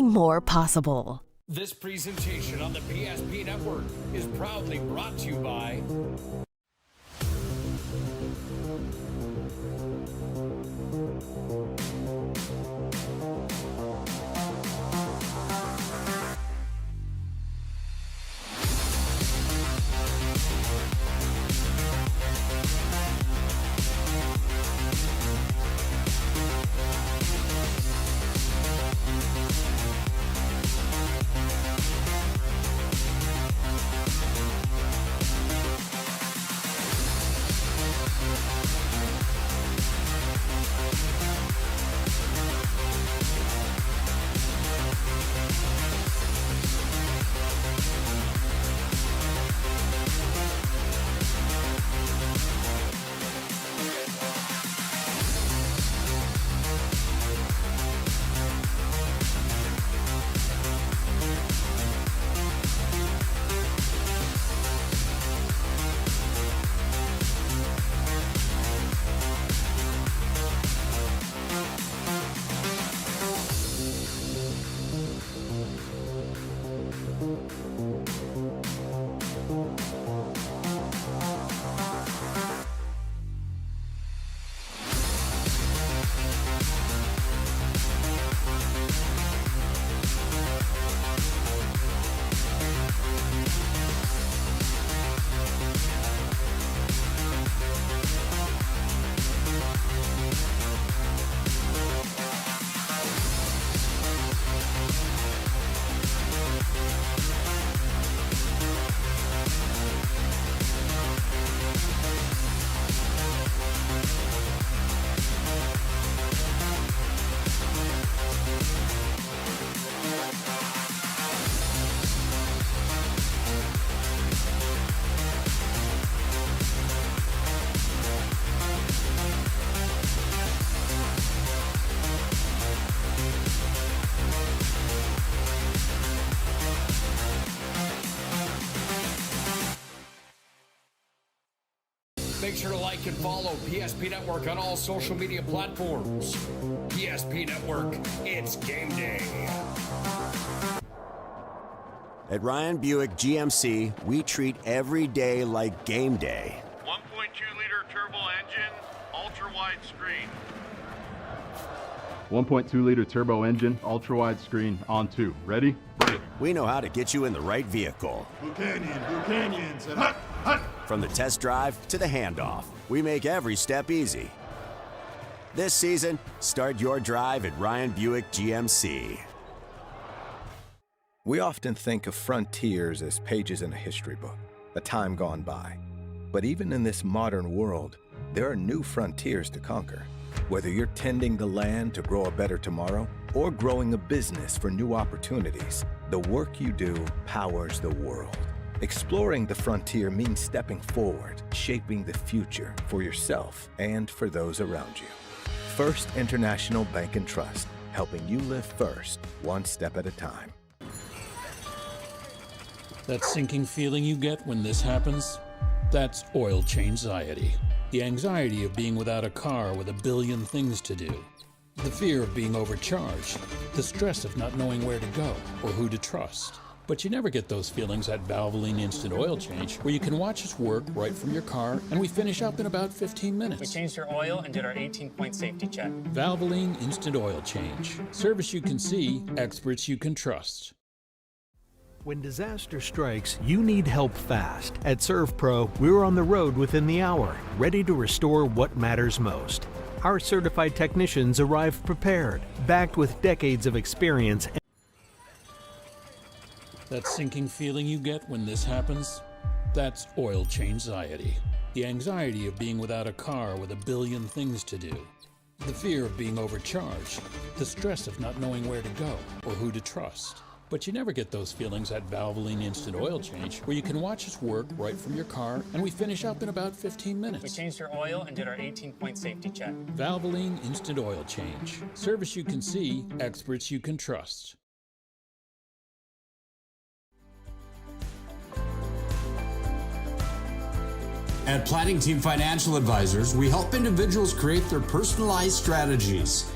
more possible. This presentation on the PSP Network is proudly brought to you by Make sure to like and follow PSP Network on all social media platforms. PSP Network, it's game day. At Ryan Buick GMC, we treat every day like game day. 1.2-liter turbo engine, ultra-wide screen. 1.2-liter turbo engine, ultra-wide screen, on 2. Ready? We know how to get you in the right vehicle. Blue Canyons, and hut, hut. From the test drive to the handoff, we make every step easy. This season, start your drive at Ryan Buick GMC. We often think of frontiers as pages in a history book, a time gone by. But even in this modern world, there are new frontiers to conquer. Whether you're tending the land to grow a better tomorrow or growing a business for new opportunities, the work you do powers the world. Exploring the frontier means stepping forward, shaping the future for yourself and for those around you. First International Bank and Trust, helping you live first, one step at a time. That sinking feeling you get when this happens? That's oil change-anxiety. The anxiety of being without a car with a billion things to do. The fear of being overcharged. The stress of not knowing where to go or who to trust. But you never get those feelings at Valvoline Instant Oil Change, where you can watch us work right from your car, and we finish up in about 15 minutes. We changed your oil and did our 18-point safety check. Valvoline Instant Oil Change. Service you can see, experts you can trust. When disaster strikes, you need help fast. At ServPro, we're on the road within the hour, ready to restore what matters most. Our certified technicians arrive prepared, backed with decades of experience. That sinking feeling you get when this happens? That's oil change-anxiety. The anxiety of being without a car with a billion things to do. The fear of being overcharged. The stress of not knowing where to go or who to trust. But you never get those feelings at Valvoline Instant Oil Change, where you can watch us work right from your car, and we finish up in about 15 minutes. We changed your oil and did our 18-point safety check. Valvoline Instant Oil Change. Service you can see, experts you can trust. At Planning Team Financial Advisors, we help individuals create their personalized strategies.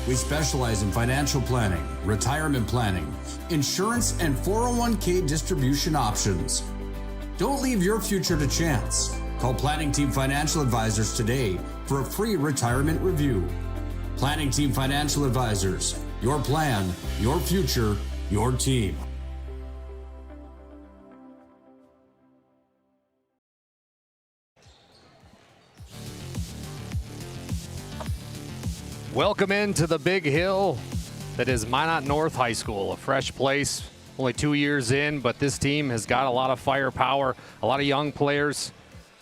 We specialize in financial planning, retirement planning, insurance, and 401k distribution options. Don't leave your future to chance. Call Planning Team Financial Advisors today for a free retirement review. Planning Team Financial Advisors. Your plan, your future, your team. Welcome into the big hill that is Minot North High School, a fresh place, only 2 years in, but this team has got a lot of firepower, a lot of young players.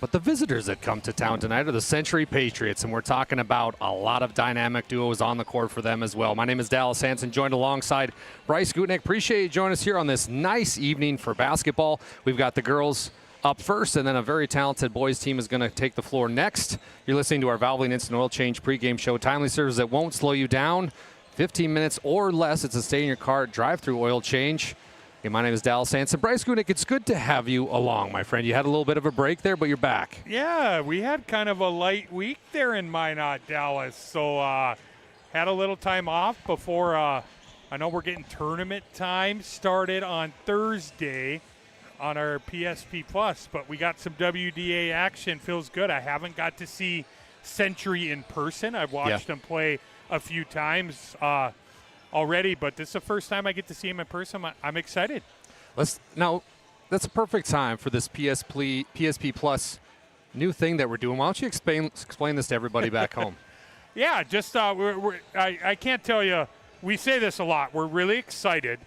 But the visitors that come to town tonight are the Century Patriots, and we're talking about a lot of dynamic duos on the court for them as well. My name is Dallas Hansen, joined alongside Bryce Gutnick. Appreciate you joining us here on this nice evening for basketball. We've got the girls up first, and then a very talented boys team is going to take the floor next. You're listening to our Valvoline Instant Oil Change pregame show. Timely service that won't slow you down. 15 minutes or less. It's a stay in your car, drive-through oil change. Hey, my name is Dallas Hansen. Bryce Gutnick, it's good to have you along, my friend. You had a little bit of a break there, but you're back. Yeah, we had kind of a light week there in Minot, Dallas. So had a little time off before I know we're getting tournament time started on Thursday on our PSP Plus, but we got some WDA action. Feels good. I haven't got to see Century in person. I've watched them play a few times already, but this is the first time I get to see him in person. I'm excited. Now, that's a perfect time for this PSP Plus new thing that we're doing. Why don't you explain this to everybody back home? Yeah, just I can't tell you. We say this a lot. We're really excited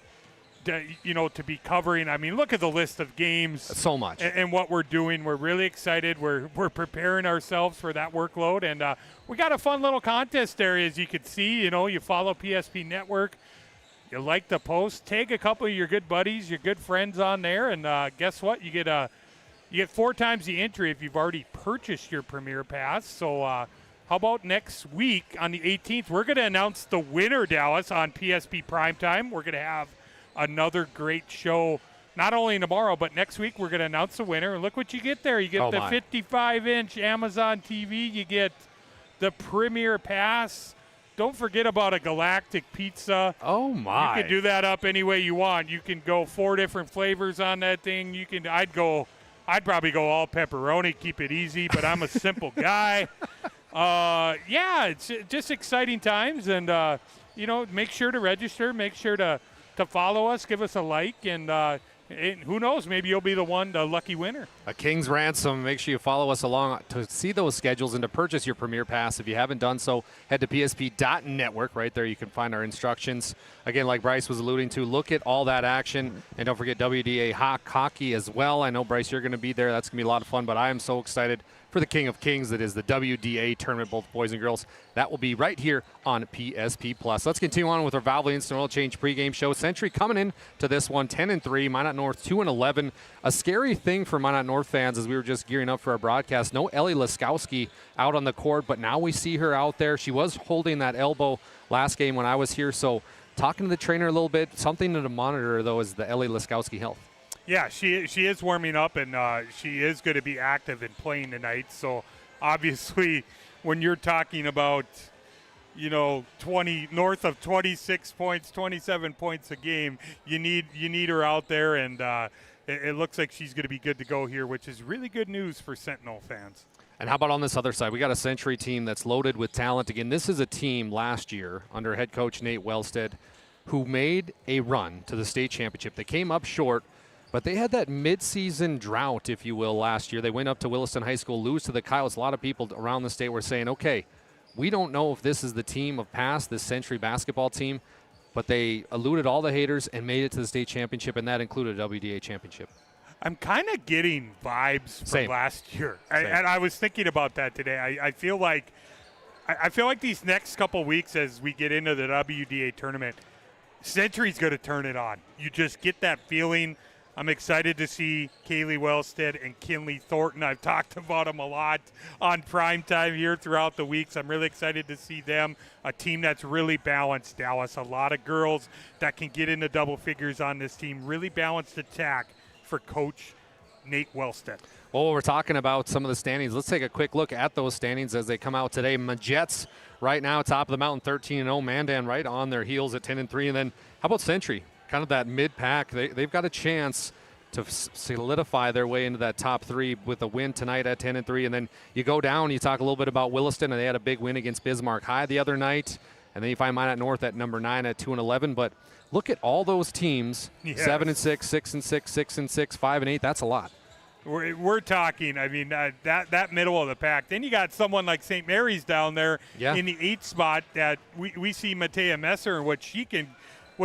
to be covering. I mean, look at the list of games. So much. And what we're doing. We're really excited. We're preparing ourselves for that workload. And we got a fun little contest there, as you can see. You follow PSP Network. You like the post. Tag a couple of your good buddies, your good friends on there. And guess what? You get 4 times the entry if you've already purchased your Premier Pass. So how about next week on the 18th? We're going to announce the winner, Dallas, on PSP Primetime. We're going to have another great show, not only tomorrow, but next week we're going to announce the winner. And look what you get there. You get the 55-inch Amazon TV. You get the Premier Pass. Don't forget about a Galactic Pizza. Oh, my. You can do that up any way you want. You can go 4 different flavors on that thing. I'd probably go all pepperoni, keep it easy, but I'm a simple guy. Yeah, it's just exciting times. And, make sure to register. Make sure to follow us, give us a like, and who knows, maybe you'll be the lucky winner. A King's Ransom. Make sure you follow us along to see those schedules and to purchase your Premier Pass. If you haven't done so, head to psp.network. Right there you can find our instructions. Again, like Bryce was alluding to, look at all that action. And don't forget WDA hockey as well. I know, Bryce, you're going to be there. That's going to be a lot of fun, but I am so excited for the King of Kings that is the WDA tournament, both boys and girls. That will be right here on PSP Plus. Let's continue on with our Valvoline Instant Oil Change pregame show. Century coming in to this one 10-3, Minot North 2-11. A scary thing for Minot North fans as we were just gearing up for our broadcast. No Ellie Laskowski out on the court, but now we see her out there. She was holding that elbow last game when I was here, so talking to the trainer a little bit, something to monitor, though, is the Ellie Laskowski health. Yeah, she is warming up, and she is going to be active and playing tonight. So, obviously, when you're talking about, 20 north of 26 points, 27 points a game, you need her out there, and it looks like she's going to be good to go here, which is really good news for Sentinel fans. And how about on this other side? We got a Century team that's loaded with talent. Again, this is a team last year under head coach Nate Wellstead who made a run to the state championship. They came up short, but they had that midseason drought, if you will, last year. They went up to Williston High School, lose to the Coyotes. A lot of people around the state were saying, okay, we don't know if this is the team of past, this Century basketball team, but they eluded all the haters and made it to the state championship, and that included a WDA championship. I'm kind of getting vibes from last year, and I was thinking about that today. I feel like these next couple weeks as we get into the WDA tournament, Century's going to turn it on. You just get that feeling. I'm excited to see Kaylee Wellstead and Kinley Thornton. I've talked about them a lot on primetime here throughout the weeks. I'm really excited to see them, a team that's really balanced, Dallas. A lot of girls that can get into double figures on this team. Really balanced attack for Coach Nate Wellstead. Well, we're talking about some of the standings. Let's take a quick look at those standings as they come out today. Majets right now, top of the mountain, 13-0. Mandan right on their heels at 10-3. And then how about Century? Kind of that mid-pack. They've got a chance to solidify their way into that top 3 with a win tonight at 10-3. And then you go down, you talk a little bit about Williston, and they had a big win against Bismarck High the other night. And then you find Minot North at number 9 at 2-11. But look at all those teams, 7-6, 6-6, 6-6, 5-8. That's a lot. We're talking, I mean, that middle of the pack. Then you got someone like St. Mary's down there in the 8th spot that we see Matea Messer and what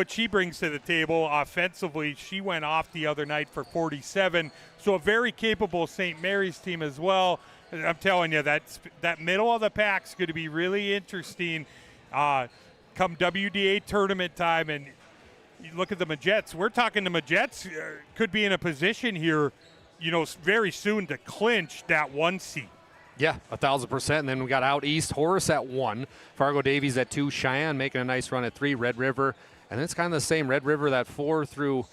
she brings to the table offensively. She went off the other night for 47. So a very capable St. Mary's team as well. I'm telling you, that middle of the pack is going to be really interesting come WDA tournament time. And you look at the Majets. We're talking the Majets could be in a position here, very soon to clinch that 1 seed. Yeah, 1,000%. And then we got out east, Horace at 1, Fargo Davies at 2, Cheyenne making a nice run at 3, Red River. And it's kind of the same. Red River, that 4 through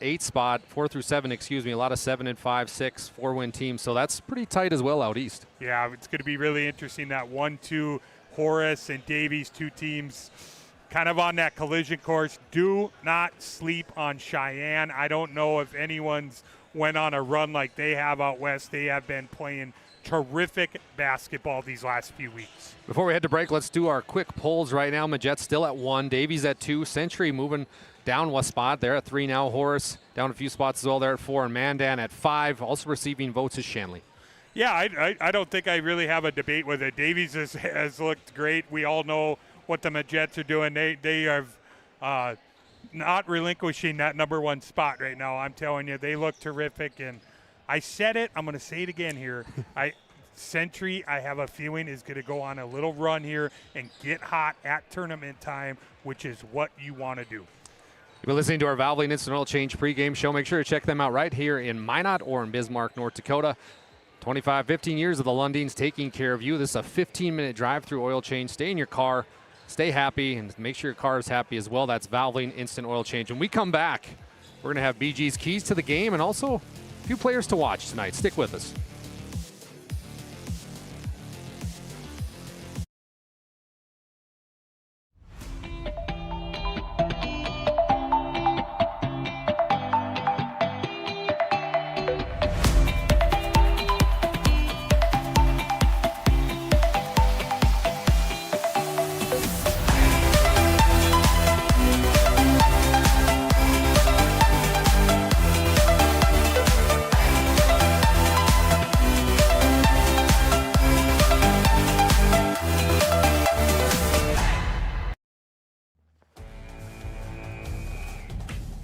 8 spot, 4 through 7, a lot of 7 and 5, 6, 4-win teams. So that's pretty tight as well out east. Yeah, it's going to be really interesting. That 1-2, Horace and Davies, 2 teams kind of on that collision course. Do not sleep on Cheyenne. I don't know if anyone's went on a run like they have out west. They have been playing terrific basketball these last few weeks. Before we head to break, let's do our quick polls right now. Majets still at 1, Davies at 2, Century moving down 1 spot. They're at 3 now. Horace down a few spots as well. They're at 4, and Mandan at 5. Also receiving votes is Shanley. Yeah, I don't think I really have a debate with it. Davies has looked great. We all know what the Majets are doing. They have not relinquishing that number 1 spot right now. I'm telling you, they look terrific. And I said it, I'm going to say it again here. Century, I have a feeling, is going to go on a little run here and get hot at tournament time, which is what you want to do. You've been listening to our Valvoline Instant Oil Change pregame show. Make sure to check them out right here in Minot or in Bismarck, North Dakota. 15 years of the Lundins taking care of you. This is a 15-minute drive-through oil change. Stay in your car, stay happy, and make sure your car is happy as well. That's Valvoline Instant Oil Change. When we come back, we're going to have BG's keys to the game and also a few players to watch tonight. Stick with us.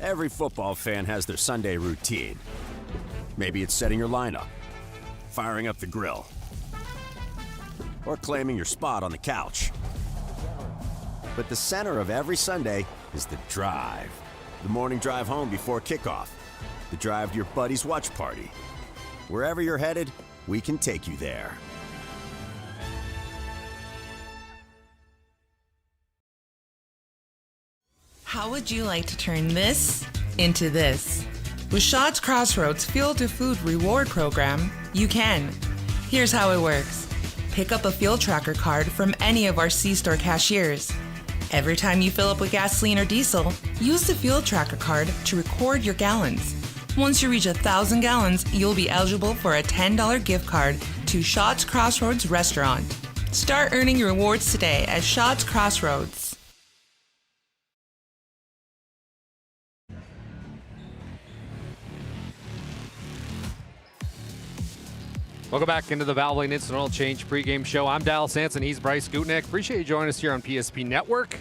Every football fan has their Sunday routine. Maybe it's setting your lineup, firing up the grill, or claiming your spot on the couch. But the center of every Sunday is the drive. The morning drive home before kickoff. The drive to your buddy's watch party. Wherever you're headed, we can take you there. How would you like to turn this into this? With Shaw's Crossroads Fuel to Food Reward Program, you can. Here's how it works. Pick up a fuel tracker card from any of our C-store cashiers. Every time you fill up with gasoline or diesel, use the fuel tracker card to record your gallons. Once you reach 1,000 gallons, you'll be eligible for a $10 gift card to Shaw's Crossroads Restaurant. Start earning your rewards today at Shaw's Crossroads. Welcome back into the Valvoline Instant Oil Change pregame show. I'm Dallas Sanson. He's Bryce Gutnick. Appreciate you joining us here on PSP Network.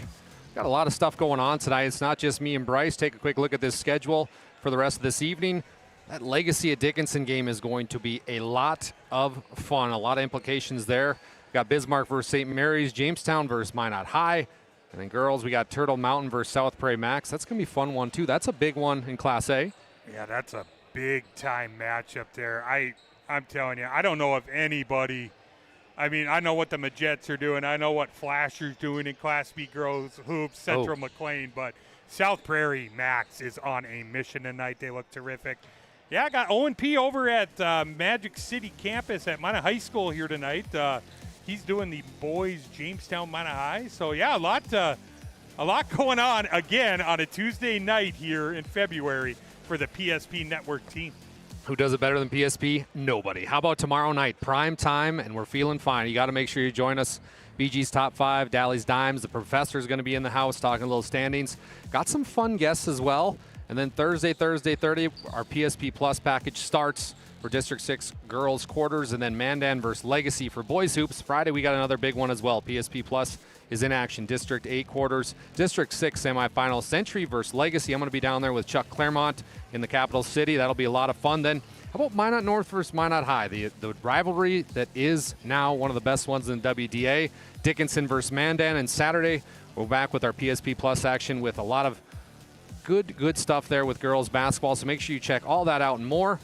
Got a lot of stuff going on tonight. It's not just me and Bryce. Take a quick look at this schedule for the rest of this evening. That Legacy at Dickinson game is going to be a lot of fun. A lot of implications there. We got Bismarck versus St. Mary's, Jamestown versus Minot High. And then girls, we got Turtle Mountain versus South Prairie Max. That's going to be a fun one, too. That's a big one in Class A. Yeah, that's a big-time matchup there. I'm telling you, I don't know if anybody – I mean, I know what the Majets are doing. I know what Flasher's doing in Class B girls hoops, Central McLean. But South Prairie Max is on a mission tonight. They look terrific. Yeah, I got Owen P. over at Magic City campus at Minot High School here tonight. He's doing the boys Jamestown Minot High. So, yeah, a lot going on again on a Tuesday night here in February for the PSP Network team. Who does it better than PSP? Nobody. How about tomorrow night, prime time, and we're feeling fine. You got to make sure you join us. BG's Top 5, Dalley's Dimes. The professor's going to be in the house talking a little standings. Got some fun guests as well. And then Thursday 30, our PSP Plus package starts for District 6 girls quarters, and then Mandan versus Legacy for boys hoops. Friday, we got another big one as well. PSP Plus is in action. District 8 quarters, District 6 semifinal, Century versus Legacy. I'm going to be down there with Chuck Claremont in the capital city. That'll be a lot of fun. Then how about Minot North versus Minot High, the rivalry that is now one of the best ones in WDA. Dickinson versus Mandan, and Saturday we're back with our PSP Plus action with a lot of good stuff there with girls basketball. So make sure you check all that out and more.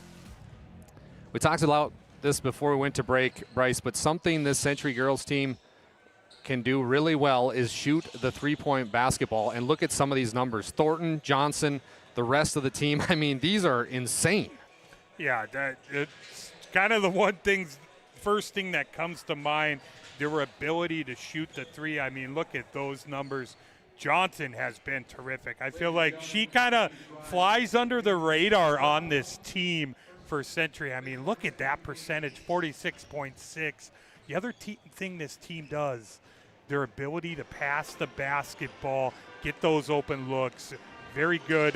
We talked about this before we went to break, Bryce, but something this Century girls team can do really well is shoot the three-point basketball. And look at some of these numbers. Thornton, Johnson, the rest of the team. I mean, these are insane. Yeah, it's kind of the first thing that comes to mind, their ability to shoot the three. I mean, look at those numbers. Johnson has been terrific. I feel like she kind of flies under the radar on this team for Century. I mean, look at that percentage, 46.6. The other thing this team does, their ability to pass the basketball, get those open looks. Very good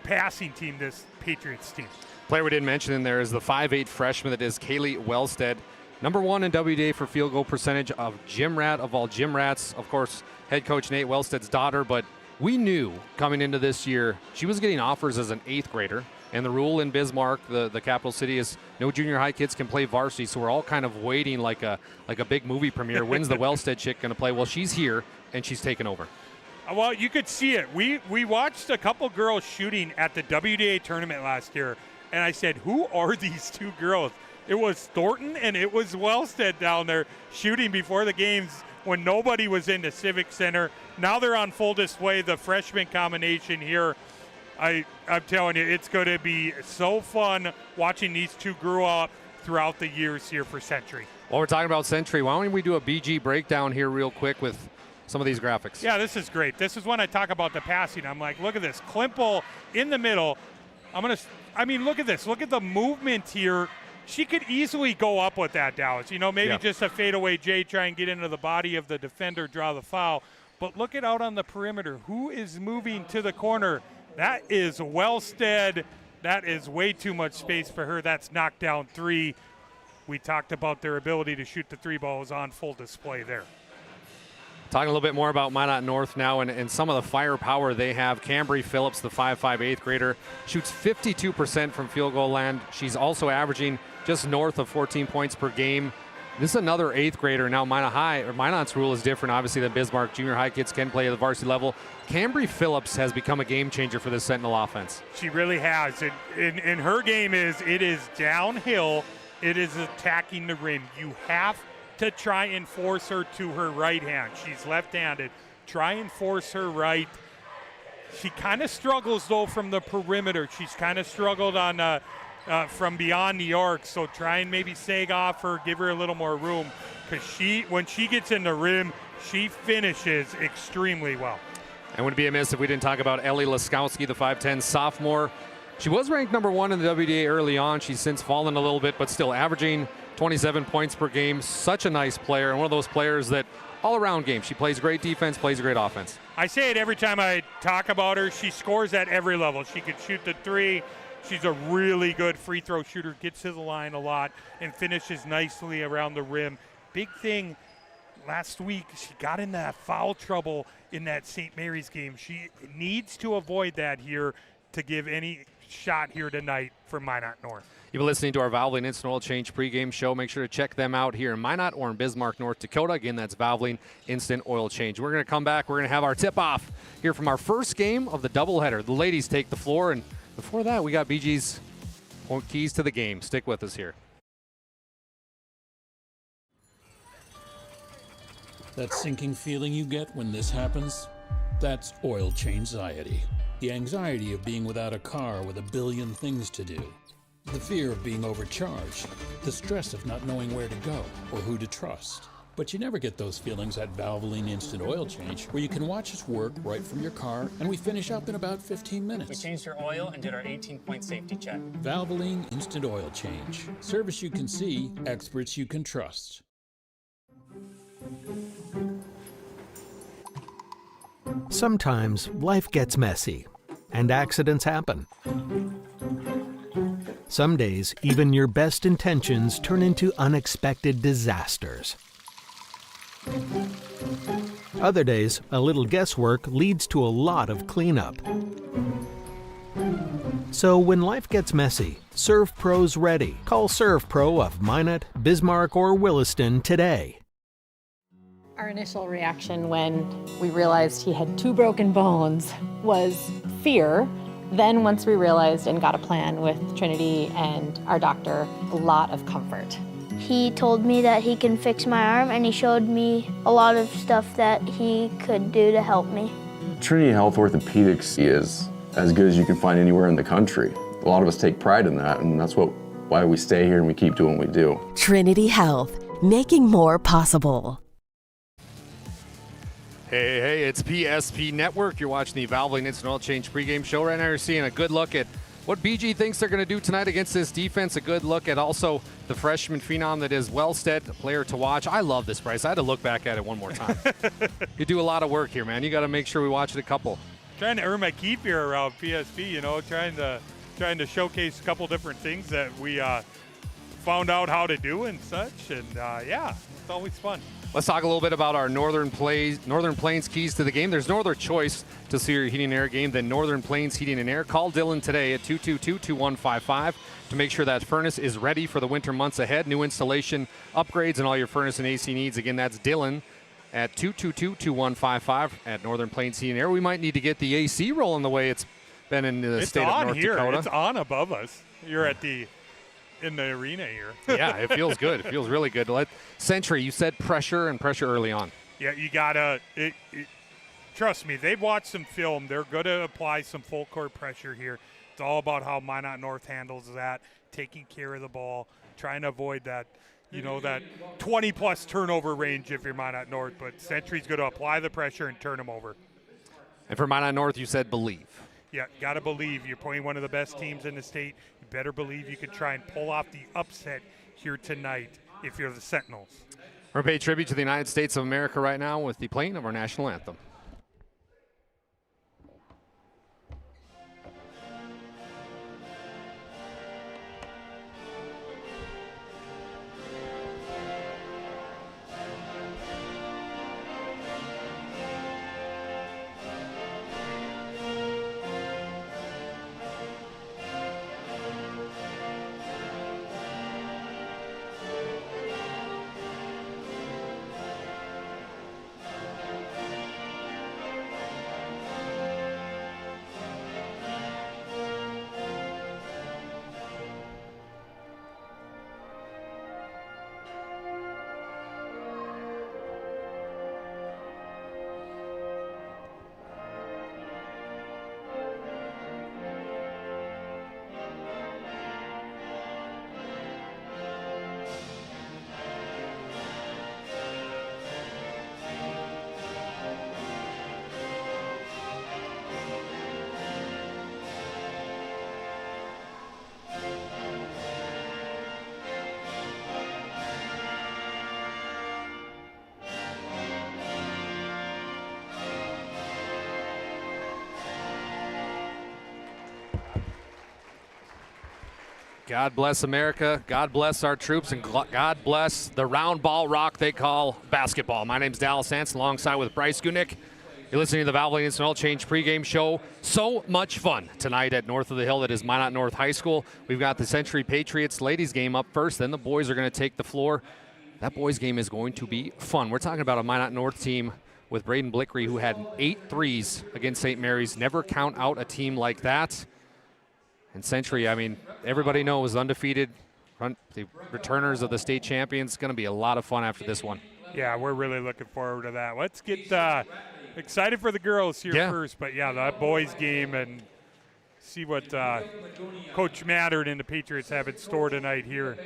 passing team, this Patriots team. Player we didn't mention in there is the 5'8 freshman that is Kaylee Wellstead. Number 1 in WDA for field goal percentage of gym rat of all gym rats. Of course, head coach Nate Wellstead's daughter, but we knew coming into this year she was getting offers as an 8th grader. And the rule in Bismarck, the capital city, is no junior high kids can play varsity. So we're all kind of waiting like a big movie premiere. When's the Wellstead chick going to play? Well, she's here, and she's taken over. Well, you could see it. We watched a couple girls shooting at the WDA tournament last year, and I said, who are these two girls? It was Thornton and it was Wellstead down there shooting before the games when nobody was in the Civic Center. Now they're on full display, the freshman combination here. I'm telling you, it's going to be so fun watching these two grow up throughout the years here for Century. While we're talking about Century, why don't we do a BG breakdown here real quick with some of these graphics? Yeah, this is great. This is when I talk about the passing. I'm like, look at this. Klimple in the middle. Look at this. Look at the movement here. She could easily go up with that, Dallas. Maybe just a fadeaway J, try and get into the body of the defender, draw the foul. But look at out on the perimeter. Who is moving to the corner? That is Wellstead. That is way too much space for her. That's knocked down 3. We talked about their ability to shoot the 3 balls on full display there. Talking a little bit more about Minot North now and some of the firepower they have. Cambry Phillips, the 5'5", 8th grader, shoots 52% from field goal land. She's also averaging just north of 14 points per game. This is another 8th grader. Now Minot's rule is different, obviously, than Bismarck. Junior high kids can play at the varsity level. Cambry Phillips has become a game changer for this Sentinel offense. She really has. And her game it is downhill. It is attacking the rim. You have to try and force her to her right hand. She's left-handed. Try and force her right. She kind of struggles, though, from the perimeter. She's kind of struggled on from beyond the arc, so try and maybe sag off her, give her a little more room, because when she gets in the rim, she finishes extremely well. And would be amiss if we didn't talk about Ellie Laskowski, the 5'10 sophomore. She was ranked number 1 in the WDA early on. She's since fallen a little bit, but still averaging 27 points per game. Such a nice player, and one of those players that all-around game. She plays great defense, plays great offense. I say it every time I talk about her. She scores at every level. She could shoot the 3. She's a really good free throw shooter, gets to the line a lot, and finishes nicely around the rim. Big thing last week, she got in that foul trouble in that St. Mary's game. She needs to avoid that here to give any shot here tonight for Minot North. You've been listening to our Valvoline Instant Oil Change pregame show. Make sure to check them out here in Minot or in Bismarck, North Dakota. Again, that's Valvoline Instant Oil Change. We're going to come back. We're going to have our tip-off here from our first game of the doubleheader. The ladies take the floor, and before that, we got BG's keys to the game. Stick with us here. That sinking feeling you get when this happens, that's oil change anxiety. The anxiety of being without a car with a billion things to do. The fear of being overcharged. The stress of not knowing where to go or who to trust. But you never get those feelings at Valvoline Instant Oil Change, where you can watch us work right from your car, and we finish up in about 15 minutes. We changed your oil and did our 18-point safety check. Valvoline Instant Oil Change. Service you can see, experts you can trust. Sometimes life gets messy, and accidents happen. Some days, even your best intentions turn into unexpected disasters. Other days, a little guesswork leads to a lot of cleanup. So when life gets messy, ServPro's ready. Call ServPro of Minot, Bismarck, or Williston today. Our initial reaction when we realized he had 2 broken bones was fear. Then once we realized and got a plan with Trinity and our doctor, a lot of comfort. He told me that he can fix my arm, and he showed me a lot of stuff that he could do to help me. Trinity Health Orthopedics is as good as you can find anywhere in the country. A lot of us take pride in that, and that's why we stay here and we keep doing what we do. Trinity Health, making more possible. Hey, it's PSP Network. You're watching the Valvoline Instant Oil Change pregame show. Right now you're seeing a good look at what BG thinks they're going to do tonight against this defense. A good look at also the freshman phenom that is Wellstead, a player to watch. I love this, Bryce. I had to look back at it one more time. You do a lot of work here, man. You got to make sure we watch it a couple. Trying to earn my keep here around PSP, trying to showcase a couple different things that we found out how to do and such. And it's always fun. Let's talk a little bit about our Northern Plains keys to the game. There's no other choice to see your heating and air game than Northern Plains Heating and Air. Call Dylan today at 222-2155 to make sure that furnace is ready for the winter months ahead. New installation, upgrades, and all your furnace and AC needs. Again, that's Dylan at 222-2155 at Northern Plains Heating and Air. We might need to get the AC rolling the way it's been in the state of North Dakota. It's on above us. You're in the arena here. Yeah, it feels good. It feels really good. Century, you said pressure early on. Yeah, you gotta. Trust me, they've watched some film. They're going to apply some full court pressure here. It's all about how Minot North handles that, taking care of the ball, trying to avoid that, that 20-plus turnover range if you're Minot North. But Century's going to apply the pressure and turn them over. And for Minot North, you said believe. Yeah, got to believe. You're playing one of the best teams in the state. You better believe you can try and pull off the upset here tonight if you're the Sentinels. We're going to pay tribute to the United States of America right now with the playing of our national anthem. God bless America, God bless our troops, and God bless the round ball rock they call basketball. My name's Dallas Hansen, alongside with Bryce Gunick. You're listening to the Valvoline Instant Oil Change pregame show. So much fun tonight at North of the Hill. That is Minot North High School. We've got the Century Patriots ladies game up first. Then the boys are going to take the floor. That boys game is going to be fun. We're talking about a Minot North team with Braden Blickery, who had 8 threes against St. Mary's. Never count out a team like that. And Century, I mean, everybody knows undefeated, the returners of the state champions. It's going to be a lot of fun after this one. Yeah, we're really looking forward to that. Let's get excited for the girls here Yeah. first, but yeah, that boys game, and see what Coach Mattern and the Patriots have in store tonight here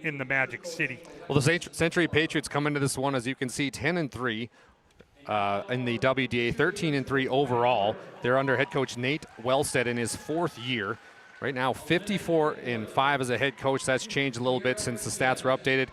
in the Magic City. Well, the Century Patriots come into this one, as you can see, 10-3 in the WDA, 13-3 overall. They're under head coach Nate Wellstead in his 4th year. Right now, 54-5 as a head coach. That's changed a little bit since the stats were updated.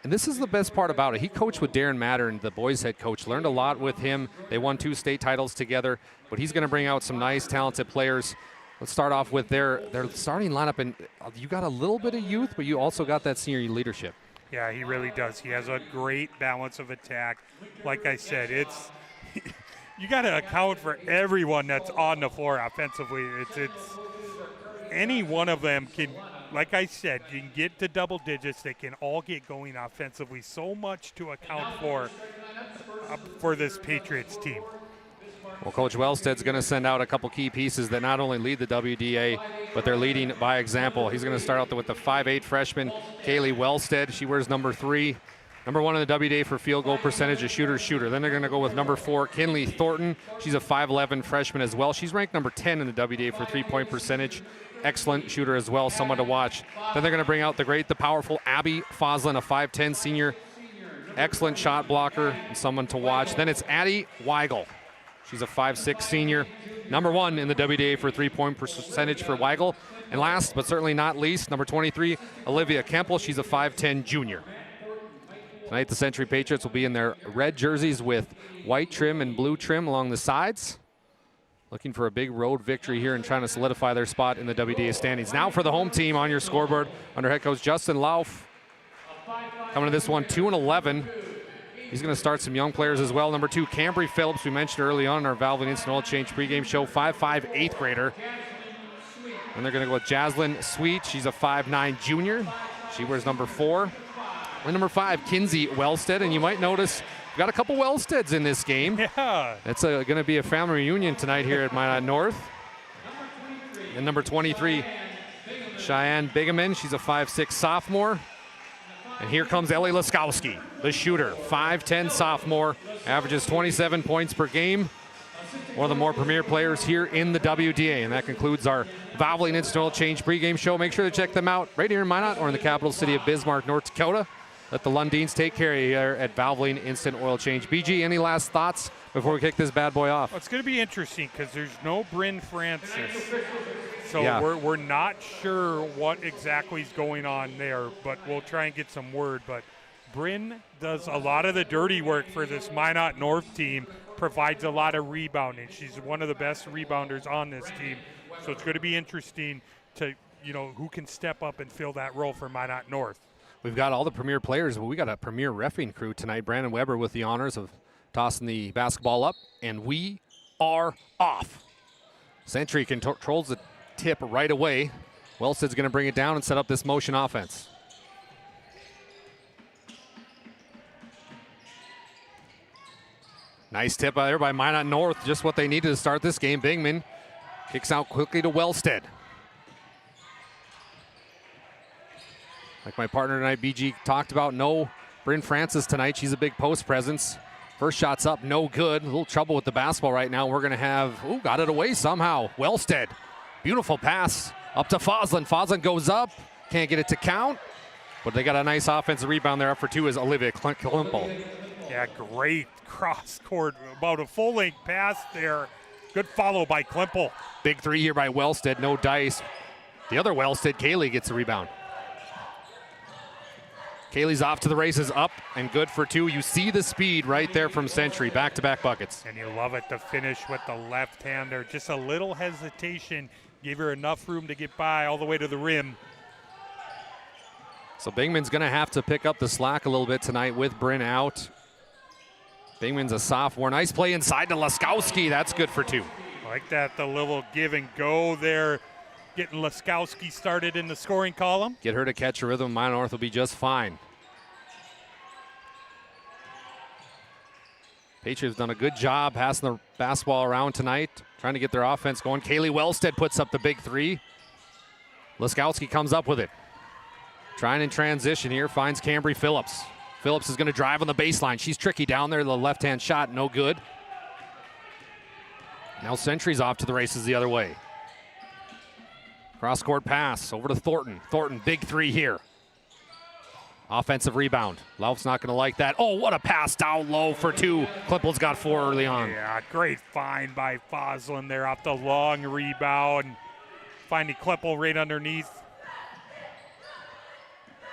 And this is the best part about it. He coached with Darren Mattern, the boys head coach. Learned a lot with him. They won 2 state titles together. But he's going to bring out some nice, talented players. Let's start off with their starting lineup. And you got a little bit of youth, but you also got that senior leadership. Yeah, he really does. He has a great balance of attack. Like I said, it's you got to account for everyone that's on the floor offensively. It's any one of them can, like I said, you can get to double digits. They can all get going offensively. So much to account for this Patriots team. Well, Coach Wellstead's going to send out a couple key pieces that not only lead the WDA, but they're leading by example. He's going to start out with the 5'8" freshman, Kaylee Wellstead. She wears number 3. Number 1 in the WDA for field goal percentage, a shooter. Then they're going to go with number 4, Kinley Thornton. She's a 5'11" freshman as well. She's ranked number 10 in the WDA for three-point percentage. Excellent shooter as well, someone to watch. Then they're going to bring out the powerful Abby Foslin, a 5'10" senior. Excellent shot blocker and someone to watch. Then it's Addie Weigel. She's a 5'6" senior. Number 1 in the WDA for three-point percentage for Weigel. And last but certainly not least, number 23, Olivia Kempel. She's a 5'10" junior. Tonight, the Century Patriots will be in their red jerseys with white trim and blue trim along the sides. Looking for a big road victory here and trying to solidify their spot in the WDA standings. Now for the home team on your scoreboard under head coach Justin Lauf. Coming to this one, 2-11. He's going to start some young players as well. Number 2, Cambry Phillips, we mentioned early on in our Valvoline Instant Oil Change pregame show, 5'5", 8th grader. And they're going to go with Jaslyn Sweet. She's a 5'9" junior. She wears number 4. And number 5, Kinsey Wellstead. And you might notice we've got a couple Wellsteads in this game. Yeah. It's going to be a family reunion tonight here at Minot North. And number 23, Cheyenne Bigeman. She's a 5'6" sophomore. And here comes Ellie Laskowski, the shooter, 5'10" sophomore, averages 27 points per game. One of the more premier players here in the WDA. And that concludes our Valvoline Instant Oil Change pregame show. Make sure to check them out right here in Minot or in the capital city of Bismarck, North Dakota. Let the Lundins take care of you here at Valvoline Instant Oil Change. BG, any last thoughts before we kick this bad boy off? Well, it's going to be interesting because there's no Bryn Francis. So Yeah. we're not sure what exactly is going on there, but we'll try and get some word. But Bryn does a lot of the dirty work for this Minot North team, provides a lot of rebounding. She's one of the best rebounders on this team. So it's going to be interesting to, who can step up and fill that role for Minot North. We've got all the premier players, but we got a premier reffing crew tonight. Brandon Weber with the honors of tossing the basketball up, and we are off. Century controls the tip right away. Wellstead's going to bring it down and set up this motion offense. Nice tip out there by Minot North, just what they needed to start this game. Bingman kicks out quickly to Wellstead. Like my partner tonight, BG, talked about, no Bryn Francis tonight. She's a big post presence. First shot's up, no good. A little trouble with the basketball right now. We're going to have, got it away somehow. Wellstead, beautiful pass up to Foslin. Foslin goes up, can't get it to count. But they got a nice offensive rebound there. Up for 2 is Olivia Klimpel. Yeah, great cross court, about a full-length pass there. Good follow by Klimpel. Big 3 here by Wellstead, no dice. The other Wellstead, Kaylee, gets the rebound. Kaylee's off to the races, up and good for 2. You see the speed right there from Century, back-to-back buckets. And you love it to finish with the left-hander. Just a little hesitation, gave her enough room to get by all the way to the rim. So Bingman's going to have to pick up the slack a little bit tonight with Bryn out. Bingman's a sophomore. Nice play inside to Laskowski. That's good for 2. Like that, the little give and go there. Getting Laskowski started in the scoring column. Get her to catch a rhythm. Minot North will be just fine. Patriots done a good job passing the basketball around tonight, trying to get their offense going. Kaylee Wellstead puts up the big 3. Laskowski comes up with it. Trying in transition here, finds Cambry Phillips. Phillips is going to drive on the baseline. She's tricky down there. The left-hand shot, no good. Now Century's off to the races the other way. Cross-court pass over to Thornton. Thornton, big three here. Offensive rebound. Lauf's not going to like that. Oh, what a pass down low for two. Klippel's got 4 early on. Yeah, great find by Foslin there off the long rebound. Finding Klippel right underneath.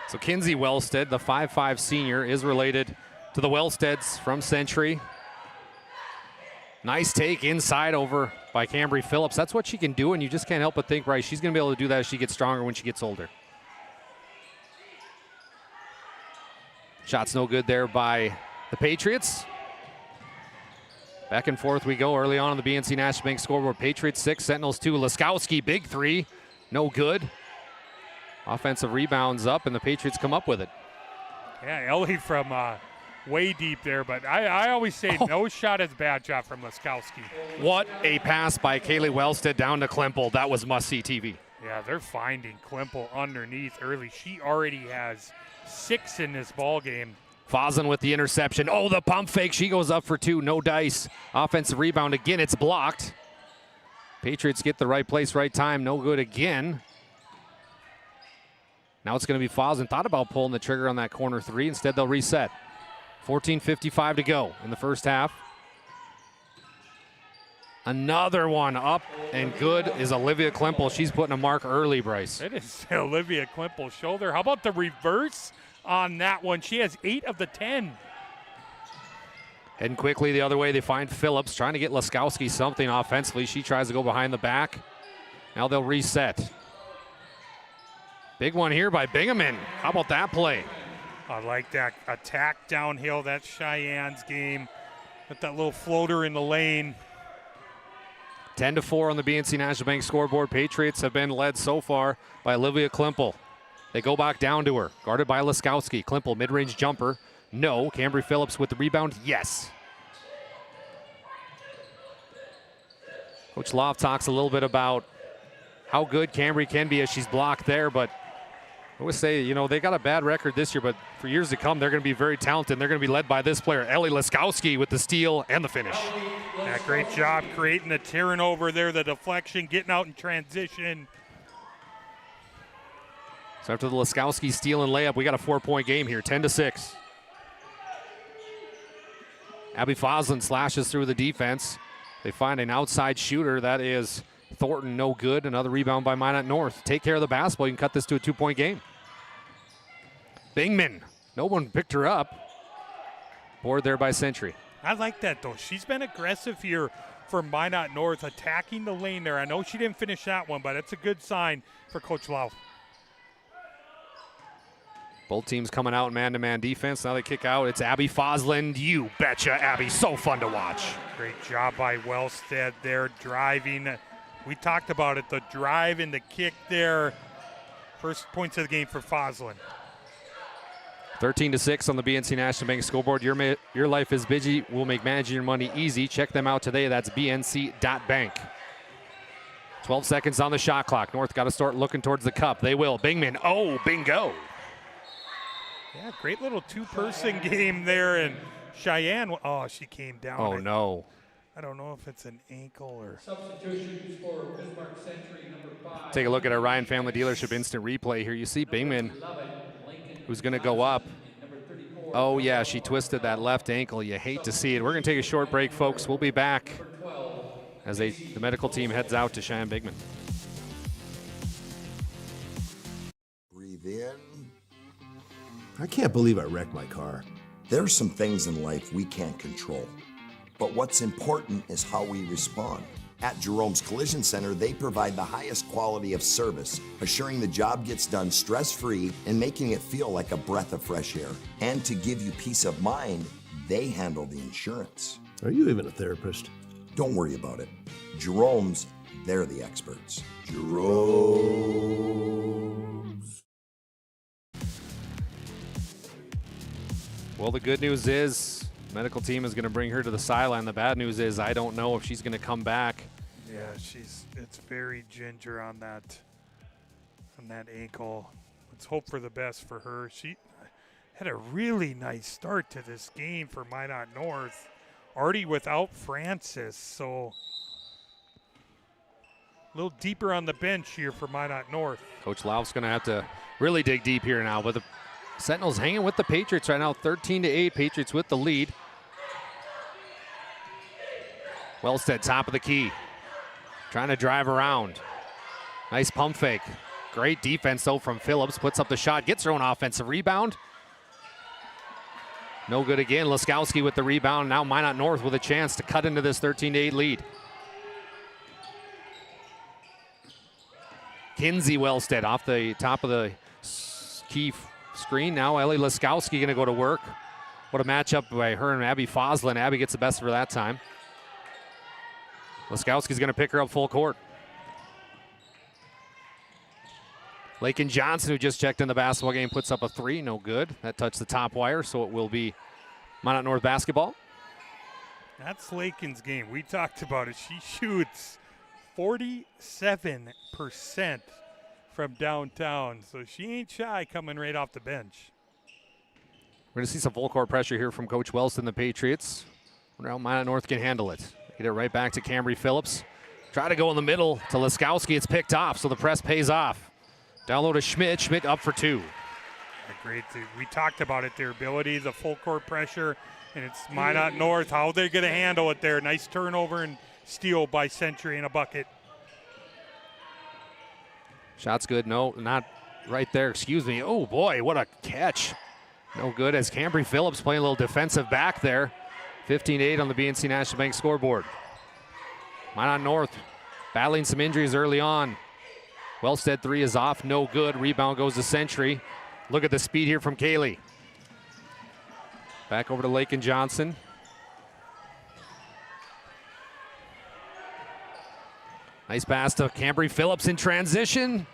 So Kinsey Wellstead, the 5'5 senior, is related to the Wellsteads from Century. Nice take inside over by Cambry Phillips. That's what she can do, and you just can't help but think, right, she's going to be able to do that as she gets stronger when she gets older. Shot's no good there by the Patriots. Back and forth we go early on the BNC National Bank scoreboard. Patriots 6, Sentinels 2. Laskowski, big three, no good. Offensive rebounds up, and the Patriots come up with it. Yeah, Ellie from way deep there, but I always say no shot is a bad shot from Laskowski. What a pass by Kaylee Wellstead down to Klippel. That was must-see TV. Yeah, they're finding Klippel underneath early. She already has 6 in this ball game. Foslin with the interception. Oh, the pump fake. She goes up for 2. No dice. Offensive rebound again. It's blocked. Patriots get the right place, right time. No good again. Now it's going to be Foslin. Thought about pulling the trigger on that corner 3. Instead, they'll reset. 14:55 to go in the first half. Another one up and good is Olivia Klippel. She's putting a mark early, Bryce. It is Olivia Klippel's shoulder. How about the reverse on that one? She has 8 of the 10. Heading quickly the other way, they find Phillips trying to get Laskowski something offensively. She tries to go behind the back. Now they'll reset. Big one here by Bingaman. How about that play? I like that attack downhill. That's Cheyenne's game. With that little floater in the lane. 10-4 on the BNC National Bank scoreboard. Patriots have been led so far by Olivia Klippel. They go back down to her, guarded by Laskowski. Klippel, mid-range jumper. No. Cambry Phillips with the rebound. Yes. Coach Loft talks a little bit about how good Cambry can be as she's blocked there, but I always say, you know, they got a bad record this year, but for years to come, they're going to be very talented. They're going to be led by this player, Ellie Laskowski, with the steal and the finish. Yeah, great job creating the turnover there, the deflection, getting out in transition. So after the Laskowski steal and layup, we got a 4-point game here, 10-6. Abby Foslin slashes through the defense. They find an outside shooter. That is Thornton, no good. Another rebound by Minot North. Take care of the basketball. You can cut this to a 2-point game. Bingman, no one picked her up. Board there by Century. I like that, though. She's been aggressive here for Minot North, attacking the lane there. I know she didn't finish that one, but it's a good sign for Coach Lau. Both teams coming out in man-to-man defense. Now they kick out. It's Abby Foslin. You betcha, Abby. So fun to watch. Great job by Wellstead there, driving. We talked about it, the drive and the kick there. First points of the game for Foslin. 13-6 on the BNC National Bank scoreboard. Your life is busy. We'll make managing your money easy. Check them out today. That's bnc.bank. 12 seconds on the shot clock. North got to start looking towards the cup. They will. Bingman. Oh, bingo. Yeah, great little two-person game there. And Cheyenne, oh, she came down. Oh, no. I don't know if it's an ankle or. Substitutions for Bismarck Century, number 5. Take a look at our Ryan Family Dealership instant replay here. You see Bingman, who's going to go up. Oh, yeah, she twisted that left ankle. You hate to see it. We're going to take a short break, folks. We'll be back as the medical team heads out to Cheyenne Bigman. Breathe in. I can't believe I wrecked my car. There are some things in life we can't control. But what's important is how we respond. At Jerome's Collision Center, they provide the highest quality of service, assuring the job gets done stress-free and making it feel like a breath of fresh air. And to give you peace of mind, they handle the insurance. Are you even a therapist? Don't worry about it. Jerome's, they're the experts. Jerome's. Well, the good news is medical team is going to bring her to the sideline. The bad news is I don't know if she's going to come back. Yeah, it's very ginger on that ankle. Let's hope for the best for her. She had a really nice start to this game for Minot North, already without Francis. So A little deeper on the bench here for Minot North. Coach Lauf's going to have to really dig deep here now, but the Sentinels hanging with the Patriots right now, 13-8. Patriots with the lead. Wellstead, top of the key. Trying to drive around. Nice pump fake. Great defense, though, from Phillips. Puts up the shot, gets her own offensive rebound. No good again. Laskowski with the rebound. Now Minot North with a chance to cut into this 13-8 lead. Kinsey Wellstead off the top of the key screen. Now Ellie Laskowski going to go to work. What a matchup by her and Abby Foslin. Abby gets the best of her that time. Laskowski's going to pick her up full court. Lakin Johnson, who just checked in the basketball game, puts up a three. No good. That touched the top wire, so it will be Minot North basketball. That's Lakin's game. We talked about it. She shoots 47% from downtown, so she ain't shy coming right off the bench. We're going to see some full court pressure here from Coach Wellston, the Patriots. Wonder how Minot North can handle it. Get it right back to Cambry Phillips. Try to go in the middle to Laskowski. It's picked off, so the press pays off. Down low to Schmidt. Schmidt up for two. Great. We talked about it, their ability, the full court pressure, and it's Minot North. How they're going to handle it there. Nice turnover and steal by Century and a bucket. Shot's good. No, not right there. Excuse me. Oh, boy, what a catch. No good as Cambry Phillips playing a little defensive back there. 15-8 on the BNC National Bank scoreboard. Minot North battling some injuries early on. Wellstead three is off, no good. Rebound goes to Century. Look at the speed here from Kaylee. Back over to Lakin Johnson. Nice pass to Cambry Phillips in transition.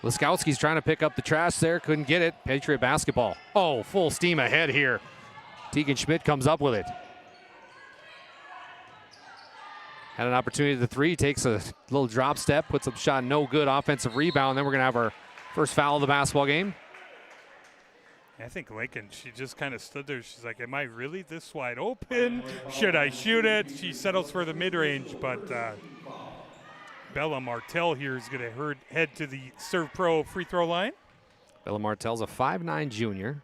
Laskowski's trying to pick up the trash there, couldn't get it. Patriot basketball. Oh, full steam ahead here. Tegan Schmidt comes up with it. Had an opportunity at the three, takes a little drop step, puts up a shot, no good. Offensive rebound. Then we're going to have our first foul of the basketball game. I think Lakin, she just kind of stood there. She's like, am I really this wide open? Should I shoot it? She settles for the mid-range, but Bella Martell here is going to head to the Serve Pro free throw line. Bella Martell's a 5'9 junior.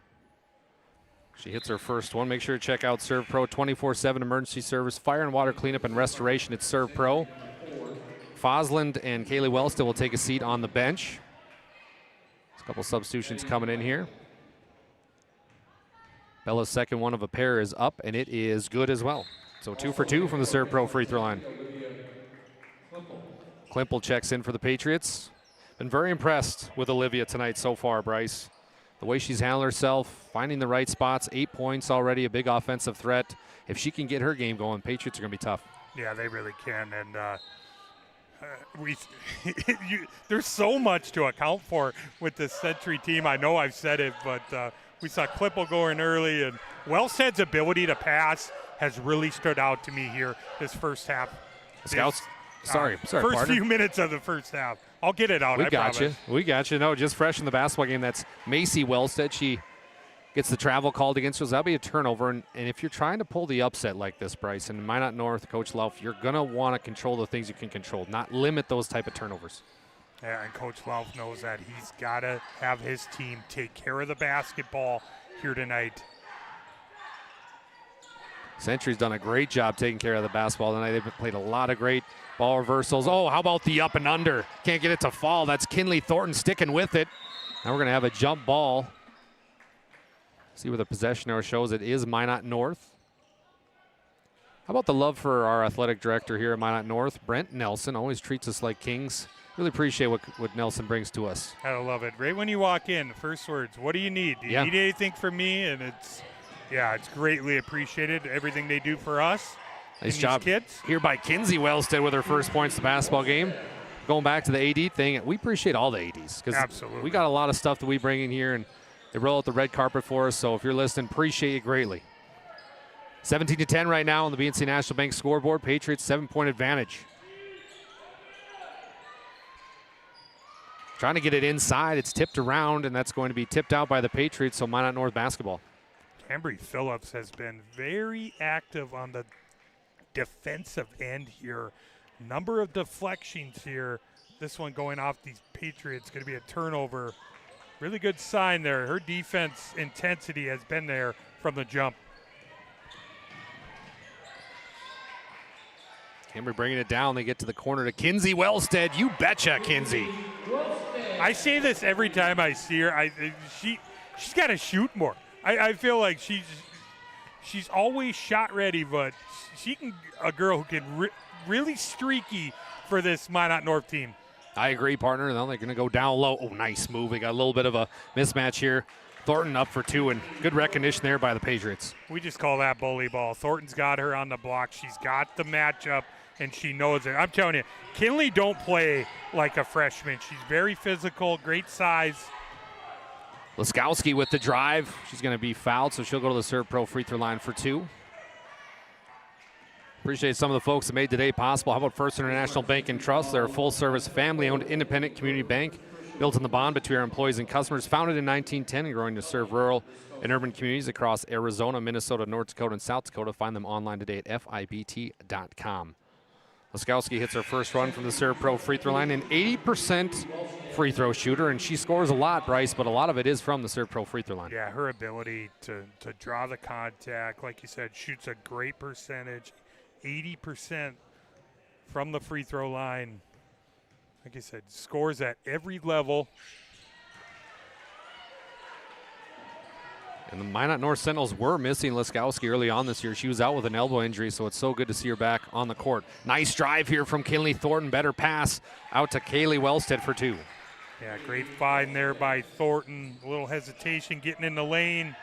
She hits her first one. Make sure to check out Serve Pro 24/7 emergency service, fire and water cleanup and restoration at Serve Pro. Fosland and Kaylee Wellstead will take a seat on the bench. There's a couple substitutions coming in here. Bella's second one of a pair is up, and it is good as well. So 2 for 2 from the Serve Pro free throw line. Klimple checks in for the Patriots. Been very impressed with Olivia tonight so far, Bryce. The way she's handled herself, finding the right spots, 8 points already, a big offensive threat. If she can get her game going, Patriots are going to be tough. Yeah, they really can. And there's so much to account for with this Century team. I know I've said it, but we saw Klippel going early, and Wellstead's ability to pass has really stood out to me here this first half. Scouts, sorry, first partner. few minutes of the first half. I'll get it out. We got you. No, just fresh in the basketball game. That's Macy Wellstead. She gets the travel called against her. So that'll be a turnover. And if you're trying to pull the upset like this, Bryce, and Minot North, Coach Lauf, you're going to want to control the things you can control, not limit those type of turnovers. Yeah, and Coach Lauf knows that. He's got to have his team take care of the basketball here tonight. Century's done a great job taking care of the basketball tonight. They've played a lot of great ball reversals. Oh, how about the up and under? Can't get it to fall. That's Kinley Thornton sticking with it. Now we're going to have a jump ball. See where the possession arrow shows. It is Minot North. How about the love for our athletic director here at Minot North? Brent Nelson always treats us like kings. Really appreciate what Nelson brings to us. I love it. Right when you walk in, first words, what do you need? Do you need anything from me? And it's greatly appreciated, everything they do for us. Nice job kids. Here by Kinsey Wellstead with her first points to the basketball game. Going back to the AD thing, we appreciate all the ADs. Absolutely. We got a lot of stuff that we bring in here, and they roll out the red carpet for us. So if you're listening, appreciate you greatly. 17-10 right now on the BNC National Bank scoreboard. Patriots 7-point advantage. Trying to get it inside. It's tipped around, and that's going to be tipped out by the Patriots, so Minot North basketball. Cambry Phillips has been very active on the defensive end here. Number of deflections here. This one going off these Patriots, going to be a turnover. Really good sign there. Her defense intensity has been there from the jump. Cambry bringing it down. They get to the corner to Kinsey Wellstead. You betcha, Kinsey. I say this every time I see her. She's got to shoot more. I feel like she's always shot ready, but she can a girl who can really streaky for this Minot North team. I agree, partner. Now they're going to go down low. Oh, nice move. They got a little bit of a mismatch here. Thornton up for 2, and good recognition there by the Patriots. We just call that bully ball. Thornton's got her on the block. She's got the matchup, and she knows it. I'm telling you, Kinley don't play like a freshman. She's very physical, great size. Laskowski with the drive. She's going to be fouled, so she'll go to the Serve Pro free throw line for 2. Appreciate some of the folks that made today possible. How about First International Bank and Trust? They're a full-service, family-owned, independent community bank built on the bond between our employees and customers. Founded in 1910 and growing to serve rural and urban communities across Arizona, Minnesota, North Dakota, and South Dakota. Find them online today at FIBT.com. Laskowski hits her first run from the Serve Pro free throw line, an 80% free throw shooter, and she scores a lot, Bryce, but a lot of it is from the Serve Pro free throw line. Yeah, her ability to draw the contact, like you said, shoots a great percentage, 80% from the free throw line. Like I said, scores at every level. And the Minot North Sentinels were missing Laskowski early on this year. She was out with an elbow injury, so it's so good to see her back on the court. Nice drive here from Kinley Thornton. Better pass out to Kaylee Wellstead for 2. Yeah, great find there by Thornton. A little hesitation getting in the lane.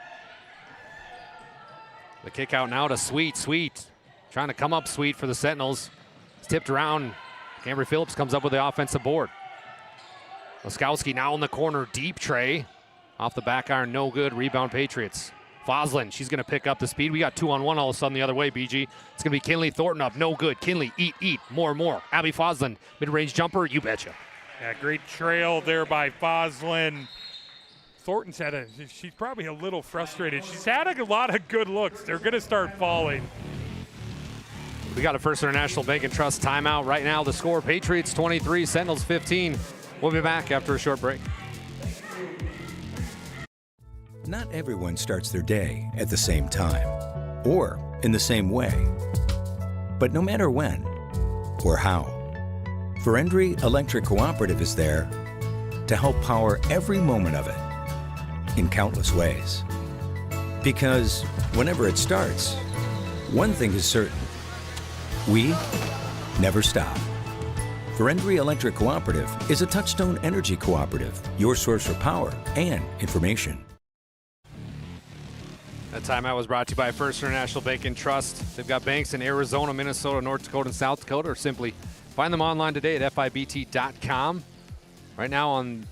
The kick out now to Sweet. Sweet trying to come up Sweet for the Sentinels. It's tipped around. Cambry Phillips comes up with the offensive board. Laskowski now in the corner. Deep tray. Off the back iron, no good. Rebound Patriots. Foslin, she's going to pick up the speed. We got 2-on-1 all of a sudden the other way, BG. It's going to be Kinley Thornton up. No good. Kinley, eat. More. Abby Foslin, mid-range jumper. You betcha. Yeah, great trail there by Foslin. Thornton's she's probably a little frustrated. She's had a lot of good looks. They're going to start falling. We got a First International Bank and Trust timeout right now. The score, Patriots 23, Sentinels 15. We'll be back after a short break. Not everyone starts their day at the same time or in the same way. But no matter when or how, Ferendry Electric Cooperative is there to help power every moment of it in countless ways. Because whenever it starts, one thing is certain: we never stop. Ferendry Electric Cooperative is a Touchstone Energy Cooperative, your source for power and information. That timeout was brought to you by First International Bank and Trust. They've got banks in Arizona, Minnesota, North Dakota, and South Dakota, or simply find them online today at FIBT.com. Right now on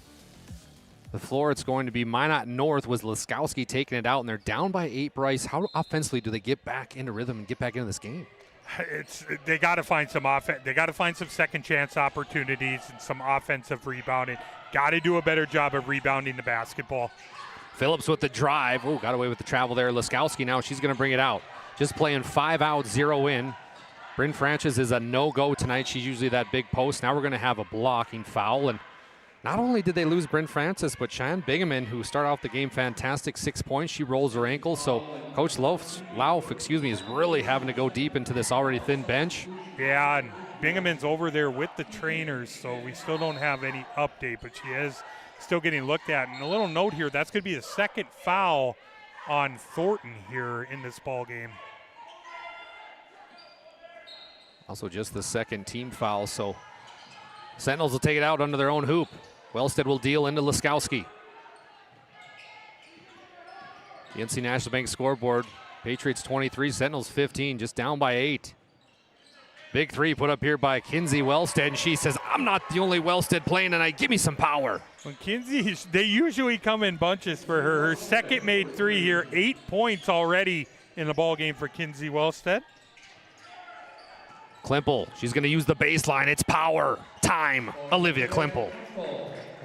the floor, it's going to be Minot North with Laskowski taking it out, and they're down by 8, Bryce. How offensively do they get back into rhythm and get back into this game? They got to find some offense. They got to find some second chance opportunities and some offensive rebounding. Got to do a better job of rebounding the basketball. Phillips with the drive. Oh, got away with the travel there. Laskowski now, she's going to bring it out. Just playing 5 out, 0 in. Bryn Francis is a no-go tonight. She's usually that big post. Now we're going to have a blocking foul. And not only did they lose Bryn Francis, but Cheyenne Bingaman, who started off the game fantastic, 6 points. She rolls her ankle. So Coach Lauf, is really having to go deep into this already thin bench. Yeah, and Bingaman's over there with the trainers, so we still don't have any update, but she is still getting looked at. And a little note here, that's going to be the second foul on Thornton here in this ball game. Also just the second team foul, so Sentinels will take it out under their own hoop. Wellstead will deal into Laskowski. The NC National Bank scoreboard, Patriots 23, Sentinels 15, just down by 8. Big three put up here by Kinsey Wellstead, and she says, I'm not the only Wellstead playing tonight. Give me some power. When Kinsey, they usually come in bunches for her. Her second made three here, 8 points already in the ball game for Kinsey Wellstead. Klimple, she's going to use the baseline. It's power time. Olivia Klimple.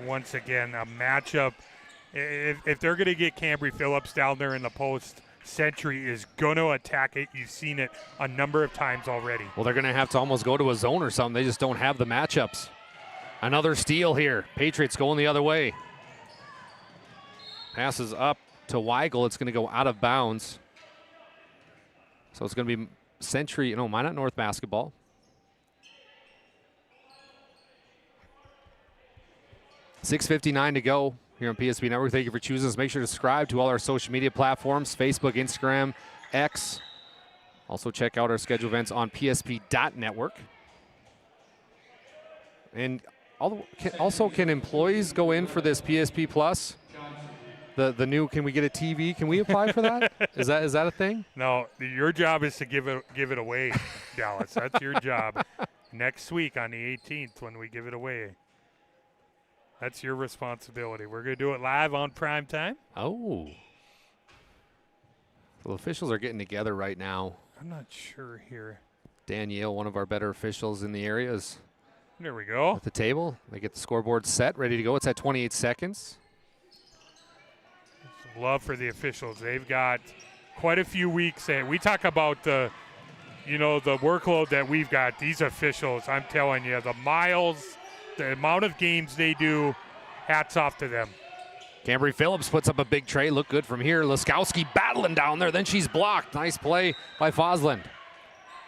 Once again, a matchup. If they're going to get Cambry Phillips down there in the post, Century is going to attack it. You've seen it a number of times already. Well, they're going to have to almost go to a zone or something. They just don't have the matchups. Another steal here. Patriots going the other way. Passes up to Weigel. It's going to go out of bounds. So it's going to be Century, Minot North basketball. .6:59 to go here on PSP Network. Thank you for choosing us. Make sure to subscribe to all our social media platforms, Facebook, Instagram, X. Also check out our schedule events on PSP.network. And also, can employees go in for this PSP Plus? The new, can we get a TV? Can we apply for that? Is that a thing? No, your job is to give it away, Dallas. That's your job. Next week on the 18th when we give it away. That's your responsibility. We're going to do it live on prime time. Oh. Well, officials are getting together right now. I'm not sure here. Danielle, one of our better officials in the area, is there we go. At the table. They get the scoreboard set, ready to go. It's at 28 seconds. Love for the officials. They've got quite a few weeks. We talk about the workload that we've got. These officials, I'm telling you, the miles, the amount of games they do, hats off to them. Cambry Phillips puts up a big tray. Look good from here. Laskowski battling down there. Then she's blocked. Nice play by Fosland.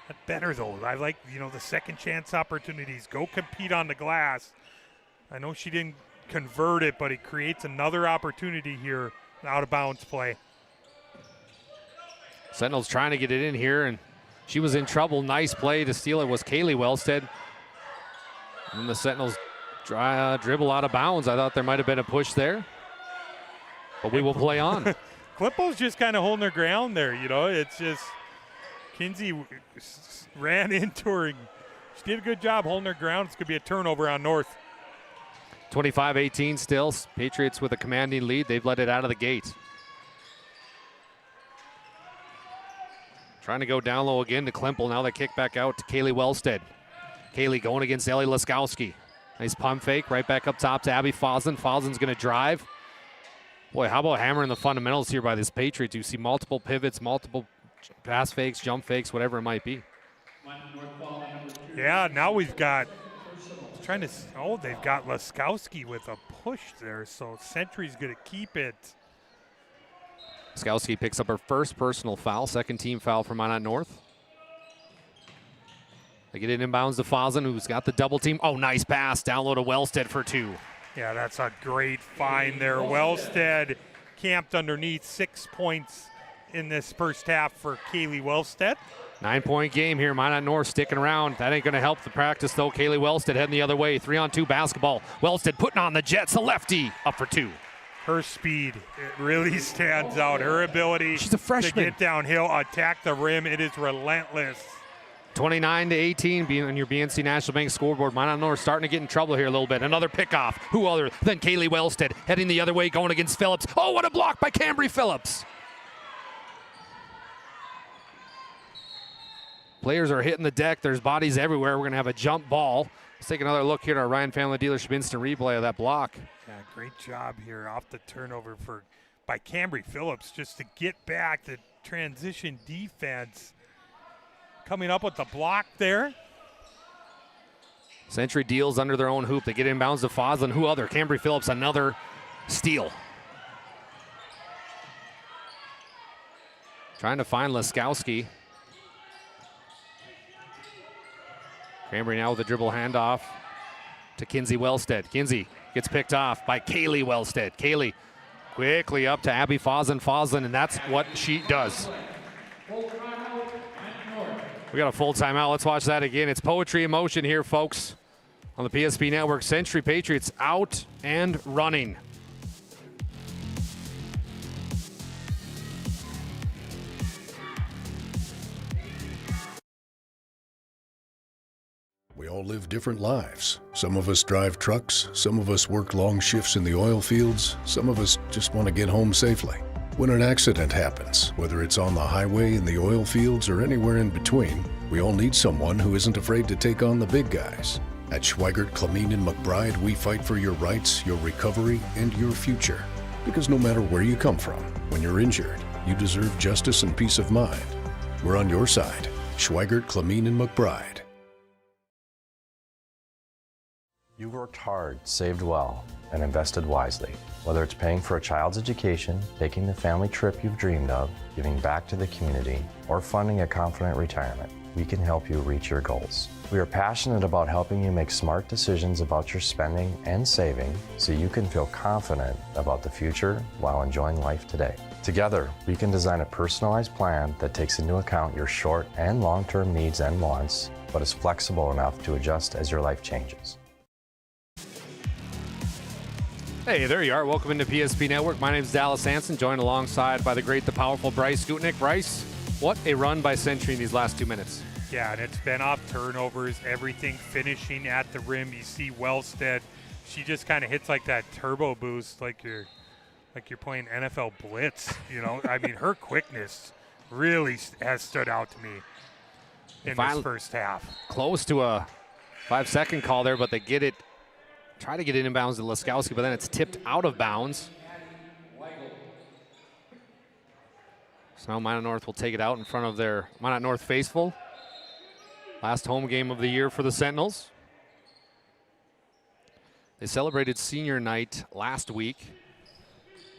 That's better, though. I like, the second chance opportunities. Go compete on the glass. I know she didn't convert it, but it creates another opportunity here. Out of bounds play. Sentinels trying to get it in here, and she was in trouble. Nice play to steal it was Kaylee Wellstead. And the Sentinels dribble out of bounds. I thought there might have been a push there, but we will play on. Klippo's just kind of holding their ground there. It's just Kinsey ran into her. She did a good job holding her ground. It's going to be a turnover on North. 25-18 still. Patriots with a commanding lead. They've let it out of the gate. Trying to go down low again to Klimpel. Now they kick back out to Kaylee Wellstead. Kaylee going against Ellie Laskowski. Nice pump fake. Right back up top to Abby Fosland. Fosland's going to drive. Boy, how about hammering the fundamentals here by this Patriots? You see multiple pivots, multiple pass fakes, jump fakes, whatever it might be. Yeah, now we've got they've got Laskowski with a push there, so Century's going to keep it. Laskowski picks up her first personal foul, second team foul for Minot North. They get it inbounds to Fosland, who's got the double team. Oh, nice pass. Down low to Wellstead for two. Yeah, that's a great find there. Wellstead camped underneath. 6 points in this first half for Kaylee Wellstead. 9-point game here. Minot North sticking around. That ain't going to help the practice, though. Kaylee Wellstead heading the other way. 3-on-2 basketball. Wellstead putting on the Jets. The lefty up for two. Her speed, it really stands out. Her ability She's a freshman. To get downhill, attack the rim, it is relentless. 29-18 on your BNC National Bank scoreboard. Minot North starting to get in trouble here a little bit. Another pickoff. Who other than Kaylee Wellstead heading the other way, going against Phillips. Oh, what a block by Cambry Phillips. Players are hitting the deck. There's bodies everywhere. We're going to have a jump ball. Let's take another look here at our Ryan Family Dealership instant replay of that block. Yeah, great job here off the turnover by Cambry Phillips just to get back the transition defense. Coming up with the block there. Century deals under their own hoop. They get inbounds to Fosland. Who other? Cambry Phillips, another steal. Trying to find Laskowski. Cambry now with a dribble handoff to Kinsey Wellstead. Kinsey gets picked off by Kaylee Wellstead. Kaylee quickly up to Abby Fosland, and that's what she does. We got a full timeout. Let's watch that again. It's poetry in motion here, folks, on the PSP Network. Century Patriots out and running. We all live different lives. Some of us drive trucks, some of us work long shifts in the oil fields, some of us just want to get home safely. When an accident happens, whether it's on the highway, in the oil fields, or anywhere in between, we all need someone who isn't afraid to take on the big guys. At Schweigert, Clamine, and McBride, we fight for your rights, your recovery, and your future. Because no matter where you come from, when you're injured, You deserve justice and peace of mind. We're on your side. Schweigert, Clamine, and McBride. You worked hard, saved well, and invested wisely. Whether it's paying for a child's education, taking the family trip you've dreamed of, giving back to the community, or funding a confident retirement, we can help you reach your goals. We are passionate about helping you make smart decisions about your spending and saving so you can feel confident about the future while enjoying life today. Together, we can design a personalized plan that takes into account your short and long-term needs and wants, but is flexible enough to adjust as your life changes. Hey, there you are. Welcome into PSP Network. My name is Dallas Hansen, joined alongside by the great, the powerful Bryce Gutnick. Bryce, what a run by Century in these last 2 minutes. Yeah, and it's been off turnovers, everything finishing at the rim. You see Wellstead, she just kind of hits like that turbo boost, like you're playing NFL Blitz. You know, I mean, her quickness really has stood out to me in this first half. Close to a 5-second call there, but they get it. Try to get it inbounds to Laskowski, but then it's tipped out of bounds. So now Minot North will take it out in front of their Minot North faithful. Last home game of the year for the Sentinels. They celebrated senior night last week.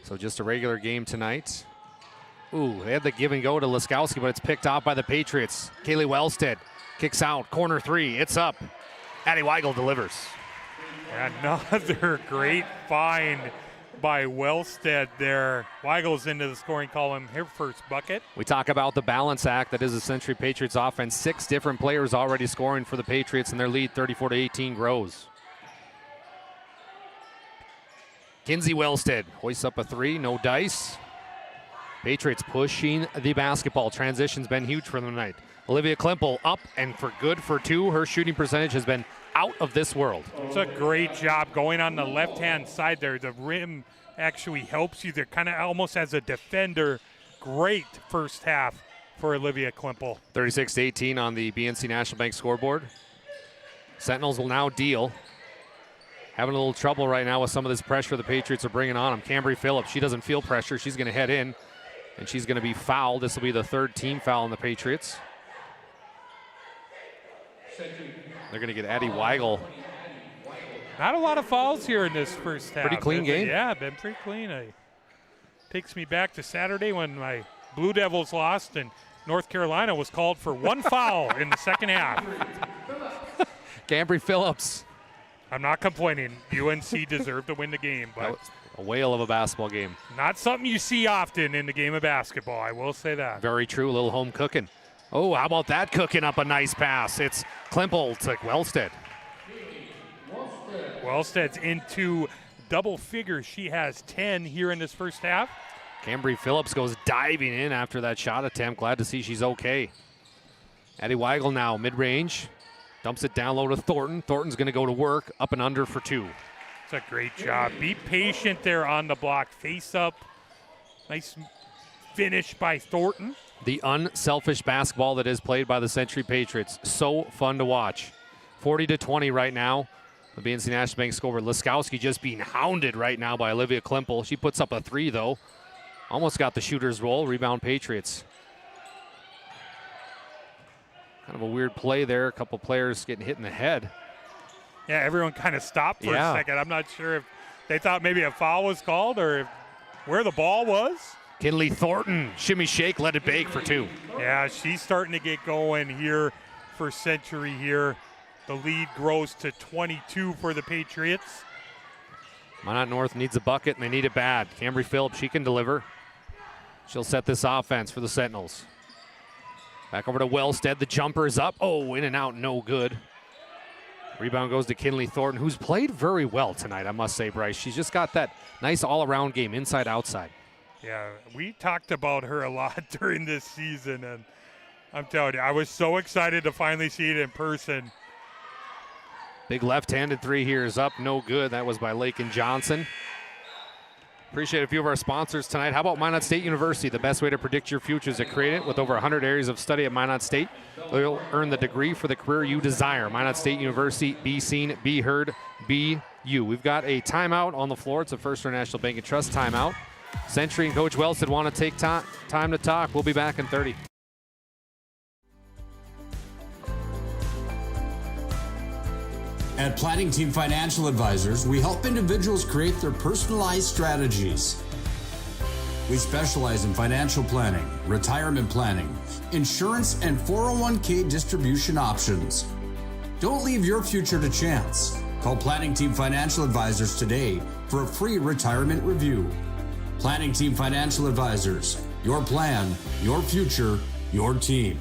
So just a regular game tonight. Ooh, they had the give and go to Laskowski, but it's picked off by the Patriots. Kaylee Wellstead kicks out, corner three, it's up. Addie Weigel delivers. Another great find by Wellstead there. Weigel's into the scoring column, her first bucket. We talk about the balance act that is the Century Patriots offense. 6 different players already scoring for the Patriots, and their lead 34-18 grows. Kinsey Wellstead hoists up a 3, no dice. Patriots pushing the basketball. Transition's been huge for them tonight. Olivia Klimpel up and for good for 2. Her shooting percentage has been out of this world. It's a great job going on the left-hand side there. The rim actually helps you. They're kind of almost as a defender. Great first half for Olivia Klimpel. 36-18 on the BNC National Bank scoreboard. Sentinels will now deal. Having a little trouble right now with some of this pressure the Patriots are bringing on them. Cambry Phillips, she doesn't feel pressure. She's going to head in, and she's going to be fouled. This will be the 3rd team foul on the Patriots. They're going to get Addie Weigel. Not a lot of fouls here in this first half. Pretty clean game. Yeah, been pretty clean. Takes me back to Saturday when my Blue Devils lost and North Carolina was called for 1 foul in the second half. Cambry Phillips. I'm not complaining. UNC deserved to win the game, but a whale of a basketball game. Not something you see often in the game of basketball, I will say that. Very true, a little home cooking. Oh, how about that cooking up a nice pass? It's Klimpel to Wellstead. Wellstead's into double figures. She has 10 here in this first half. Cambry Phillips goes diving in after that shot attempt. Glad to see she's okay. Addie Weigel now mid-range. Dumps it down low to Thornton. Thornton's going to go to work, up and under for 2. It's a great job. Be patient there on the block. Face up. Nice finish by Thornton. The unselfish basketball that is played by the Century Patriots. So fun to watch. 40-20 right now. The BNC National Bank scoreboard. Laskowski just being hounded right now by Olivia Klimpel. She puts up a 3, though. Almost got the shooter's roll. Rebound Patriots. Kind of a weird play there. A couple players getting hit in the head. Yeah, everyone kind of stopped for a second. I'm not sure if they thought maybe a foul was called or where the ball was. Kinley Thornton, shimmy shake, let it bake for 2. Yeah, she's starting to get going here for Century here. The lead grows to 22 for the Patriots. Minot North needs a bucket, and they need it bad. Cambry Phillips, she can deliver. She'll set this offense for the Sentinels. Back over to Wellstead. The jumper is up. Oh, in and out, no good. Rebound goes to Kinley Thornton, who's played very well tonight, I must say, Bryce. She's just got that nice all-around game, inside-outside. Yeah, we talked about her a lot during this season, and I'm telling you, I was so excited to finally see it in person. Big left-handed 3 here is up, no good. That was by Lakin Johnson. Appreciate a few of our sponsors tonight. How about Minot State University? The best way to predict your future is to create it. With over 100 areas of study at Minot State, you'll earn the degree for the career you desire. Minot State University, be seen, be heard, be you. We've got a timeout on the floor. It's a First International Bank and Trust timeout. Century and Coach Wellstead want to take time to talk. We'll be back in 30. At Planning Team Financial Advisors, we help individuals create their personalized strategies. We specialize in financial planning, retirement planning, insurance, and 401k distribution options. Don't leave your future to chance. Call Planning Team Financial Advisors today for a free retirement review. Planning Team Financial Advisors, your plan, your future, your team.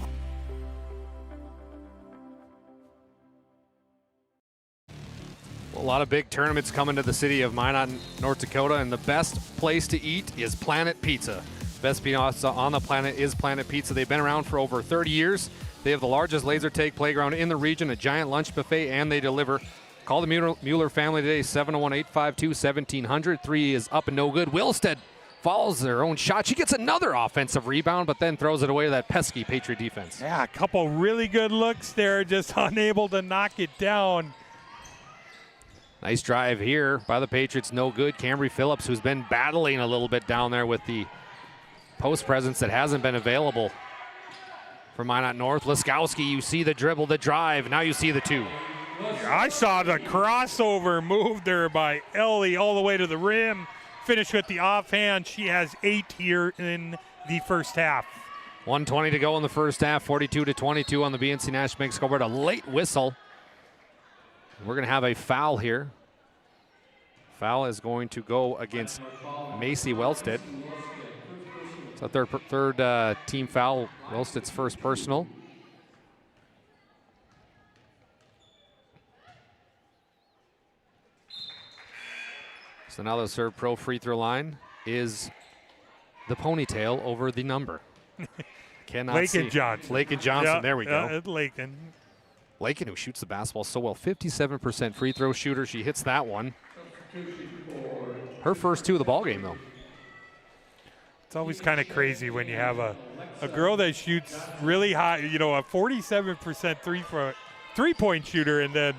A lot of big tournaments coming to the city of Minot, North Dakota, and the best place to eat is Planet Pizza. Best pizza on the planet is Planet Pizza. They've been around for over 30 years. They have the largest laser tag playground in the region, a giant lunch buffet, and they deliver. Call the Mueller family today, 701-852-1700. 3 is up and no good. Wilstead follows their own shot. She gets another offensive rebound, but then throws it away to that pesky Patriot defense. Yeah, a couple really good looks there, just unable to knock it down. Nice drive here by the Patriots, no good. Cambry Phillips, who's been battling a little bit down there with the post presence that hasn't been available for Minot North. Liskowski, you see the dribble, the drive, now you see the 2. I saw the crossover move there by Ellie all the way to the rim. Finish with the offhand. She has 8 here in the first half. 1:20 to go in the first half, 42-22 on the BNC National Bank scoreboard. A late whistle. We're going to have a foul here. Foul is going to go against Macy Wellstead. It's a third team foul. Wellstead's first personal. So now the serve pro free throw line is the ponytail over the number. Cannot Lakin see. Johnson. Lakin Johnson, Yeah, there we go. Lakin. Lakin, who shoots the basketball so well, 57% free throw shooter. She hits that one. Her first 2 of the ball game, though. It's always kind of crazy when you have a girl that shoots really high, you know, a 47% three-point shooter, and then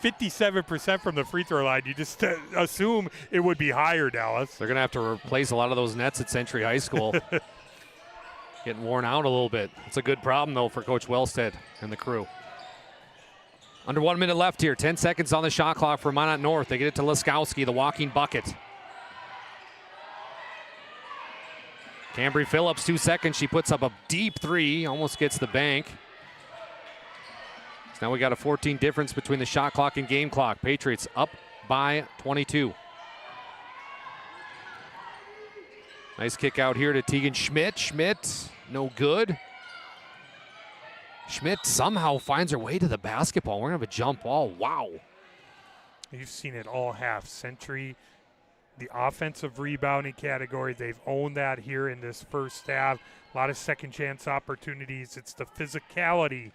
57% from the free throw line. You just assume it would be higher, Dallas. They're going to have to replace a lot of those nets at Century High School. Getting worn out a little bit. It's a good problem, though, for Coach Wellstead and the crew. Under 1 minute left here. 10 seconds on the shot clock for Minot North. They get it to Liskowski, the walking bucket. Cambry Phillips, 2 seconds. She puts up a deep 3, almost gets the bank. So now we got a 14 difference between the shot clock and game clock. Patriots up by 22. Nice kick out here to Tegan Schmidt. Schmidt, no good. Schmidt somehow finds her way to the basketball. We're going to have a jump ball. Wow. You've seen it all half. Century, the offensive rebounding category, they've owned that here in this first half. A lot of second chance opportunities. It's the physicality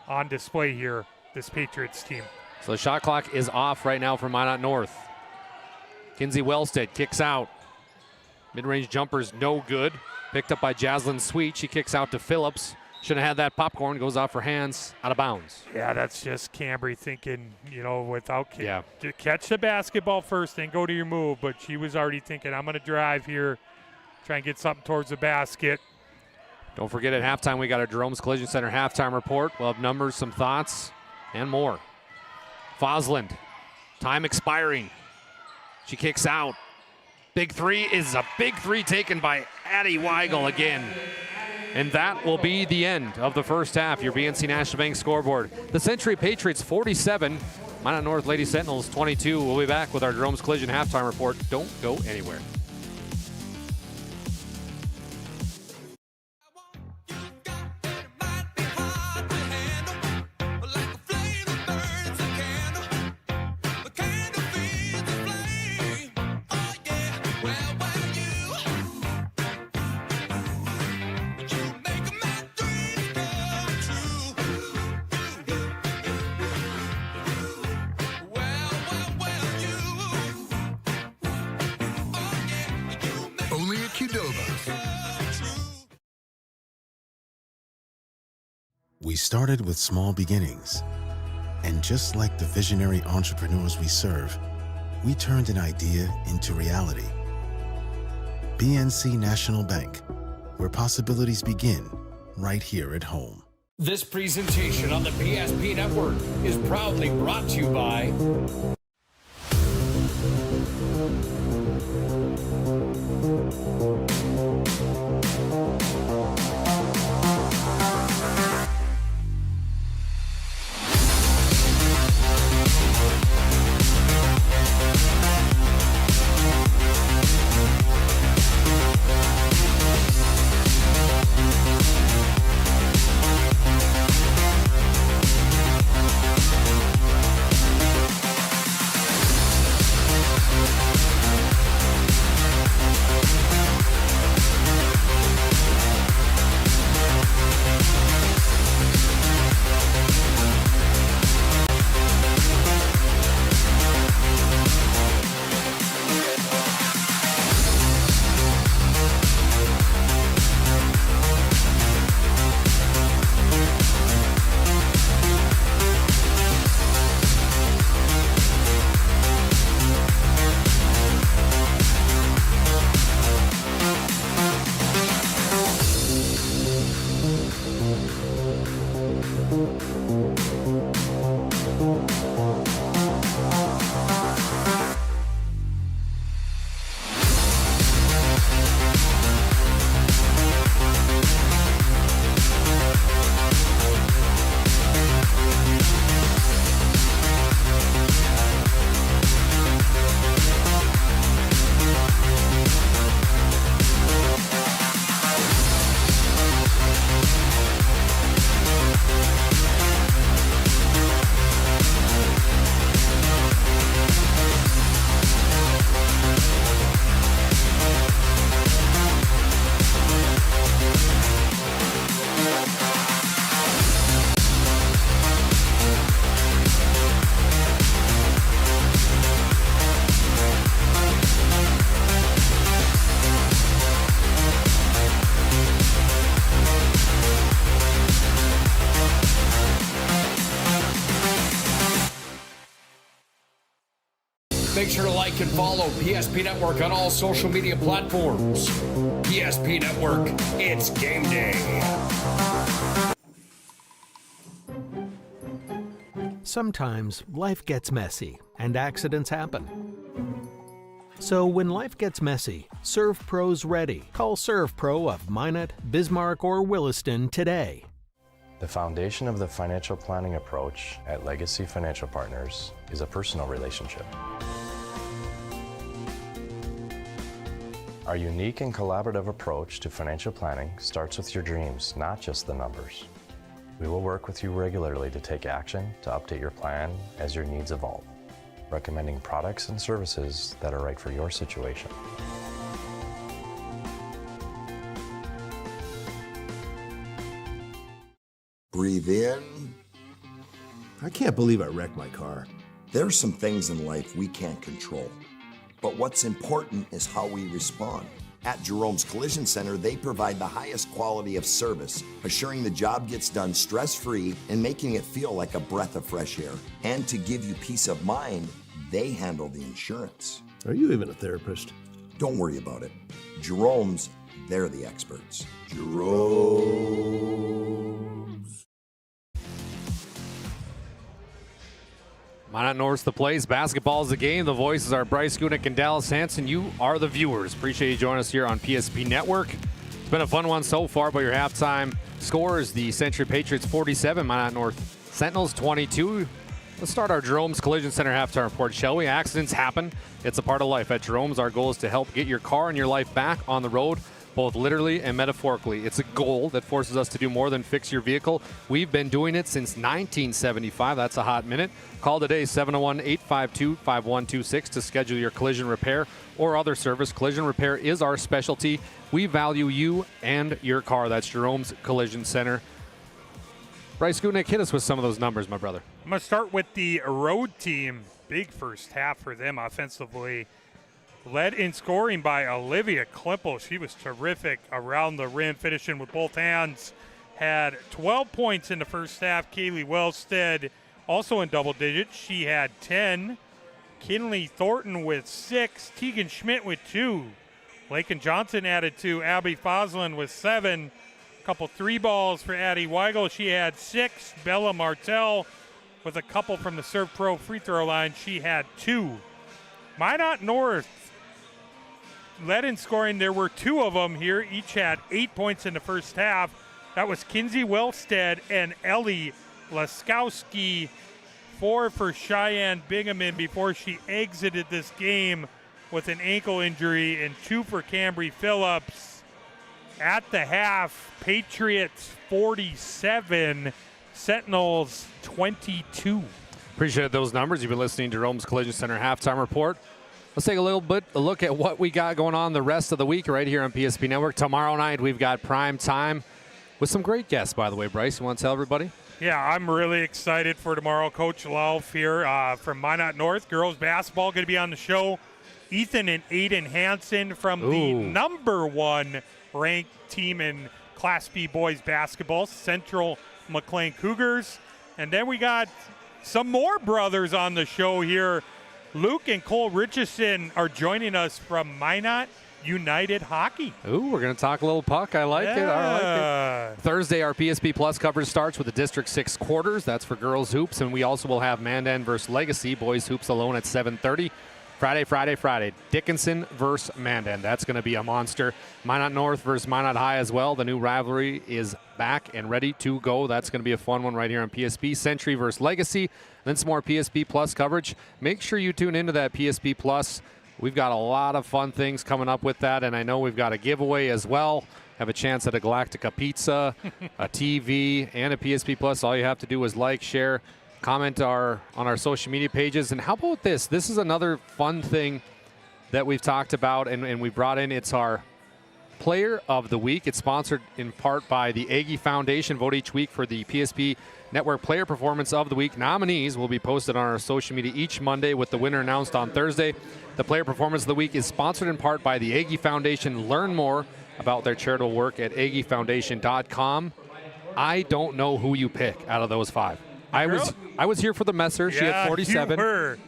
on display here, this Patriots team. So the shot clock is off right now for Minot North. Kinsey Wellstead kicks out. Mid-range jumper's no good. Picked up by Jaslyn Sweet. She kicks out to Phillips. Should have had that popcorn. Goes off her hands, out of bounds. Yeah, that's just Cambry thinking, you know, without to catch the basketball first, then go to your move. But she was already thinking, I'm going to drive here, try and get something towards the basket. Don't forget at halftime, we got our Jerome's Collision Center halftime report. We'll have numbers, some thoughts, and more. Fosland, time expiring. She kicks out. Big 3 is a big 3 taken by Addie Weigel again. And that will be the end of the first half. Your BNC National Bank scoreboard. The Century Patriots 47, Minot North Lady Sentinels 22. We'll be back with our Jerome's Collision halftime report. Don't go anywhere. We started with small beginnings. And just like the visionary entrepreneurs we serve, we turned an idea into reality. PNC National Bank, where possibilities begin right here at home. This presentation on the PSP Network is proudly brought to you by Make sure to like and follow PSP Network on all social media platforms. PSP Network, it's game day. Sometimes life gets messy and accidents happen. So when life gets messy, ServPro's ready. Call ServPro of Minot, Bismarck, or Williston today. The foundation of the financial planning approach at Legacy Financial Partners is a personal relationship. Our unique and collaborative approach to financial planning starts with your dreams, not just the numbers. We will work with you regularly to take action to update your plan as your needs evolve, recommending products and services that are right for your situation. Breathe in. I can't believe I wrecked my car. There are some things in life we can't control. But what's important is how we respond. At Jerome's Collision Center, they provide the highest quality of service, assuring the job gets done stress-free and making it feel like a breath of fresh air. And to give you peace of mind, they handle the insurance. Are you even a therapist? Don't worry about it. Jerome's, they're the experts. Jerome's. Minot North's the plays. Basketball is the game. The voices are Bryce Gunick and Dallas Hansen. You are the viewers. Appreciate you joining us here on PSP Network. It's been a fun one so far, but your halftime score is the Century Patriots 47, Minot North Sentinels 22. Let's start our Jerome's Collision Center halftime report, shall we? Accidents happen. It's a part of life. At Jerome's, our goal is to help get your car and your life back on the road, both literally and metaphorically. It's a goal that forces us to do more than fix your vehicle. We've been doing it since 1975. That's a hot minute. Call today, 701-852-5126 to schedule your collision repair or other service. Collision repair is our specialty. We value you and your car. That's Jerome's Collision Center. Bryce Gunick, hit us with some of those numbers, my brother. I'm going to start with the road team. Big first half for them offensively. Led in scoring by Olivia Klimpel. She was terrific around the rim, finishing with both hands. Had 12 points in the first half. Kaylee Wellstead also in double digits. She had 10. Kinley Thornton with 6. Tegan Schmidt with 2. Lakin Johnson added 2. Abby Foslin with 7. A couple 3 balls for Addie Weigel. She had 6. Bella Martell with a couple from the Serve Pro free throw line. She had 2. Minot North led in scoring. There were 2 of them here. Each had 8 points in the first half. That was Kinsey Wellstead and Ellie Laskowski. 4 for Cheyenne Bingaman before she exited this game with an ankle injury, and 2 for Cambry Phillips. At the half, Patriots 47, Sentinels 22. Appreciate those numbers. You've been listening to Rome's Collision Center Halftime Report. Let's take a look at what we got going on the rest of the week right here on PSP Network. Tomorrow night, we've got prime time with some great guests, by the way. Bryce, you want to tell everybody? Yeah, I'm really excited for tomorrow. Coach Lauf here from Minot North. Girls basketball going to be on the show. Ethan and Aiden Hansen from the number 1 ranked team in Class B boys basketball, Central McLean Cougars. And then we got some more brothers on the show here. Luke and Cole Richardson are joining us from Minot United Hockey. Ooh, we're going to talk a little puck. I like it. I like it. Thursday, our PSP Plus coverage starts with the District 6 quarters. That's for girls hoops. And we also will have Mandan versus Legacy, boys hoops alone at 7:30. Friday. Dickinson versus Mandan. That's going to be a monster. Minot North versus Minot High as well. The new rivalry is back and ready to go. That's going to be a fun one right here on PSP. Century versus Legacy. Then some more PSP Plus coverage. Make sure you tune into that PSP Plus. We've got a lot of fun things coming up with that, and I know we've got a giveaway as well. Have a chance at a Galactica pizza, a TV, and a PSP Plus. All you have to do is like, share, comment on our social media pages. And how about this? This is another fun thing that we've talked about and we brought in. It's our Player of the Week. It's sponsored in part by the Aggie Foundation. Vote each week for the PSP Network Player Performance of the Week. Nominees will be posted on our social media each Monday with the winner announced on Thursday. The Player Performance of the Week is sponsored in part by the Aggie Foundation. Learn more about their charitable work at aggiefoundation.com. I don't know who you pick out of those 5. I was here for the Messer. She had 47. You were.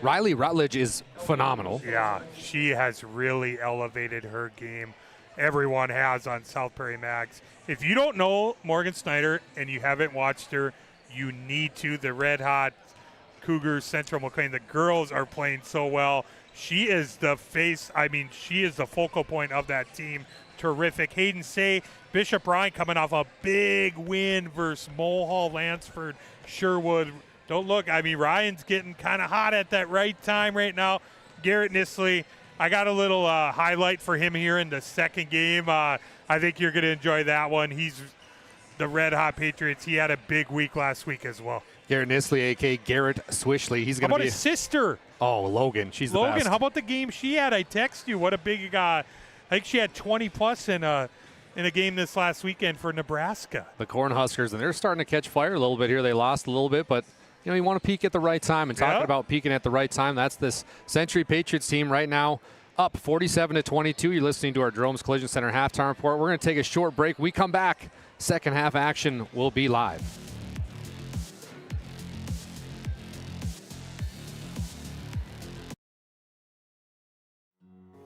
Riley Rutledge is phenomenal. Yeah, she has really elevated her game. Everyone has on South Prairie Max. If you don't know Morgan Snyder and you haven't watched her, you need to. The Red Hot Cougars, Central McLean, the girls are playing so well. She is the face. I mean, she is the focal point of that team. Terrific. Hayden Say, Bishop Ryan coming off a big win versus Mulhall, Lansford, Sherwood. Don't look. I mean, Ryan's getting kind of hot at that right time right now. Garrett Nisley, I got a little highlight for him here in the second game. I think you're going to enjoy that one. He's the Red Hot Patriots. He had a big week last week as well. Garrett Nisley, a.k.a. Garrett Swishley. He's going to be his sister? Oh, Logan. She's the best. Logan, how about the game she had? I text you. What a big I think she had 20-plus in a game this last weekend for Nebraska. The Cornhuskers, and they're starting to catch fire a little bit here. They lost a little bit, but you know, you want to peak at the right time. And talking about peaking at the right time, that's this Century Patriots team right now up 47-22. You're listening to our Dromes Collision Center halftime report. We're going to take a short break. We come back. Second half action will be live.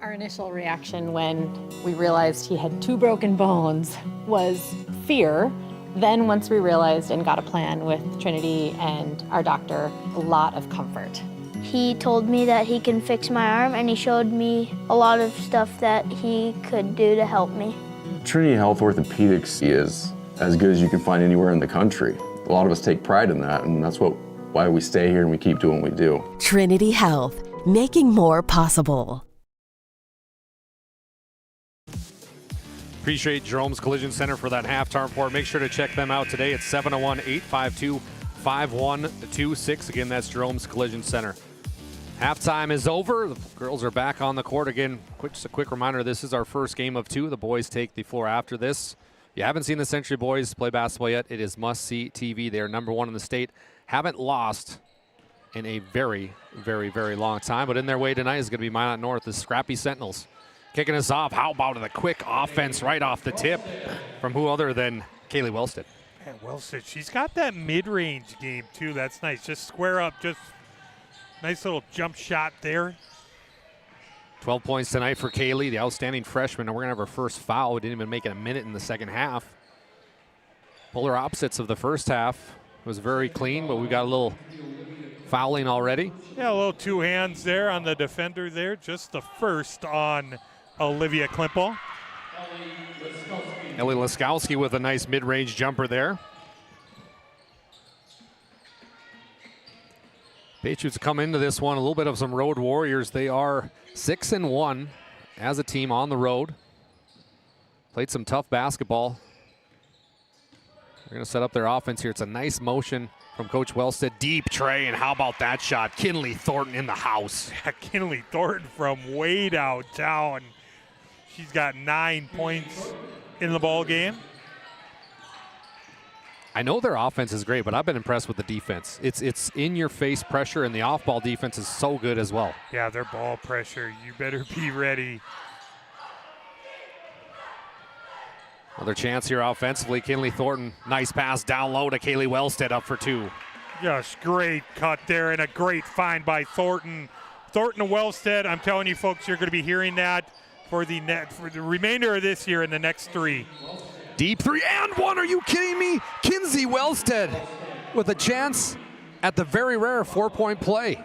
Our initial reaction when we realized he had 2 broken bones was fear. Then once we realized and got a plan with Trinity and our doctor, a lot of comfort. He told me that he can fix my arm, and he showed me a lot of stuff that he could do to help me. Trinity Health Orthopedics is as good as you can find anywhere in the country. A lot of us take pride in that, and that's why we stay here and we keep doing what we do. Trinity Health, making more possible. Appreciate Jerome's Collision Center for that halftime report. Make sure to check them out today at 701-852-5126. Again, that's Jerome's Collision Center. Halftime is over. The girls are back on the court again. Just a quick reminder, this is our first game of 2. The boys take the floor after this. If you haven't seen the Century boys play basketball yet, it is must-see TV. They are number 1 in the state. Haven't lost in a very, very, very long time. But in their way tonight is going to be Minot North, the scrappy Sentinels. Kicking us off, how about the quick offense right off the tip from who other than Kaylee Wellstead. Man, Wellstead, she's got that mid-range game, too. That's nice. Just square up, just nice little jump shot there. 12 points tonight for Kaylee, the outstanding freshman. And we're going to have our first foul. We didn't even make it a minute in the second half. Polar opposites of the first half. It was very clean, but we got a little fouling already. Yeah, a little two hands there on the defender there. Just the first on Olivia Klimpel. Ellie Laskowski with a nice mid-range jumper there. Patriots come into this one a little bit of some road warriors. They are 6-1 as a team on the road. Played some tough basketball. They're going to set up their offense here. It's a nice motion from Coach Wellstead. Deep tray, and how about that shot? Kinley Thornton in the house. Yeah, Kinley Thornton from way downtown. She's got 9 points in the ball game. I know their offense is great, but I've been impressed with the defense. It's in-your-face pressure, and the off-ball defense is so good as well. Yeah, their ball pressure. You better be ready. Another chance here offensively. Kinley Thornton, nice pass down low to Kaylee Wellstead, up for 2. Yes, great cut there and a great find by Thornton. Thornton and Wellstead, I'm telling you folks, you're going to be hearing that for the remainder of this year in the next 3. Deep 3 and 1, are you kidding me? Kinsey Wellstead with a chance at the very rare 4-point play.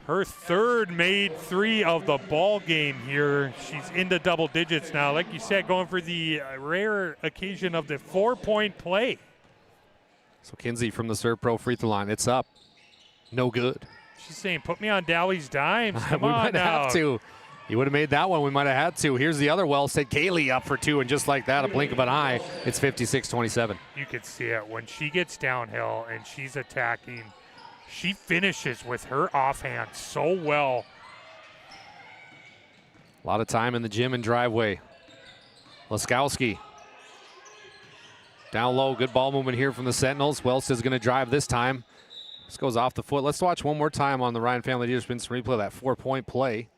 Her third made 3 of the ball game here. She's into double digits now. Like you said, going for the rare occasion of the 4-point play. So Kinsey from the Serve Pro free throw line, it's up. No good. She's saying, put me on Dowie's dimes. Come we on might now. have to. You would have made that one. We might have had to. Here's the other Wellstead. Kaylee up for 2, and just like that, a blink of an eye, it's 56-27. You could see it when she gets downhill and she's attacking. She finishes with her offhand so well. A lot of time in the gym and driveway. Laskowski. Down low, good ball movement here from the Sentinels. Wellstead's going to drive this time. This goes off the foot. Let's watch one more time on the Ryan Family Dealers Instant Replay, that 4-point play.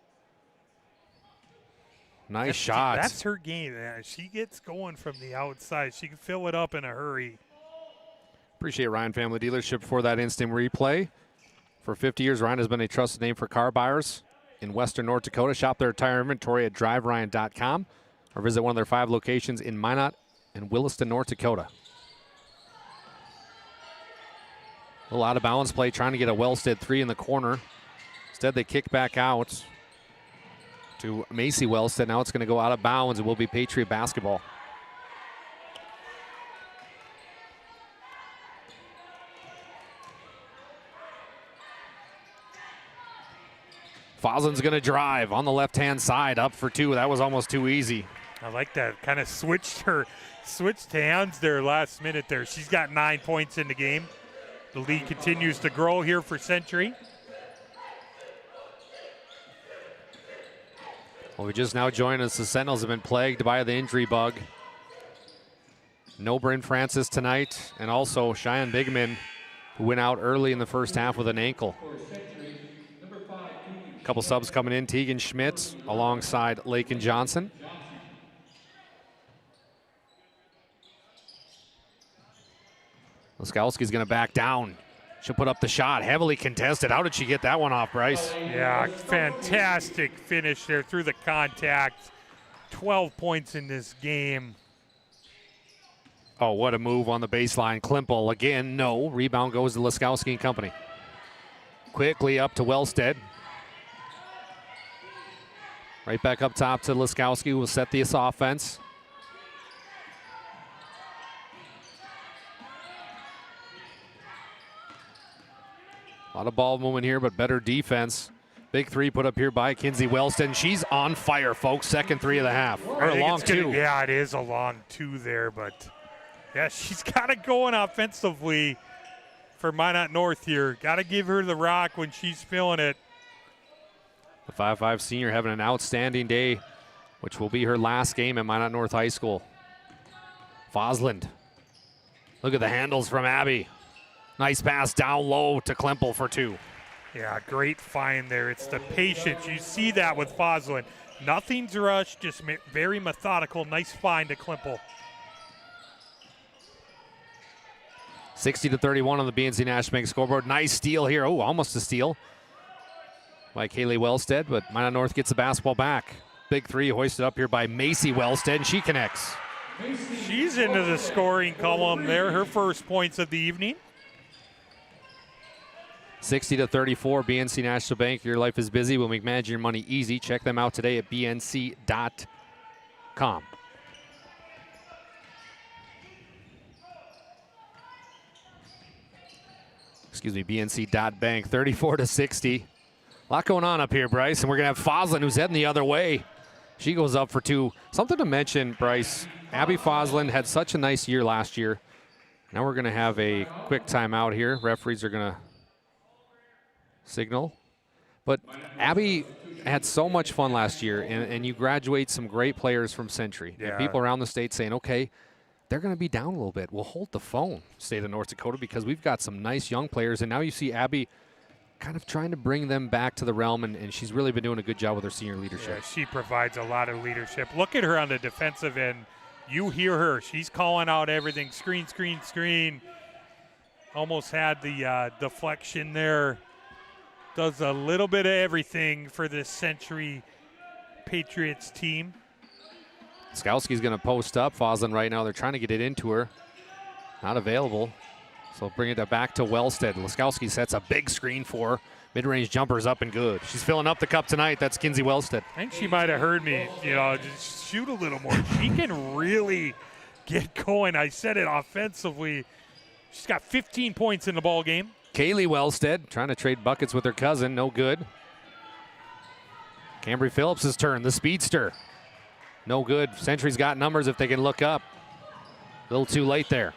Nice shot. That's her game. She gets going from the outside. She can fill it up in a hurry. Appreciate Ryan Family Dealership for that instant replay. For 50 years, Ryan has been a trusted name for car buyers in Western North Dakota. Shop their tire inventory at driveryan.com or visit one of their 5 locations in Minot and Williston, North Dakota. A little out of balance play, trying to get a Wellstead 3 in the corner. Instead, they kick back out to Macy Wellstead. Now it's going to go out of bounds. It will be Patriot basketball. Foslin's going to drive on the left-hand side, up for 2. That was almost too easy. I like that. Kind of switched hands there last minute there. She's got 9 points in the game. The lead continues to grow here for Century. Well, we just now joined us. The Sentinels have been plagued by the injury bug. No Bryn Francis tonight, and also Cheyenne Bigman, who went out early in the first half with an ankle. A couple subs coming in. Tegan Schmidt alongside Lakin Johnson. Laskowski's going to back down. She'll put up the shot. Heavily contested. How did she get that one off, Bryce? Yeah, fantastic finish there through the contact. 12 points in this game. Oh, what a move on the baseline. Klimpel again, no. Rebound goes to Laskowski and company. Quickly up to Wellstead. Right back up top to Laskowski, who will set this offense. A lot of ball movement here, but better defense. Big 3 put up here by Kinsey Wellstead. She's on fire, folks. Second 3 of the half. Or a long 2. Yeah, it is a long 2 there, but yeah, she's got it going offensively for Minot North here. Got to give her the rock when she's feeling it. The 5'5 senior having an outstanding day, which will be her last game at Minot North High School. Fosland. Look at the handles from Abby. Nice pass down low to Klimpel for 2. Yeah, great find there. It's the patience. You see that with Fosland. Nothing's rushed, just very methodical. Nice find to Klimpel. 60-31 on the BNC National Bank scoreboard. Nice steal here. Oh, almost a steal. by Kaylee Wellstead, but Minot North gets the basketball back. Big three hoisted up here by Macy Wellstead, and she connects. She's into the scoring column there, her first points of the evening. 60-34, BNC National Bank. Your life is busy. We'll make managing your money easy. Check them out today at bnc.com. Excuse me, bnc.bank. 34-60. A lot going on up here, Bryce, and we're going to have Foslin, who's heading the other way. She goes up for two. Something to mention, Bryce, Abby Foslin had such a nice year last year. Now we're going to have a quick timeout here. Referees are going to signal. But Abby had so much fun last year, and you graduate some great players from Century. Yeah. And people around the state saying, okay, they're going to be down a little bit. We'll hold the phone, state of North Dakota, because we've got some nice young players. And now you see Abby kind of trying to bring them back to the realm, and she's really been doing a good job with her senior leadership. Yeah, she provides a lot of leadership. Look at her on the defensive end. You hear her. She's calling out everything. Screen, screen, screen. Almost had the deflection there. Does a little bit of everything for this Century Patriots team. Skowski's going to post up. Foslin right now, they're trying to get it into her. Not available. So bring it back to Wellstead. Laskowski sets a big screen for her. Mid-range jumper's up and good. She's filling up the cup tonight. That's Kinsey Wellstead. I think she might have heard me, just shoot a little more. She can really get going. I said it offensively. She's got 15 points in the ball game. Kaylee Wellstead trying to trade buckets with her cousin. No good. Cambry Phillips' turn. The speedster. No good. Century's got numbers if they can look up. A little too late there.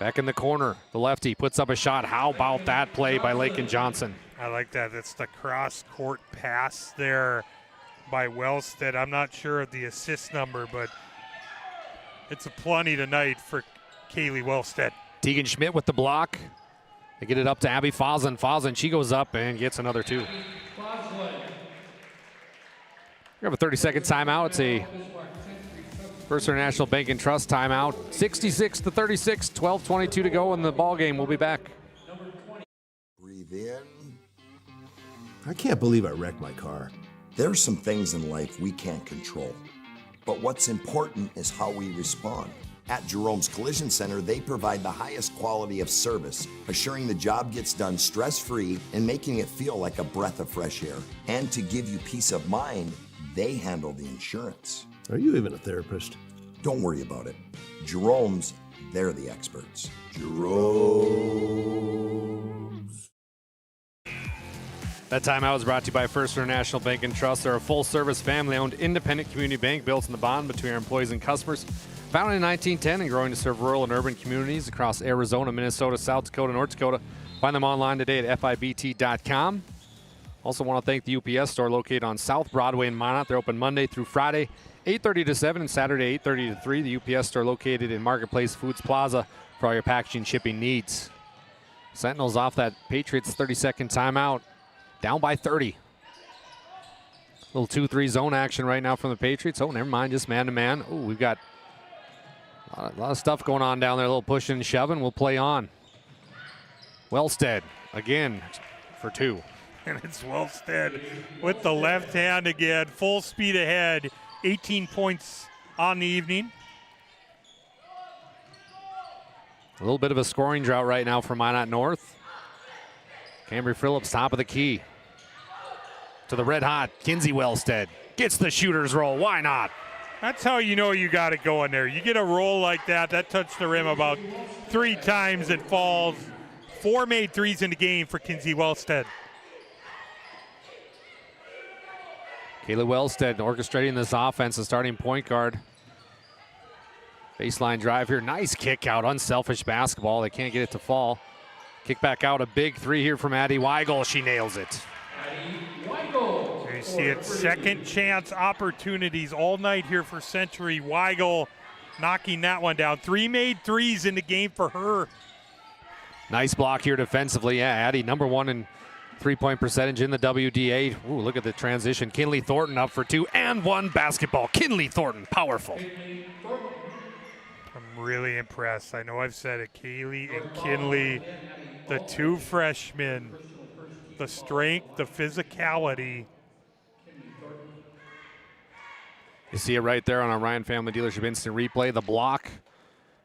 Back in the corner, the lefty puts up a shot. How about that play by Lakin Johnson? I like that. It's the cross-court pass there by Wellstead. I'm not sure of the assist number, but it's a plenty tonight for Kaylee Wellstead. Tegan Schmidt with the block. They get it up to Abby Foslin. Foslin, she goes up and gets another two. We have a 30-second timeout. It's a First International Bank and Trust timeout. 66-36, 12:22 to go in the ball game. We'll be back. Breathe in. I can't believe I wrecked my car. There are some things in life we can't control. But what's important is how we respond. At Jerome's Collision Center, they provide the highest quality of service, assuring the job gets done stress-free and making it feel like a breath of fresh air. And to give you peace of mind, they handle the insurance. Are you even a therapist? Don't worry about it. Jerome's, they're the experts. Jerome's. That timeout was brought to you by First International Bank and Trust. They're a full-service, family-owned, independent community bank built on the bond between our employees and customers. Founded in 1910 and growing to serve rural and urban communities across Arizona, Minnesota, South Dakota, North Dakota. Find them online today at fibt.com. Also want to thank the UPS store located on South Broadway in Minot. They're open Monday through Friday, 8:30 to 7, and Saturday, 8:30 to 3. The UPS store located in Marketplace Foods Plaza for all your packaging and shipping needs. Sentinels off that Patriots 30-second timeout, down by 30. Little 2-3 zone action right now from the Patriots. Oh, never mind, just man-to-man. Oh, we've got a lot of stuff going on down there. A little pushing and shoving. We'll play on. Wellstead again for two. And it's Wellstead with the left hand again. Full speed ahead. 18 points on the evening. A little bit of a scoring drought right now for Minot North. Cambry Phillips, top of the key. To the red hot Kinsey Wellstead. Gets the shooter's roll. Why not? That's how you know you got it going there. You get a roll like that. That touched the rim about 3 times. It falls. 4 made threes in the game for Kinsey Wellstead. Kayla Wellstead orchestrating this offense, the starting point guard. Baseline drive here. Nice kick out. Unselfish basketball. They can't get it to fall. Kick back out. A big three here from Addie Weigel. She nails it. There you see it. Second chance opportunities all night here for Century. Weigel knocking that one down. 3 made threes in the game for her. Nice block here defensively. Yeah, Addie, number 1 in three-point percentage in the WDA. Ooh, look at the transition. Kinley Thornton up for 2 and 1 basketball. Kinley Thornton, powerful. I'm really impressed. I know I've said it. Kaylee and Kinley, the 2 freshmen, the strength, the physicality. You see it right there on our Ryan Family Dealership Instant Replay, the block.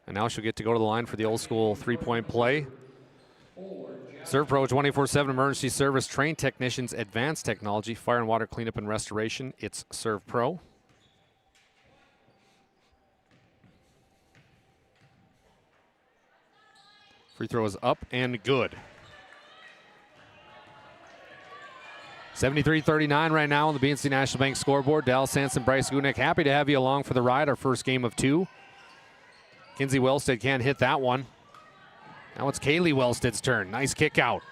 And now she'll get to go to the line for the old school three-point play. Serve Pro 24/7 emergency service, trained technicians, advanced technology, fire and water cleanup and restoration. It's Serve Pro. Free throw is up and good. 73-39 right now on the BNC National Bank scoreboard. Dallas Sanson, Bryce Gunick, happy to have you along for the ride. Our first game of 2. Kinsey Wellstead can't hit that one. Now it's Kaylee Wellstead's turn. Nice kick out.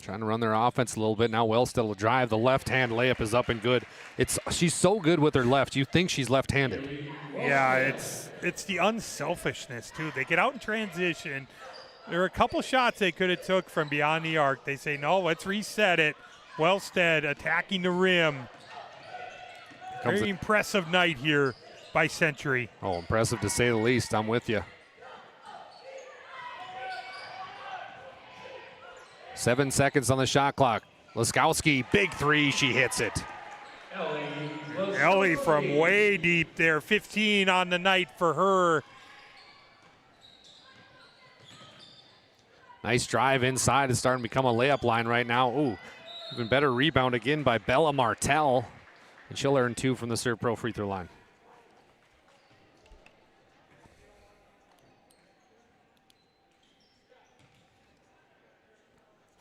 Trying to run their offense a little bit. Now Wellstead will drive. The left-hand layup is up and good. She's so good with her left. You think she's left-handed. Yeah, it's the unselfishness, too. They get out in transition. There are a couple shots they could have took from beyond the arc. They say, no, let's reset it. Wellstead attacking the rim. Very impressive night here by Century. Oh, impressive to say the least. I'm with you. 7 seconds on the shot clock. Laskowski, big three, she hits it. Ellie from way deep there, 15 on the night for her. Nice drive inside. It's starting to become a layup line right now. Ooh, even better rebound again by Bella Martell. And she'll earn 2 from the Serve Pro free throw line.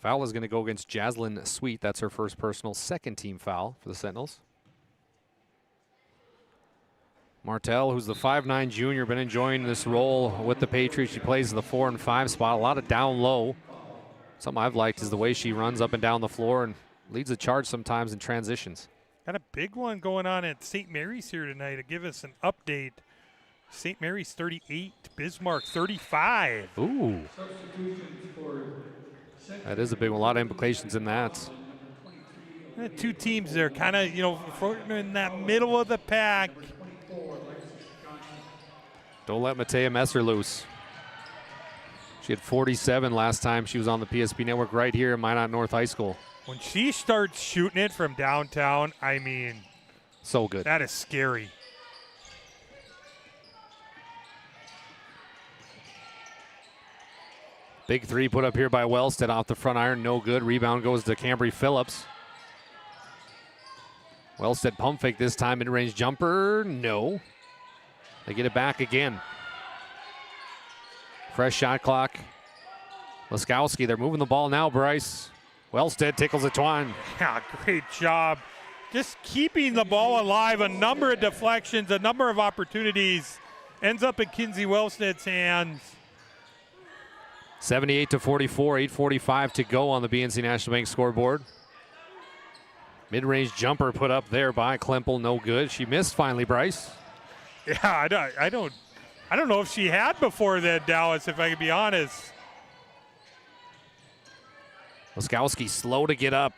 Foul is going to go against Jaslyn Sweet. That's her first personal, second team foul for the Sentinels. Martell, who's the 5'9" junior, been enjoying this role with the Patriots. She plays in the 4 and 5 spot, a lot of down low. Something I've liked is the way she runs up and down the floor and leads the charge sometimes in transitions. Got a big one going on at St. Mary's here tonight to give us an update. St. Mary's 38, Bismarck 35. Ooh. That is a big one. A lot of implications in that. The two teams there kind of, in that middle of the pack. Don't let Matea Messer loose. She had 47 last time she was on the PSP network right here at Minot North High School. When she starts shooting it from downtown, I mean, so good. That is scary. Big three put up here by Wellstead off the front iron, no good. Rebound goes to Cambry Phillips. Wellstead pump fake this time, mid-range jumper, no. They get it back again. Fresh shot clock. Laskowski, they're moving the ball now, Bryce. Wellstead tickles it twine. Yeah, great job. Just keeping the ball alive, a number of deflections, a number of opportunities. Ends up in Kinsey Wellstead's hands. 78-44, 8:45 to go on the BNC National Bank scoreboard. Mid-range jumper put up there by Klemple, no good. She missed finally, Bryce. Yeah, I don't know if she had before that, Dallas, if I could be honest. Laskowski slow to get up.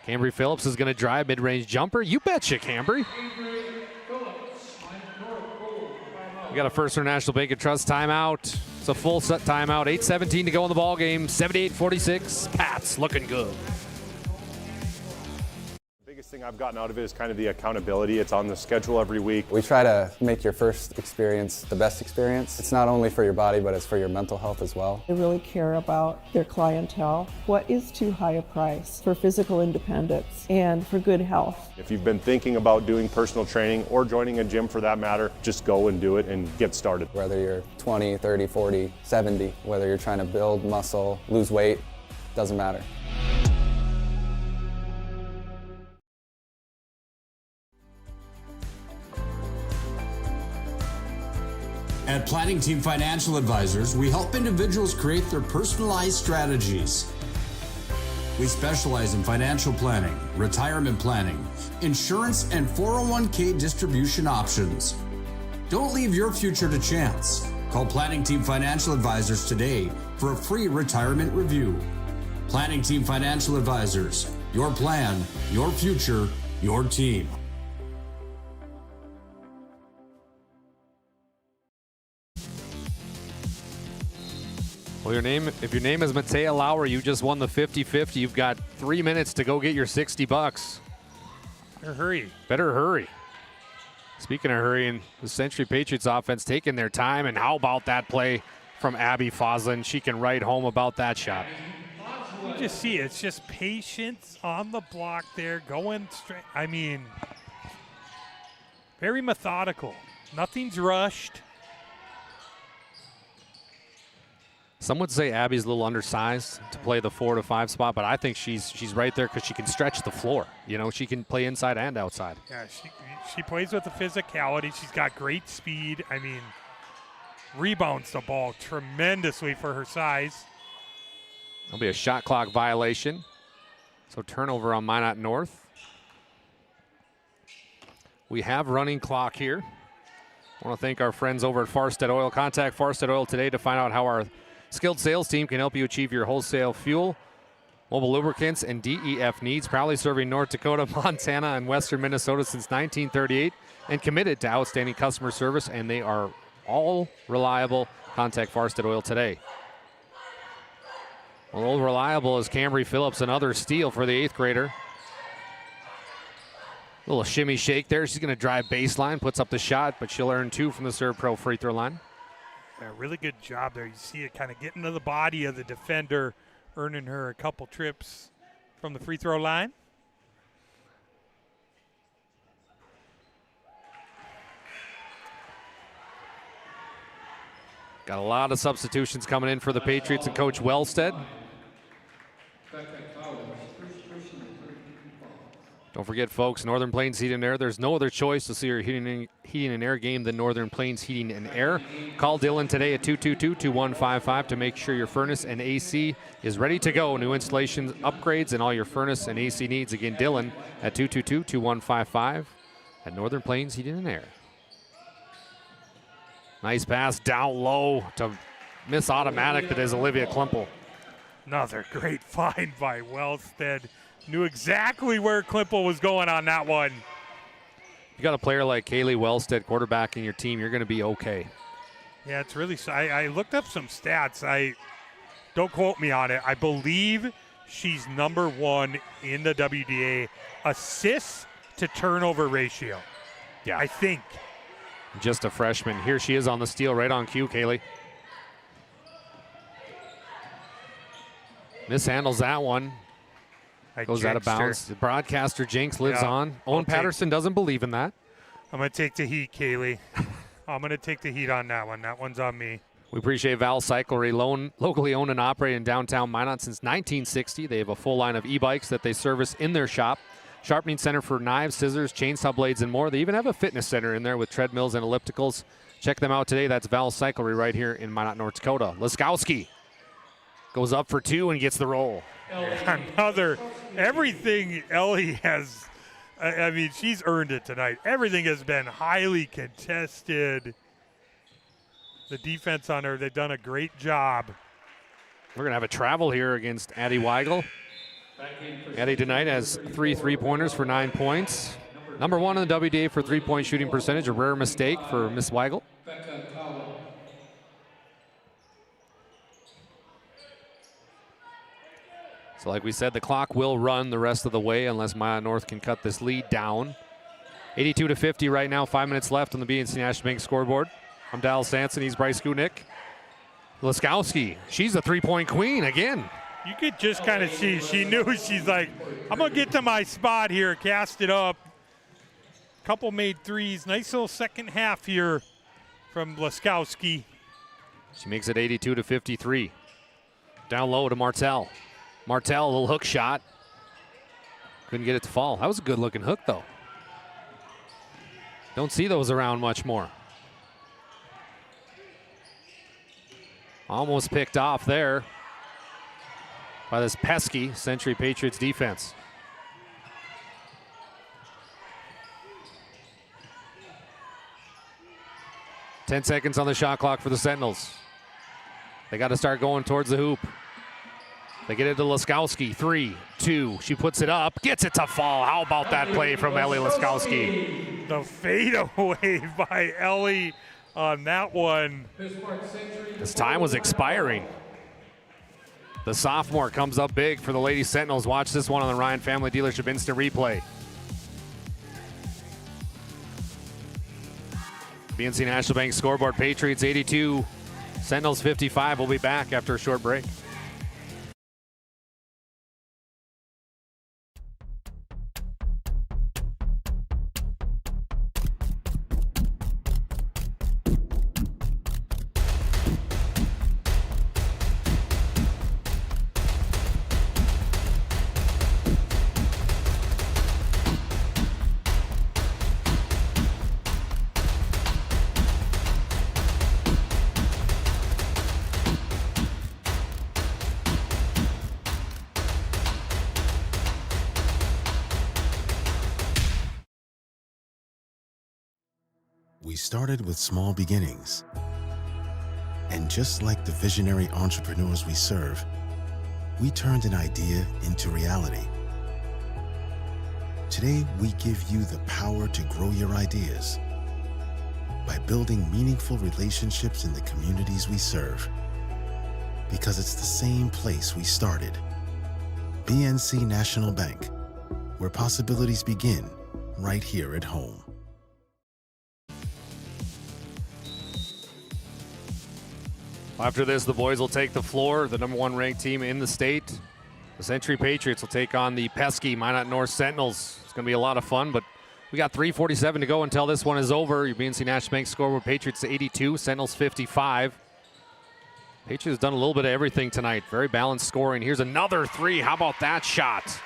Cambry Phillips is going to drive mid-range jumper. You betcha, Cambry. We got a First International Bank and Trust timeout. It's a full set timeout. 8:17 to go in the ball game. 78-46. Pats looking good. Biggest thing I've gotten out of it is kind of the accountability. It's on the schedule every week. We try to make your first experience the best experience. It's not only for your body, but it's for your mental health as well. They really care about their clientele. What is too high a price for physical independence and for good health? If you've been thinking about doing personal training or joining a gym for that matter, just go and do it and get started. Whether you're 20, 30, 40, 70, whether you're trying to build muscle, lose weight, doesn't matter. At Planning Team Financial Advisors, we help individuals create their personalized strategies. We specialize in financial planning, retirement planning, insurance, and 401k distribution options. Don't leave your future to chance. Call Planning Team Financial Advisors today for a free retirement review. Planning Team Financial Advisors, your plan, your future, your team. Well, if your name is Mattea Lauer, you just won the 50-50. You've got 3 minutes to go get your $60. Better hurry. Better hurry. Speaking of hurrying, the Century Patriots offense taking their time, and how about that play from Abby Foslin? She can write home about that shot. You just see it's just patience on the block there, going straight. I mean, very methodical. Nothing's rushed. Some would say Abby's a little undersized to play the 4 to 5 spot, but I think she's right there because she can stretch the floor. You know, she can play inside and outside. Yeah, she plays with the physicality. She's got great speed. I mean, rebounds the ball tremendously for her size. There'll be a shot clock violation. So turnover on Minot North. We have running clock here. I want to thank our friends over at Farstead Oil. Contact Farstead Oil today to find out how our skilled sales team can help you achieve your wholesale fuel, mobile lubricants, and DEF needs. Proudly serving North Dakota, Montana, and western Minnesota since 1938 and committed to outstanding customer service, and they are all reliable. Contact Farstead Oil today. Well, old reliable is Cambry Phillips, another steal for the 8th grader. Little shimmy shake there. She's going to drive baseline, puts up the shot, but she'll earn 2 from the Serve Pro free throw line. Yeah, really good job there. You see it kind of getting to the body of the defender, earning her a couple trips from the free throw line. Got a lot of substitutions coming in for the Patriots and Coach Wellstead. Don't forget, folks, Northern Plains Heating and Air. There's no other choice to see your heating and air game than Northern Plains Heating and Air. Call Dylan today at 222-2155 to make sure your furnace and AC is ready to go. New installations, upgrades, and all your furnace and AC needs. Again, Dylan at 222-2155 at Northern Plains Heating and Air. Nice pass down low to miss automatic. That is Olivia Klimpel. Another great find by Wellstead. Knew exactly where Klimpel was going on that one. You got a player like Kaylee Wellstead quarterbacking your team, you're going to be okay. Yeah, it's really. I looked up some stats. Don't quote me on it. I believe she's #1 in the WDA assists to turnover ratio. Yeah, I think. Just a freshman. Here she is on the steal, right on cue, Kaylee. Mishandles that one. Goes out of bounds. The broadcaster jinx lives on. Owen Patterson doesn't believe in that. I'm going to take the heat, Kaylee. I'm going to take the heat on that one. That one's on me. We appreciate Val Cyclery, locally owned and operated in downtown Minot since 1960. They have a full line of e-bikes that they service in their shop. Sharpening center for knives, scissors, chainsaw blades, and more. They even have a fitness center in there with treadmills and ellipticals. Check them out today. That's Val Cyclery right here in Minot, North Dakota. Laskowski goes up for 2 and gets the roll. Everything Ellie has, I mean, she's earned it tonight. Everything has been highly contested. The defense on her, they've done a great job. We're going to have a travel here against Addie Weigel. Addie tonight has 3 3-pointers for 9 points. #1 in the WDA for 3-point shooting percentage, a rare mistake for Miss Weigel. So like we said, the clock will run the rest of the way unless Minot North can cut this lead down. 82-50 right now, 5 minutes left on the BNC National Bank scoreboard. I'm Dallas Sanson, he's Bryce Gunick. Laskowski, she's a 3-point queen again. You could just kind of see, she knew, she's like, I'm going to get to my spot here, cast it up. Couple made threes, nice little second half here from Laskowski. She makes it 82-53. Down low to Martell. Martell, a little hook shot. Couldn't get it to fall. That was a good looking hook though. Don't see those around much more. Almost picked off there by this pesky Century Patriots defense. Ten seconds on the shot clock for the Sentinels. They got to start going towards the hoop. They get it to Laskowski. 3, 2. She puts it up. Gets it to fall. How about that play from Ellie Laskowski? The fadeaway by Ellie on that one. His time was expiring. The sophomore comes up big for the Lady Sentinels. Watch this one on the Ryan Family Dealership Instant Replay. BNC National Bank scoreboard, Patriots 82, Sentinels 55. We'll be back after a short break. We started with small beginnings. And just like the visionary entrepreneurs we serve, we turned an idea into reality. Today, we give you the power to grow your ideas by building meaningful relationships in the communities we serve. Because it's the same place we started. BNC National Bank, where possibilities begin right here at home. After this, the boys will take the floor, the #1 ranked team in the state. The Century Patriots will take on the pesky Minot North Sentinels. It's going to be a lot of fun, but we got 3:47 to go until this one is over. Your BNC National Bank scoreboard, Patriots 82, Sentinels 55. Patriots done a little bit of everything tonight. Very balanced scoring. Here's another 3. How about that shot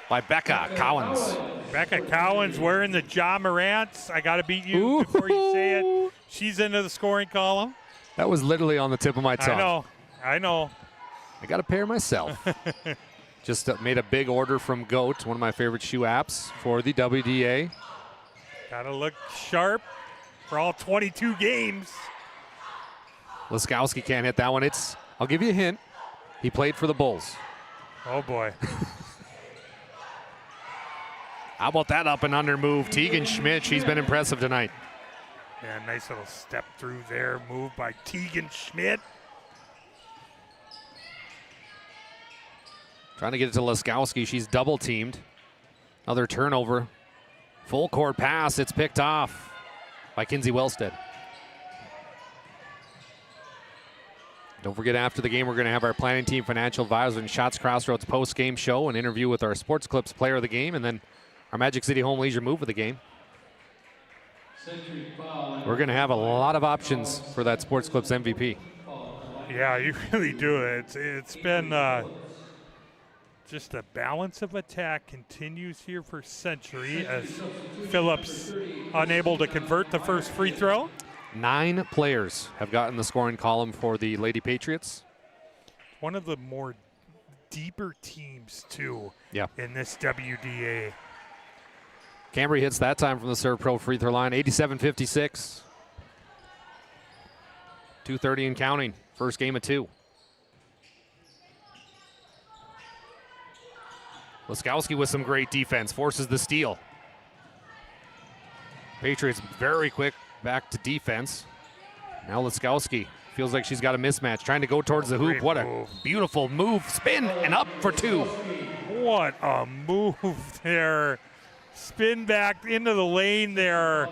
by Becca Cowens? Becca Cowens wearing the John Morant's. I got to beat you before you say it. She's into the scoring column. That was literally on the tip of my tongue. I know. I got a pair myself. Just made a big order from GOAT, one of my favorite shoe apps, for the WDA. Got to look sharp for all 22 games. Laskowski can't hit that one. I'll give you a hint. He played for the Bulls. Oh, boy. How about that up and under move? Tegan Schmidt, she's been impressive tonight. Yeah, nice little step through there, move by Tegan Schmidt. Trying to get it to Laskowski. She's double teamed. Another turnover. Full court pass. It's picked off by Kinsey Wellstead. Don't forget, after the game, we're going to have our planning team financial advisor and Shots Crossroads post-game show, an interview with our Sports Clips player of the game, and then our Magic City Home Leisure move of the game. We're going to have a lot of options for that Sports Clips MVP. Yeah, you really do. It's been just a balance of attack continues here for Century as Phillips unable to convert the first free throw. 9 players have gotten the scoring column for the Lady Patriots. One of the more deeper teams, too, yeah, in this WDA. Cambry hits that time from the Serve Pro free throw line, 87-56. 2:30 and counting, first game of 2. Laskowski with some great defense, forces the steal. Patriots very quick back to defense. Now Laskowski feels like she's got a mismatch, trying to go towards the hoop. What a beautiful move, spin, and up for 2. What a move there. Spin back into the lane there.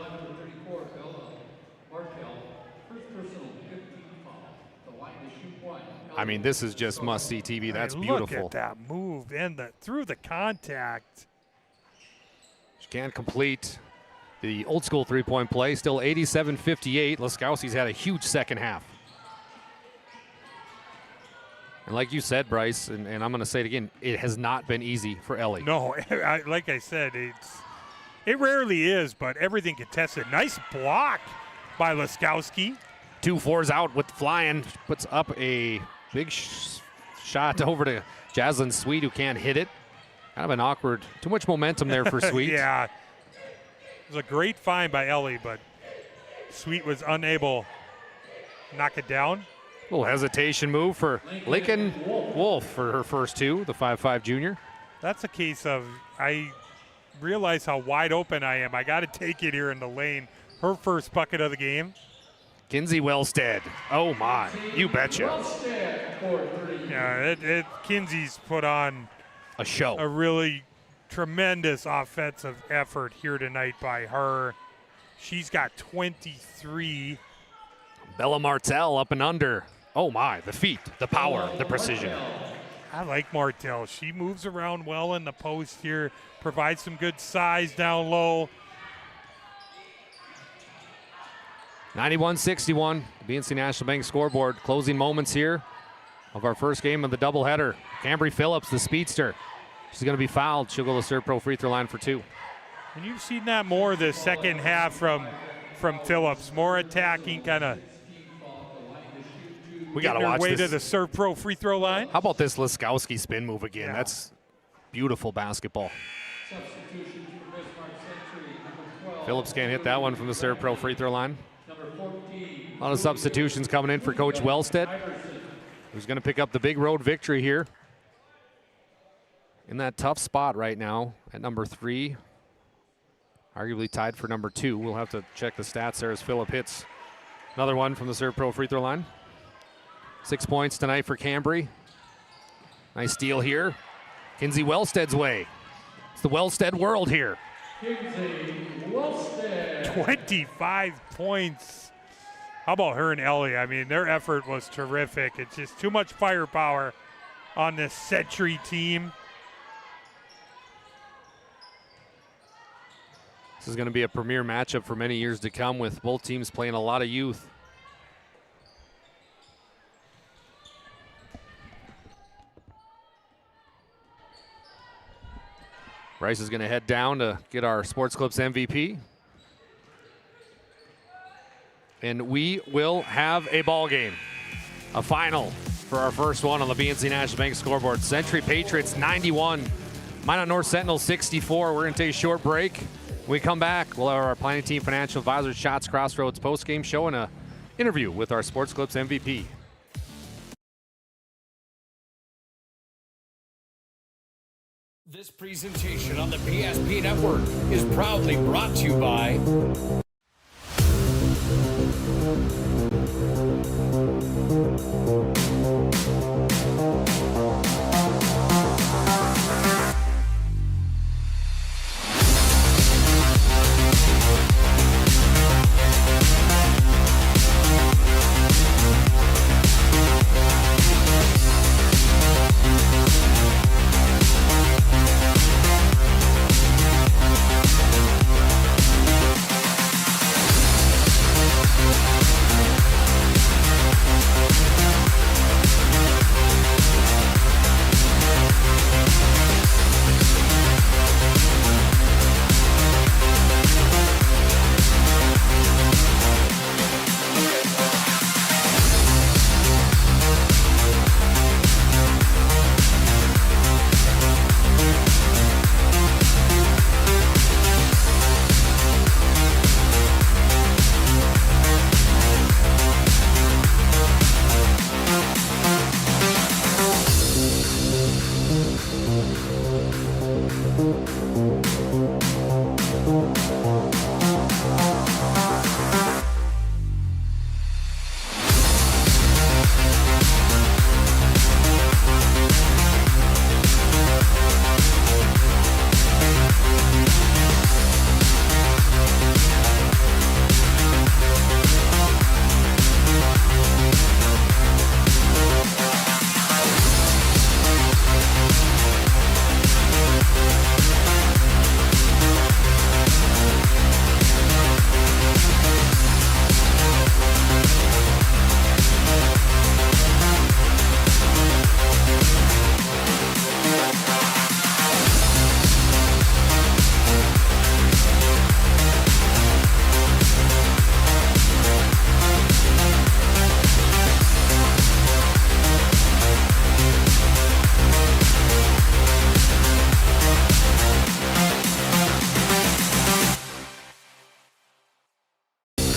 I mean, this is just must-see TV. That's beautiful. Look at that move and through the contact. She can't complete the old-school three-point play. Still 87-58. Laskowski's had a huge second half. And like you said, Bryce, and I'm going to say it again, it has not been easy for Ellie. No, like I said, it rarely is, but everything contested. Nice block by Laskowski. 2 4s out with flying. Puts up a big shot over to Jaslyn Sweet, who can't hit it. Kind of an awkward, too much momentum there for Sweet. Yeah. It was a great find by Ellie, but Sweet was unable to knock it down. Little hesitation move for Lincoln Wolf for her first two, the 5'5" junior. That's a case of I realize how wide open I am. I got to take it here in the lane. Her first bucket of the game. Kinsey Wellstead. Oh, my. You betcha. Yeah, Kinsey's put on a show. A really tremendous offensive effort here tonight by her. She's got 23. Bella Martell up and under. Oh, my. The feet, the power, the precision. I like Martell. She moves around well in the post here, provides some good size down low. 91-61, BNC National Bank scoreboard. Closing moments here of our first game of the doubleheader. Cambry Phillips, the speedster. She's going to be fouled. She'll go to Serve Pro free throw line for two. And you've seen that more the second half from Phillips. More attacking, kind of. We got to watch way this. To the Serve Pro free throw line. How about this Liskowski spin move again? Yeah. That's beautiful basketball. Phillips can't hit that one from the Serve Pro free throw line. A lot of substitutions coming in for Coach Wellstead, who's going to pick up the big road victory here. In that tough spot right now at number 3. Arguably tied for number 2. We'll have to check the stats there as Phillip hits another one from the Serve Pro free throw line. 6 points tonight for Cambry. Nice steal here. Kinsey Wellstead's way. It's the Wellstead world here. Kinsey Wellstead. 25 points. How about her and Ellie? I mean, their effort was terrific. It's just too much firepower on this Century team. This is going to be a premier matchup for many years to come, with both teams playing a lot of youth. Bryce is going to head down to get our Sports Clips MVP. And we will have a ball game, a final for our first one on the BNC National Bank scoreboard. Century Patriots 91, Minot North Sentinels 64. We're going to take a short break. When we come back, we'll have our Planning Team Financial Advisors Shots Crossroads post-game show and an interview with our Sports Clips MVP. This presentation on the PSP Network is proudly brought to you by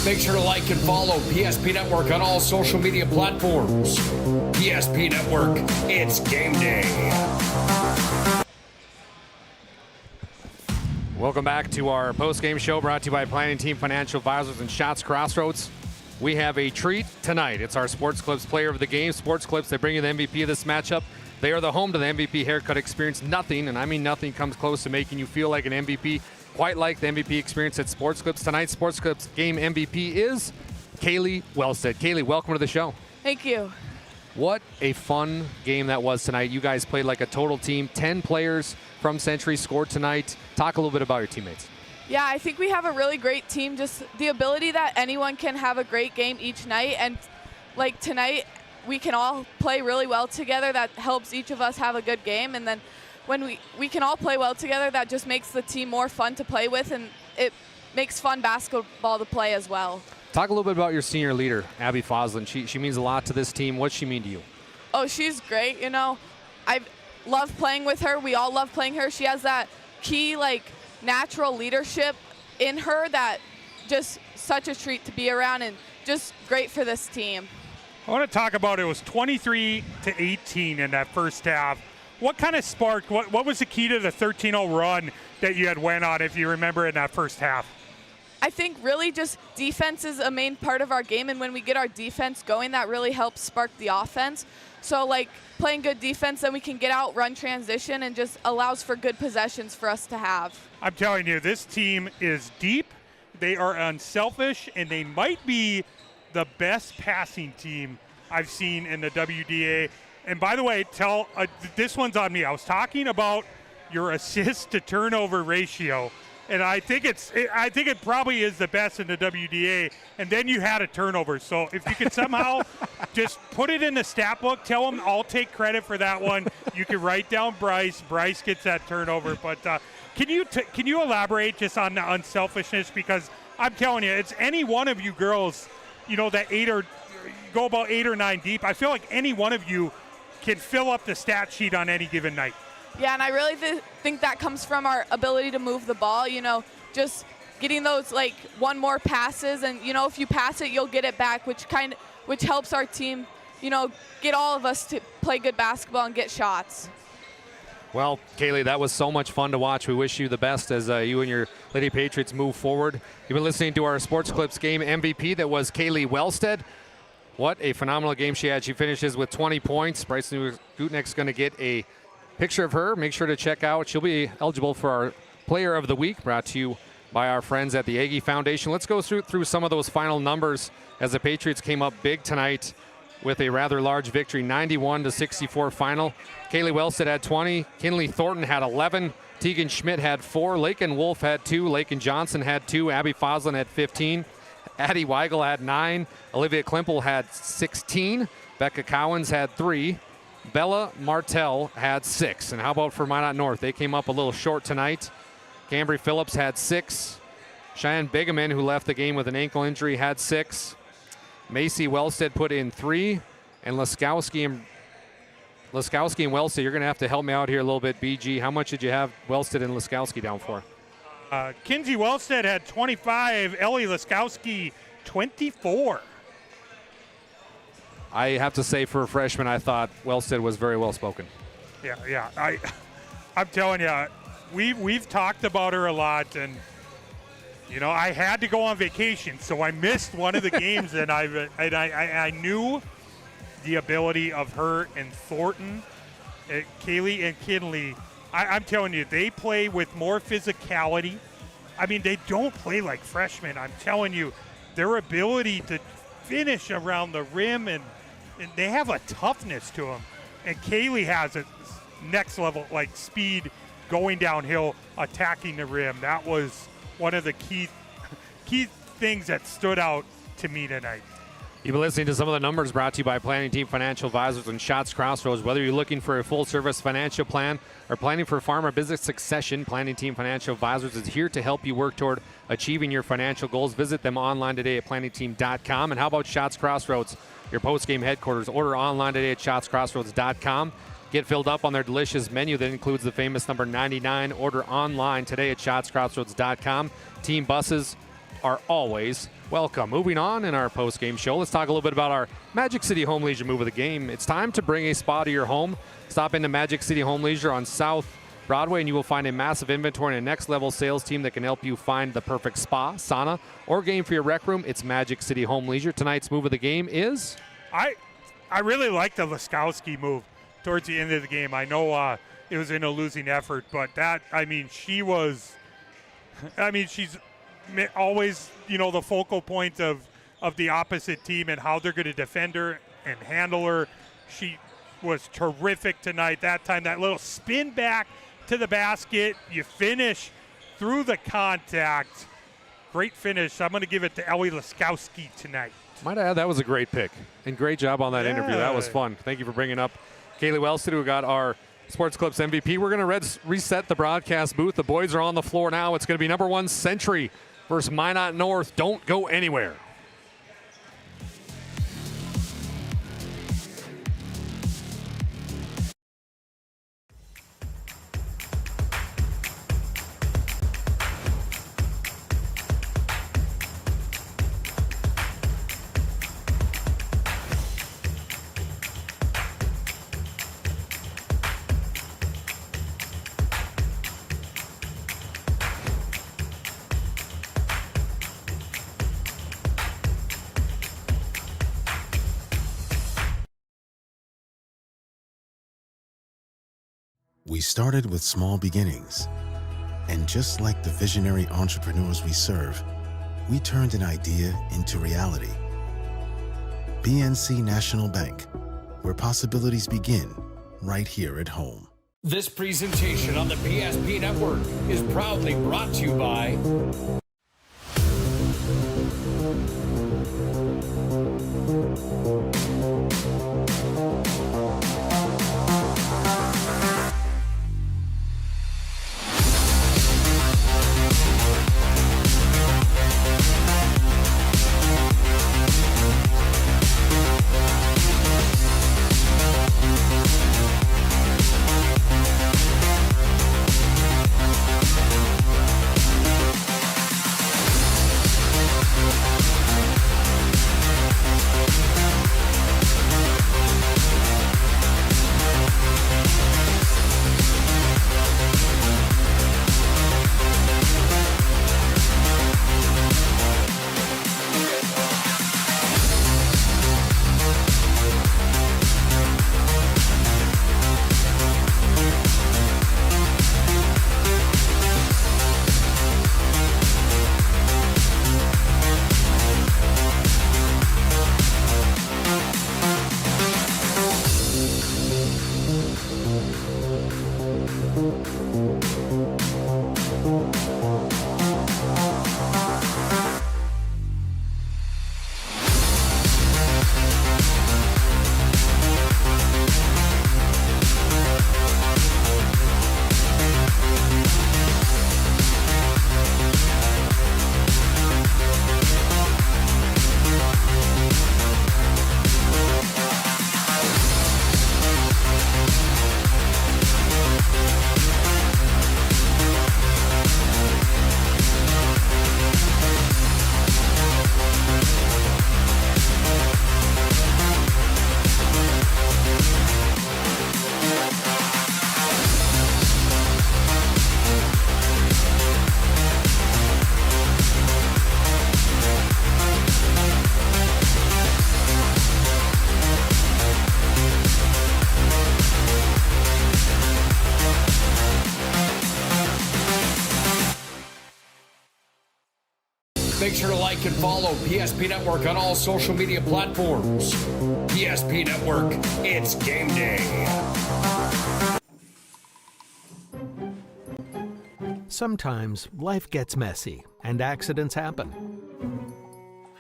Make sure to like and follow PSP Network on all social media platforms. PSP Network, it's game day. Welcome back to our post-game show brought to you by Planning Team Financial Advisors and Shots Crossroads. We have a treat tonight. It's our Sports Clips Player of the Game. Sports Clips, they bring you the MVP of this matchup. They are the home to the MVP haircut experience. Nothing, and I mean nothing, comes close to making you feel like an MVP, quite like the MVP experience at Sports Clips. Tonight's Sports Clips Game MVP is Kaylee Wellstead. Kaylee, welcome to the show. Thank you. What a fun game that was tonight. You guys played like a total team. 10 players from Century scored tonight. Talk a little bit about your teammates. Yeah, I think we have a really great team. Just the ability that anyone can have a great game each night. And like tonight, we can all play really well together. That helps each of us have a good game. And then when we can all play well together, that just makes the team more fun to play with. And it makes fun basketball to play as well. Talk a little bit about your senior leader, Abby Foslin. She means a lot to this team. What's she mean to you? Oh, she's great. You know, I love playing with her. We all love playing her. She has that key, like, natural leadership in her that just such a treat to be around and just great for this team. I want to talk about it was 23-18 in that first half. What kind of sparked, what was the key to the 13-0 run that you had went on, if you remember, in that first half? I think really just defense is a main part of our game, and when we get our defense going, that really helps spark the offense. So like playing good defense, then we can get out, run transition, and just allows for good possessions for us to have. I'm telling you, this team is deep, they are unselfish, and they might be the best passing team I've seen in the WDA. And by the way, this one's on me. I was talking about your assist to turnover ratio. And I think it probably is the best in the WDA. And then you had a turnover. So if you could somehow just put it in the stat book, tell them I'll take credit for that one. You can write down Bryce. Bryce gets that turnover. But can you elaborate just on the unselfishness? Because I'm telling you, it's any one of you girls, you know, that go about 8 or 9 deep. I feel like any one of you can fill up the stat sheet on any given night. Yeah, and I really think that comes from our ability to move the ball, you know, just getting those like one more passes, and you know, if you pass it, you'll get it back, which helps our team, you know, get all of us to play good basketball and get shots. Well, Kaylee, that was so much fun to watch. We wish you the best as you and your Lady Patriots move forward. You've been listening to our Sports Clips Game MVP. That was Kaylee Wellstead. What a phenomenal game she had. She finishes with 20 points. Bryson Gutnick's going to get a picture of her. Make sure to check out. She'll be eligible for our Player of the Week, brought to you by our friends at the Aggie Foundation. Let's go through some of those final numbers as the Patriots came up big tonight with a rather large victory, 91-64 final. Kaylee Wellstead had 20. Kinley Thornton had 11. Tegan Schmidt had 4. Lakin Wolf had 2. Lakin Johnson had 2. Abby Foslin had 15. Addie Weigel had 9. Olivia Klimple had 16. Becca Cowens had 3. Bella Martell had 6. And how about for Minot North? They came up a little short tonight. Cambry Phillips had 6. Cheyenne Bigeman, who left the game with an ankle injury, had 6. Macy Wellstead put in 3. And Laskowski and Wellstead, you're going to have to help me out here a little bit, BG. How much did you have Wellstead and Laskowski down for? Kinsey Wellstead had 25. Ellie Laskowski, 24. I have to say, for a freshman, I thought Wellstead was very well spoken. Yeah. I'm telling you, we've talked about her a lot, and you know, I had to go on vacation, so I missed one of the games, and I knew the ability of her and Thornton, Kaylee and Kinley. I'm telling you, they play with more physicality. I mean, they don't play like freshmen. I'm telling you, their ability to finish around the rim, and they have a toughness to them. And Kaylee has a next level, like speed, going downhill, attacking the rim. That was one of the key things that stood out to me tonight. You've been listening to some of the numbers brought to you by Planning Team Financial Advisors and Shots Crossroads. Whether you're looking for a full-service financial plan or planning for farm or business succession, Planning Team Financial Advisors is here to help you work toward achieving your financial goals. Visit them online today at planningteam.com. And how about Shots Crossroads, your post-game headquarters? Order online today at shotscrossroads.com. Get filled up on their delicious menu that includes the famous number 99. Order online today at shotscrossroads.com. Team buses, are always welcome. Moving on in our post-game show, let's talk a little bit about our Magic City Home Leisure move of the game. It's time to bring a spa to your home. Stop into Magic City Home Leisure on South Broadway, and you will find a massive inventory and a next-level sales team that can help you find the perfect spa, sauna, or game for your rec room. It's Magic City Home Leisure. Tonight's move of the game is? I really like the Laskowski move towards the end of the game. I know it was in a losing effort, but she's always, the focal point of the opposite team and how they're going to defend her and handle her. She was terrific tonight. That time, that little spin back to the basket, you finish through the contact. Great finish. I'm going to give it to Ellie Laskowski tonight. Might I add, that was a great pick. And great job on that interview. That was fun. Thank you for bringing up Kaylee Wellstead, who got our Sports Clips MVP. We're going to reset the broadcast booth. The boys are on the floor now. It's going to be number 1 Century versus Minot North. Don't go anywhere. We started with small beginnings, and just like the visionary entrepreneurs we serve, we turned an idea into reality. PNC National Bank, where possibilities begin right here at home. This presentation on the PSP Network is proudly brought to you by Make sure to like and follow PSP Network on all social media platforms. PSP Network, it's game day. Sometimes life gets messy and accidents happen.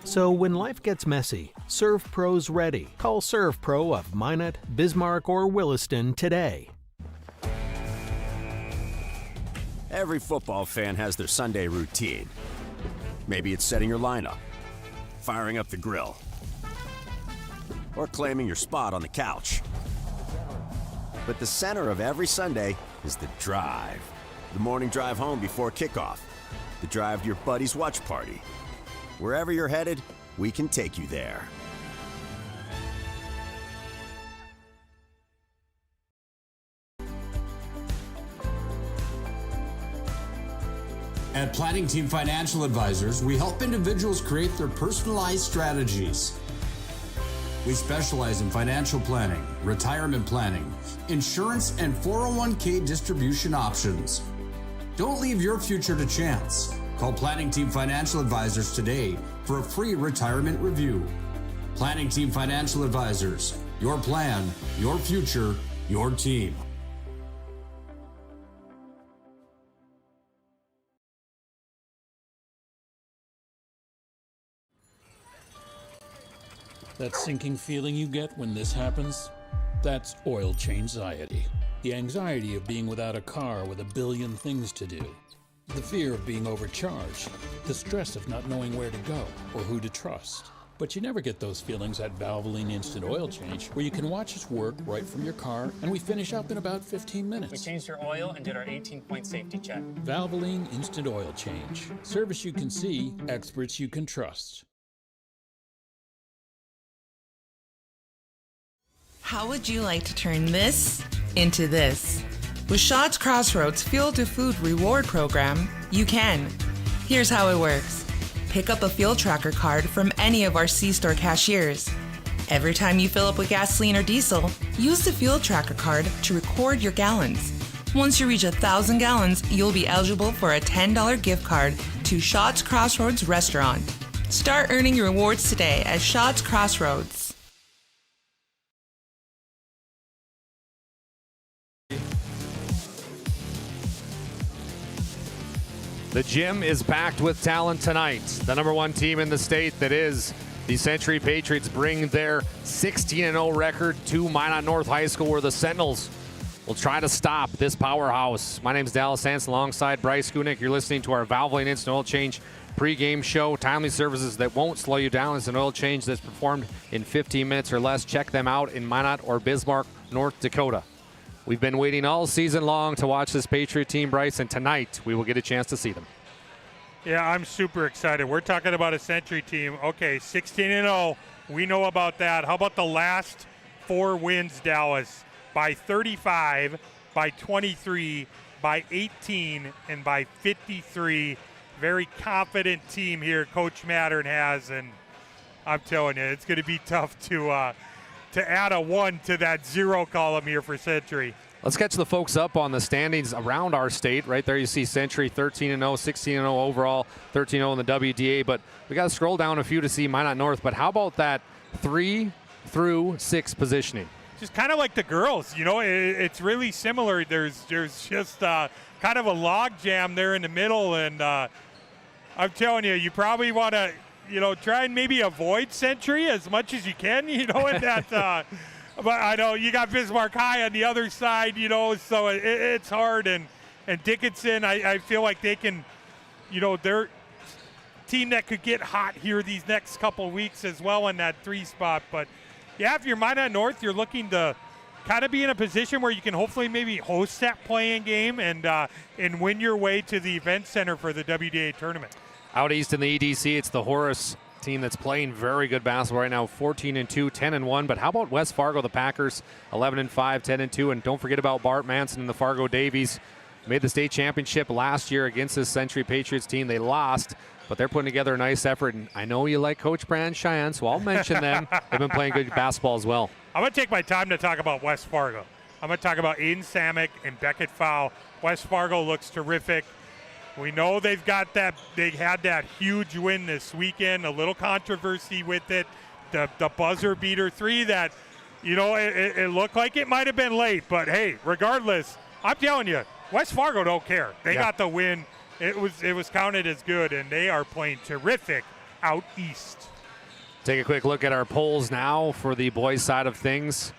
So when life gets messy, ServPro's ready. Call ServPro of Minot, Bismarck, or Williston today. Every football fan has their Sunday routine. Maybe it's setting your lineup, firing up the grill, or claiming your spot on the couch. But the center of every Sunday is the drive. The morning drive home before kickoff, the drive to your buddy's watch party, Wherever you're headed, we can take you there. At Planning Team Financial Advisors, we help individuals create their personalized strategies. We specialize in financial planning, retirement planning, insurance, and 401k distribution options. Don't leave your future to chance. Call Planning Team Financial Advisors today for a free retirement review. Planning Team Financial Advisors, your plan, your future, your team. That sinking feeling you get when this happens? That's oil change anxiety. The anxiety of being without a car with a billion things to do. The fear of being overcharged. The stress of not knowing where to go or who to trust. But you never get those feelings at Valvoline Instant Oil Change, where you can watch us work right from your car, and we finish up in about 15 minutes. We changed your oil and did our 18-point safety check. Valvoline Instant Oil Change. Service you can see, experts you can trust. How would you like to turn this into this? With Shaw's Crossroads Fuel to Food Reward Program, you can. Here's how it works. Pick up a fuel tracker card from any of our C-store cashiers. Every time you fill up with gasoline or diesel, use the fuel tracker card to record your gallons. Once you reach 1,000 gallons, you'll be eligible for a $10 gift card to Shaw's Crossroads restaurant. Start earning your rewards today at Shaw's Crossroads. The gym is packed with talent tonight. The #1 team in the state, that is the Century Patriots, bring their 16-0 record to Minot North High School, where the Sentinels will try to stop this powerhouse. My name's Dallas Hansen alongside Bryce Gunick. You're listening to our Valvoline Instant Oil Change pregame show. Timely services that won't slow you down. It's an oil change that's performed in 15 minutes or less. Check them out in Minot or Bismarck, North Dakota. We've been waiting all season long to watch this Patriot team, Bryce, and tonight we will get a chance to see them. Yeah, I'm super excited. We're talking about a Century team. Okay, 16-0. We know about that. How about the last 4 wins, Dallas? By 35, by 23, by 18, and by 53. Very confident team here Coach Mattern has, and I'm telling you, it's going to be tough to add a 1 to that 0 column here for Century. Let's catch the folks up on the standings around our state. Right there you see Century 13-0, 16-0 overall, 13-0 in the WDA. But we got to scroll down a few to see Minot North. But how about that 3 through 6 positioning? Just kind of like the girls, you know, it's really similar. There's just kind of a log jam there in the middle. And I'm telling you, you probably want to, you know, try and maybe avoid Century as much as you can, you know, in that but I know you got Bismarck High on the other side, you know, so it's hard. And Dickinson, I feel like they can, you know, they're a team that could get hot here these next couple weeks as well in that 3 spot. But, yeah, if you're Minot North, you're looking to kind of be in a position where you can hopefully maybe host that playing game and win your way to the event center for the WDA tournament. Out east in the EDC, it's the Horace team that's playing very good basketball right now, 14-2, 10-1. But how about West Fargo, the Packers, 11-5, 10-2, and don't forget about Bart Manson and the Fargo Davies. Made the state championship last year against this Century Patriots team. They lost, but they're putting together a nice effort. And I know you like Coach Brand Cheyenne, so I'll mention them. They've been playing good basketball as well. I'm going to take my time to talk about West Fargo. I'm going to talk about Aiden Samick and Beckett Fowl. West Fargo looks terrific. We know they've got that. They had that huge win this weekend. A little controversy with it. The buzzer beater 3 that, you know, it looked like it might have been late. But, hey, regardless, I'm telling you, West Fargo don't care. They got the win. It was counted as good, and they are playing terrific out east. Take a quick look at our polls now for the boys' side of things.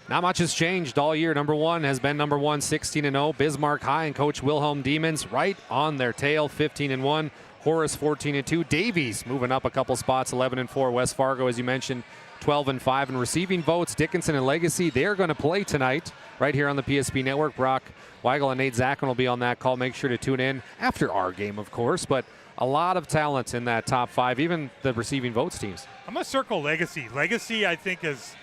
Not much has changed all year. #1 has been #1, 16-0. Bismarck High and Coach Wilhelm Demons right on their tail, 15-1. Horace 14-2. Davies moving up a couple spots, 11-4. West Fargo, as you mentioned, 12-5 in receiving votes. Dickinson and Legacy, they are going to play tonight right here on the PSP Network. Brock Weigel and Nate Zachin will be on that call. Make sure to tune in after our game, of course. But a lot of talent in that top 5, even the receiving votes teams. I'm going to circle Legacy. Legacy, I think, has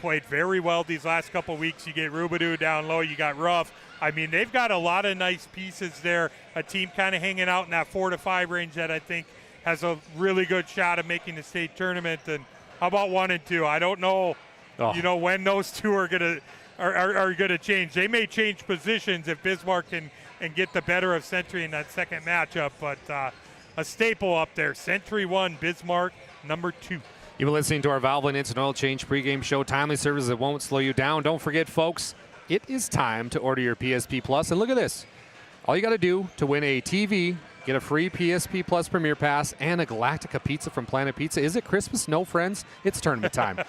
played very well these last couple weeks. You get Rubidoo down low. You got Ruff. I mean, they've got a lot of nice pieces there. A team kind of hanging out in that 4 to 5 range that I think has a really good shot of making the state tournament. And how about 1 and 2? I don't know, when those two are gonna change. They may change positions if Bismarck can get the better of Century in that second matchup. But a staple up there. Century 1, Bismarck number 2. You've been listening to our Valvoline Instant Oil Change pregame show. Timely service that won't slow you down. Don't forget, folks, it is time to order your PSP Plus. And look at this. All you got to do to win a TV, get a free PSP Plus Premier Pass, and a Galactica pizza from Planet Pizza. Is it Christmas? No, friends. It's tournament time.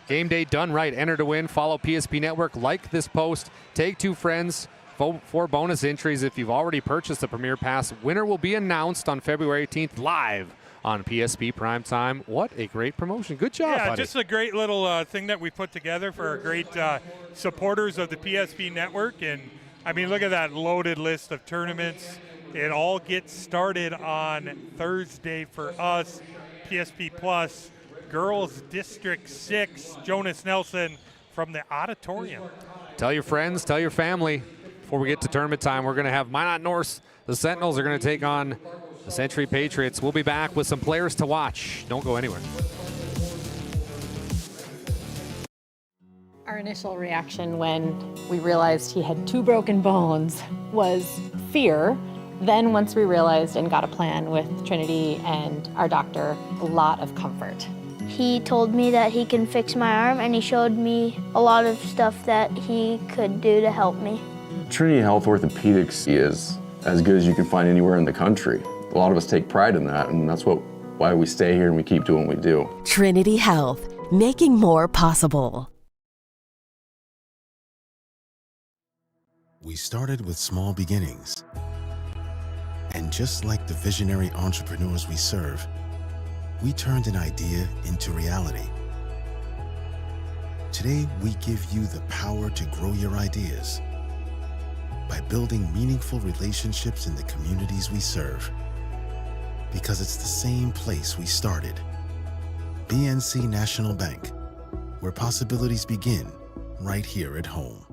Game day done right. Enter to win. Follow PSP Network. Like this post. Take 2 friends. 4 bonus entries if you've already purchased the Premier Pass. Winner will be announced on February 18th live on PSP Primetime. What a great promotion. Good job, Yeah, buddy. just a great little thing that we put together for our great supporters of the PSP Network. And, I mean, look at that loaded list of tournaments. It all gets started on Thursday for us. PSP Plus, Girls District 6, Jonas Nelson from the Auditorium. Tell your friends, tell your family. Before we get to tournament time, we're going to have Minot North. The Sentinels are going to take on the Century Patriots. We'll be back with some players to watch. Don't go anywhere. Our initial reaction when we realized he had 2 broken bones was fear. Then once we realized and got a plan with Trinity and our doctor, a lot of comfort. He told me that he can fix my arm, and he showed me a lot of stuff that he could do to help me. Trinity Health Orthopedics is as good as you can find anywhere in the country. A lot of us take pride in that, and that's why we stay here and we keep doing what we do. Trinity Health, making more possible. We started with small beginnings. And just like the visionary entrepreneurs we serve, we turned an idea into reality. Today, we give you the power to grow your ideas by building meaningful relationships in the communities we serve. Because it's the same place we started. BNC National Bank, where possibilities begin right here at home.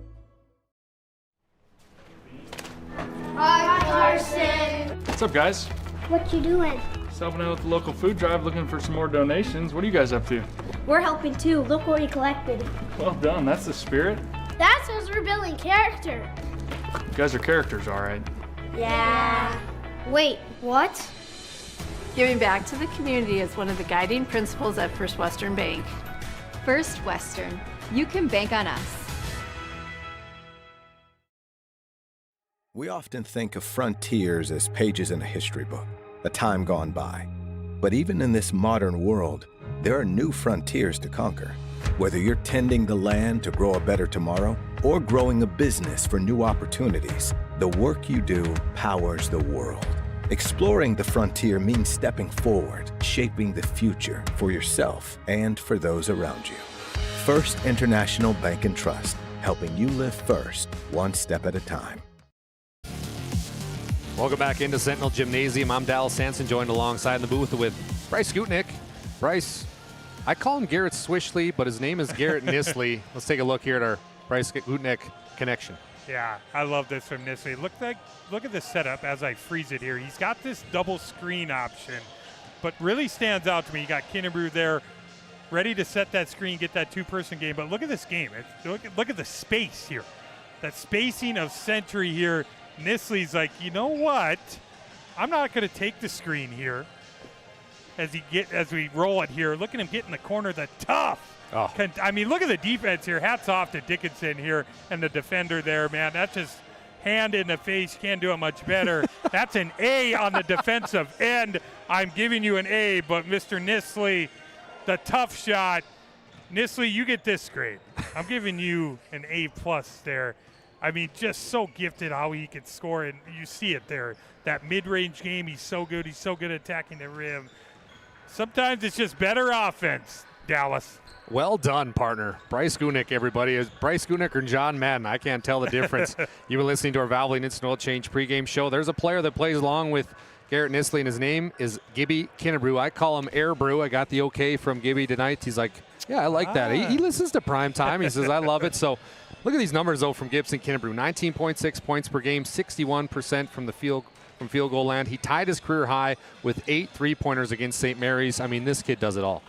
Hi, Carson. What's up, guys? What you doing? Just helping out with the local food drive, looking for some more donations. What are you guys up to? We're helping too. Look what we collected. Well done. That's the spirit. That's because we're building character. You guys are characters, all right. Yeah. Wait, what? Giving back to the community is one of the guiding principles at First Western Bank. First Western, you can bank on us. We often think of frontiers as pages in a history book, a time gone by. But even in this modern world, there are new frontiers to conquer. Whether you're tending the land to grow a better tomorrow or growing a business for new opportunities, the work you do powers the world. Exploring the frontier means stepping forward, shaping the future for yourself and for those around you. First International Bank and Trust, helping you live first, one step at a time. Welcome back into Sentinel Gymnasium. I'm Dallas Sanson, joined alongside in the booth with Bryce Gutnick. Bryce, I call him Garrett Swishley, but his name is Garrett Nisley. Let's take a look here at our Bryce Gutnick connection. Yeah, I love this from Nisley. Look at the setup as I freeze it here. He's got this double screen option, but really stands out to me. You got Kinnebrew there, ready to set that screen, get that 2-person game. But look at this game. Look at the space here. That spacing of Century here. Nisley's like, you know what? I'm not going to take the screen here. As we roll it here, look at him get in the corner. The tough. Oh. I mean, look at the defense here. Hats off to Dickinson here and the defender there, man. That's just hand in the face. Can't do it much better. That's an A on the defensive end. I'm giving you an A, but Mr. Nisley, the tough shot. Nisley, you get this grade. I'm giving you an A+ there. I mean, just so gifted how he can score, and you see it there. That mid-range game, he's so good. He's so good at attacking the rim. Sometimes it's just better offense. Dallas. Well done, partner. Bryce Gunick, everybody. Is Bryce Gunick or John Madden? I can't tell the difference. You've been listening to our Valvoline Instant Oil Change pregame show. There's a player that plays along with Garrett Nisley, and his name is Gibby Kinnebrew. I call him Air Brew. I got the okay from Gibby tonight. He's like, yeah, I like that. He listens to Prime Time. He says, I love it. So look at these numbers, though, from Gibson Kinnebrew. 19.6 points per game, 61% from the field goal land. He tied his career high with 8 3-pointers against St. Mary's. I mean, this kid does it all.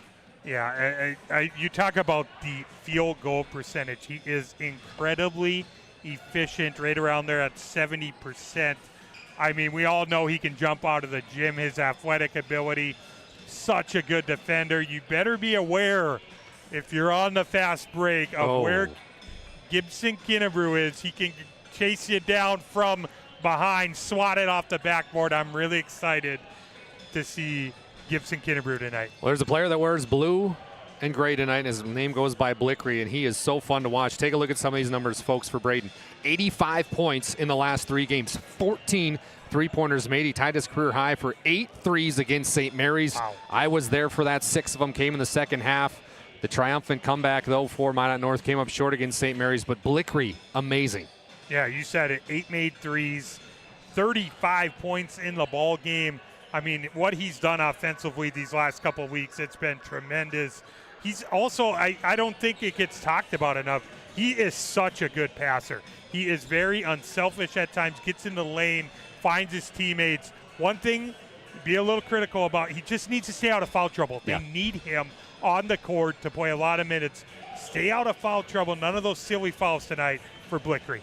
Yeah, you talk about the field goal percentage. He is incredibly efficient, right around there at 70%. I mean, we all know he can jump out of the gym, his athletic ability, such a good defender. You better be aware, if you're on the fast break, of where Gibson Kinnebrew is. He can chase you down from behind, swat it off the backboard. I'm really excited to see Gibson Kinnebrew tonight. Well, there's a player that wears blue and gray tonight, and his name goes by Blickery, and he is so fun to watch. Take a look at some of these numbers, folks, for Braden. 85 points in the last 3 games, 14 3-pointers made. He tied his career high for 8 threes against St. Mary's. Wow. I was there for that. 6 of them came in the second half. The triumphant comeback, though, for Minot North came up short against St. Mary's, but Blickery, amazing. Yeah, you said it. 8 made threes, 35 points in the ball game. I mean, what he's done offensively these last couple of weeks, it's been tremendous. He's also, I don't think it gets talked about enough. He is such a good passer. He is very unselfish at times, gets in the lane, finds his teammates. One thing, be a little critical about, he just needs to stay out of foul trouble. They need him on the court to play a lot of minutes. Stay out of foul trouble. None of those silly fouls tonight for Blickery.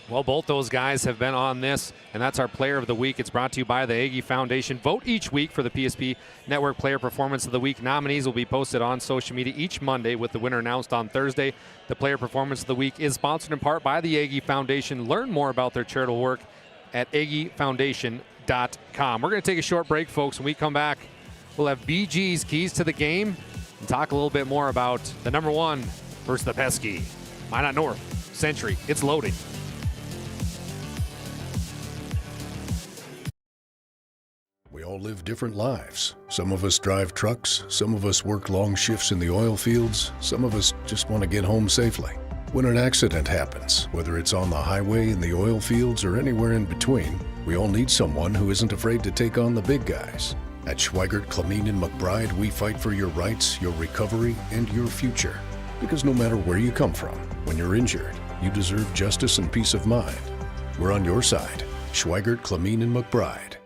Well, both those guys have been on this, and that's our Player of the Week. It's brought to you by the Aggie Foundation. Vote each week for the PSP Network Player Performance of the Week. Nominees will be posted on social media each Monday, with the winner announced on Thursday. The Player Performance of the Week is sponsored in part by the Aggie Foundation. Learn more about their charitable work at aggiefoundation.com. We're going to take a short break, folks. When we come back, we'll have BG's keys to the game and talk a little bit more about the number 1 versus the pesky Minot North Century. It's loading. We all live different lives. Some of us drive trucks, some of us work long shifts in the oil fields, some of us just want to get home safely. When an accident happens, whether it's on the highway, in the oil fields, or anywhere in between, we all need someone who isn't afraid to take on the big guys. At Schweigert, Clamine, and McBride, we fight for your rights, your recovery, and your future. Because no matter where you come from, when you're injured, you deserve justice and peace of mind. We're on your side. Schweigert, Clamine, and McBride.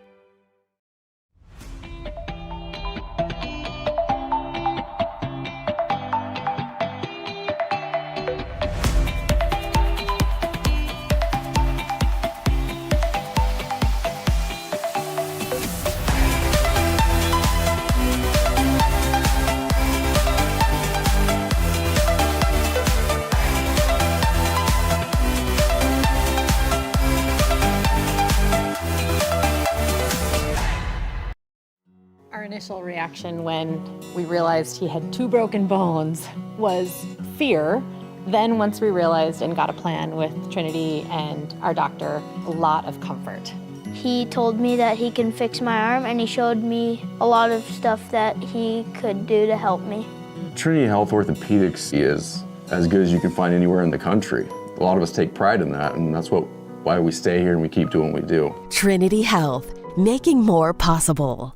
Initial reaction when we realized he had 2 broken bones was fear. Then once we realized and got a plan with Trinity and our doctor, a lot of comfort. He told me that he can fix my arm, and he showed me a lot of stuff that he could do to help me. Trinity Health Orthopedics is as good as you can find anywhere in the country. A lot of us take pride in that, and that's why we stay here and we keep doing what we do. Trinity Health, making more possible.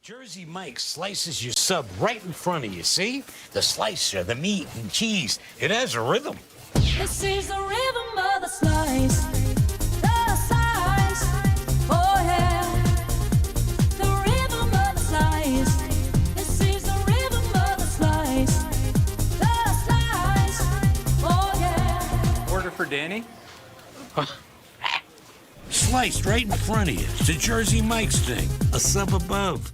Jersey Mike slices your sub right in front of you, see? The slicer, the meat and cheese, it has a rhythm. This is the rhythm of the slice. The slice. Oh yeah. The rhythm of the slice. This is the rhythm of the slice. The slice. Oh yeah. Order for Danny. Slice sliced right in front of you. It's a Jersey Mike's thing. A sub above.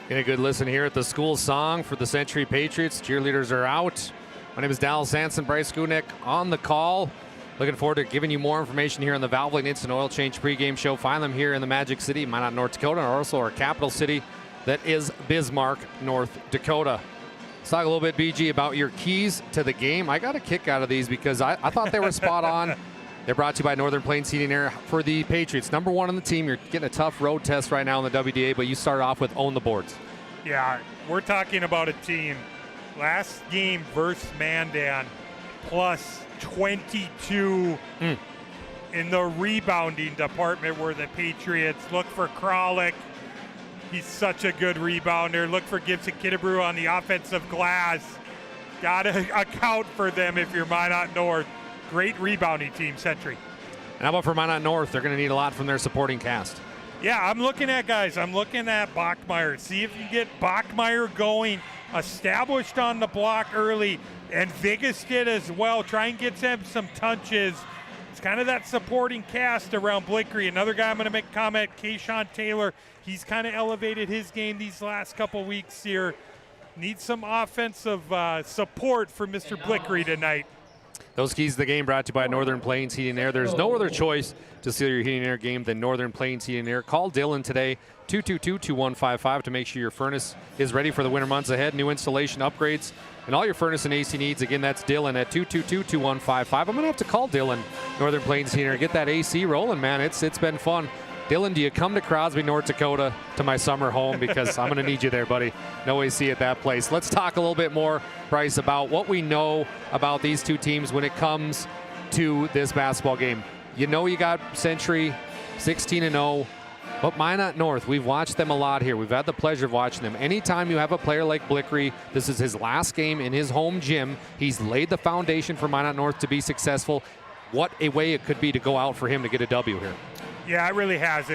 Get a good listen here at the school song for the Century Patriots. Cheerleaders are out. My name is Dallas Hansen, Bryce Gunek on the call. Looking forward to giving you more information here on the Valvoline Instant Oil Change pregame show. Find them here in the Magic City, Minot, North Dakota, and also our capital city, that is Bismarck, North Dakota. Let's talk a little bit, BG, about your keys to the game. I got a kick out of these because I thought they were spot on. They're brought to you by Northern Plains Heating and Air for the Patriots. Number one on the team. You're getting a tough road test right now in the WDA, but you start off with own the boards. Yeah, we're talking about a team. Last game versus Mandan, plus 22 in the rebounding department, where the Patriots look for Kralik. He's such a good rebounder. Look for Gibson Kidebrew on the offensive glass. Got to account for them if you're Minot North. Great rebounding team, Century. And how about for Minot North? They're going to need a lot from their supporting cast. Yeah, I'm looking at Bachmeyer. See if you can get Bachmeyer going, established on the block early, and Vigas did as well. Try and get them some touches. It's kind of that supporting cast around Blickery. Another guy I'm going to make a comment, Kayshawn Taylor. He's kind of elevated his game these last couple weeks here. Needs some offensive support for Mr. Blickery tonight. Those keys to the game brought to you by Northern Plains Heating and Air. There's no other choice to seal your heating and air game than Northern Plains Heating and Air. Call Dylan today, 222-2155, to make sure your furnace is ready for the winter months ahead. New installation upgrades and all your furnace and AC needs. Again, that's Dylan at 222-2155. I'm going to have to call Dylan, Northern Plains Heating and Air. Get that AC rolling, man. It's been fun. Dylan, do you come to Crosby, North Dakota, to my summer home? Because I'm going to need you there, buddy. No AC at that place. Let's talk a little bit more, Bryce, about what we know about these two teams when it comes to this basketball game. You know you got Century 16-0, but Minot North, we've watched them a lot here. We've had the pleasure of watching them. Anytime you have a player like Blickery, this is his last game in his home gym. He's laid the foundation for Minot North to be successful. What a way it could be to go out for him to get a W here. Yeah, it really has.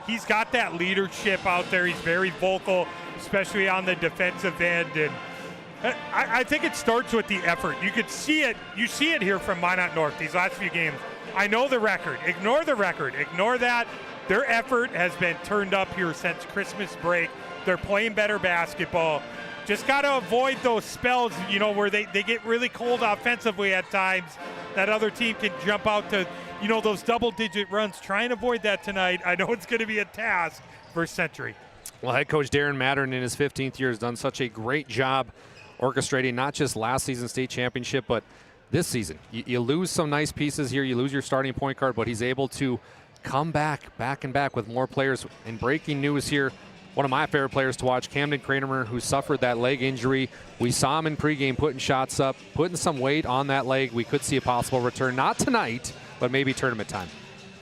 He's got that leadership out there. He's very vocal, especially on the defensive end. And I think it starts with the effort. You could see it. You see it here from Minot North these last few games. I know the record. Ignore the record. Ignore that. Their effort has been turned up here since Christmas break. They're playing better basketball. Just got to avoid those spells, where they get really cold offensively at times. That other team can jump out to, those double-digit runs. Try and avoid that tonight. I know it's going to be a task for Century. Well, head coach Darren Mattern in his 15th year has done such a great job orchestrating not just last season's state championship, but this season. You lose some nice pieces here. You lose your starting point guard, but he's able to come back with more players. And breaking news here, one of my favorite players to watch, Camden Kramer, who suffered that leg injury. We saw him in pregame putting shots up, putting some weight on that leg. We could see a possible return, not tonight, but maybe tournament time.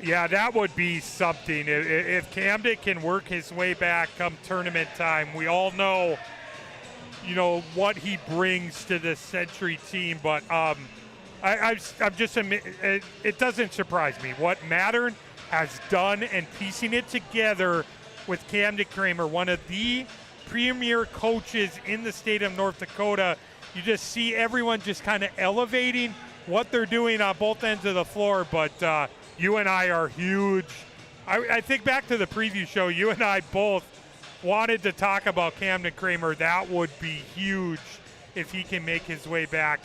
Yeah, that would be something. If Camden can work his way back come tournament time, we all know, what he brings to the Century team. But it doesn't surprise me what Mattern has done and piecing it together with Camden Kramer, one of the premier coaches in the state of North Dakota. You just see everyone just kind of elevating what they're doing on both ends of the floor. But you and I are huge. I think back to the preview show, you and I both wanted to talk about Camden Kramer. That would be huge if he can make his way back.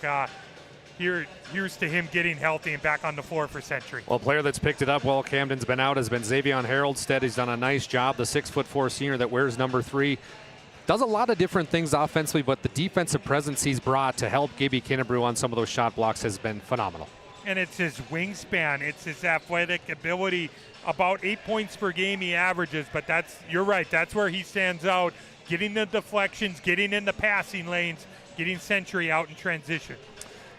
Here's to him getting healthy and back on the floor for Century. Well, a player that's picked it up while Camden's been out has been Xavion Haroldstead. He's done a nice job. The 6'4" senior that wears number 3 does a lot of different things offensively, but the defensive presence he's brought to help Gibby Kinnebrew on some of those shot blocks has been phenomenal. And it's his wingspan. It's his athletic ability. About 8 points per game he averages, but you're right. That's where he stands out, getting the deflections, getting in the passing lanes, getting Century out in transition.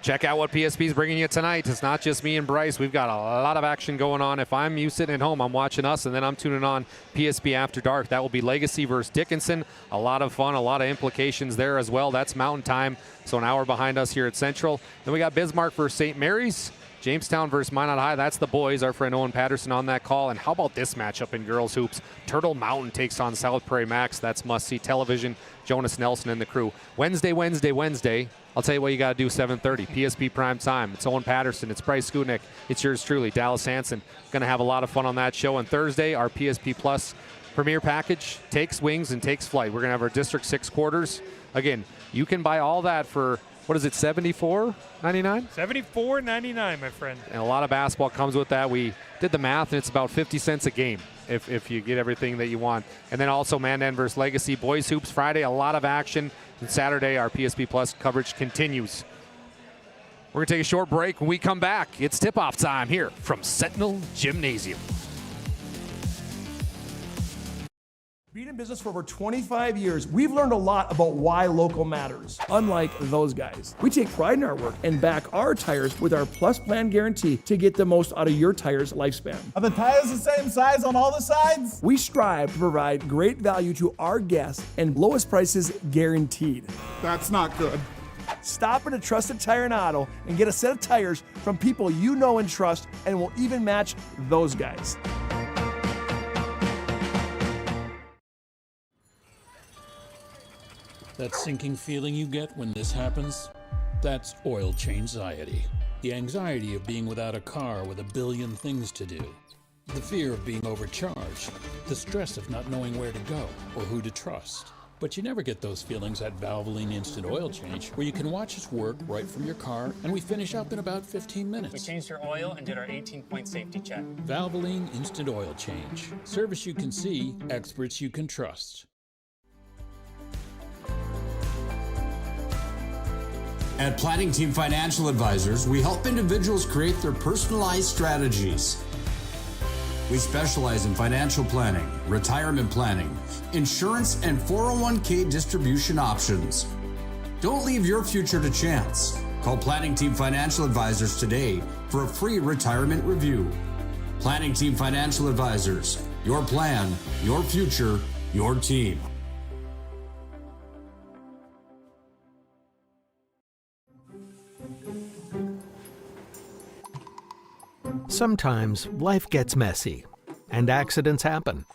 Check out what PSP is bringing you tonight. It's not just me and Bryce. We've got a lot of action going on. If I'm you sitting at home, I'm watching us, and then I'm tuning on PSP After Dark. That will be Legacy versus Dickinson. A lot of fun, a lot of implications there as well. That's Mountain Time, so an hour behind us here at Central. Then we got Bismarck versus St. Mary's. Jamestown versus Minot High. That's the boys. Our friend Owen Patterson on that call. And how about this matchup in girls hoops? Turtle Mountain takes on South Prairie Max. That's must-see television. Jonas Nelson and the crew. Wednesday. I'll tell you what you got to do, 7:30. PSP prime time. It's Owen Patterson. It's Bryce Skutnik. It's yours truly, Dallas Hansen. Going to have a lot of fun on that show. And Thursday, our PSP Plus Premier Package takes wings and takes flight. We're going to have our District 6 quarters. Again, you can buy all that for, what is it, $74.99? $74.99, my friend. And a lot of basketball comes with that. We did the math, and it's about 50 cents a game if you get everything that you want. And then also Mandan versus Legacy. Boys Hoops Friday, a lot of action. And Saturday, our PSP Plus coverage continues. We're going to take a short break. When we come back, it's tip-off time here from Sentinel Gymnasium. Being in business for over 25 years, we've learned a lot about why local matters. Unlike those guys, we take pride in our work and back our tires with our Plus Plan guarantee to get the most out of your tire's lifespan. Are the tires the same size on all the sides? We strive to provide great value to our guests and lowest prices guaranteed. That's not good. Stop at a trusted tire and auto and get a set of tires from people you know and trust, and will even match those guys. That sinking feeling you get when this happens? That's oil change anxiety. The anxiety of being without a car with a billion things to do. The fear of being overcharged. The stress of not knowing where to go or who to trust. But you never get those feelings at Valvoline Instant Oil Change, where you can watch us work right from your car, and we finish up in about 15 minutes. We changed your oil and did our 18-point safety check. Valvoline Instant Oil Change. Service you can see, experts you can trust. At Planning Team Financial Advisors, we help individuals create their personalized strategies. We specialize in financial planning, retirement planning, insurance, and 401k distribution options. Don't leave your future to chance. Call Planning Team Financial Advisors today for a free retirement review. Planning Team Financial Advisors. Your plan, your future, your team. Sometimes life gets messy, and accidents happen.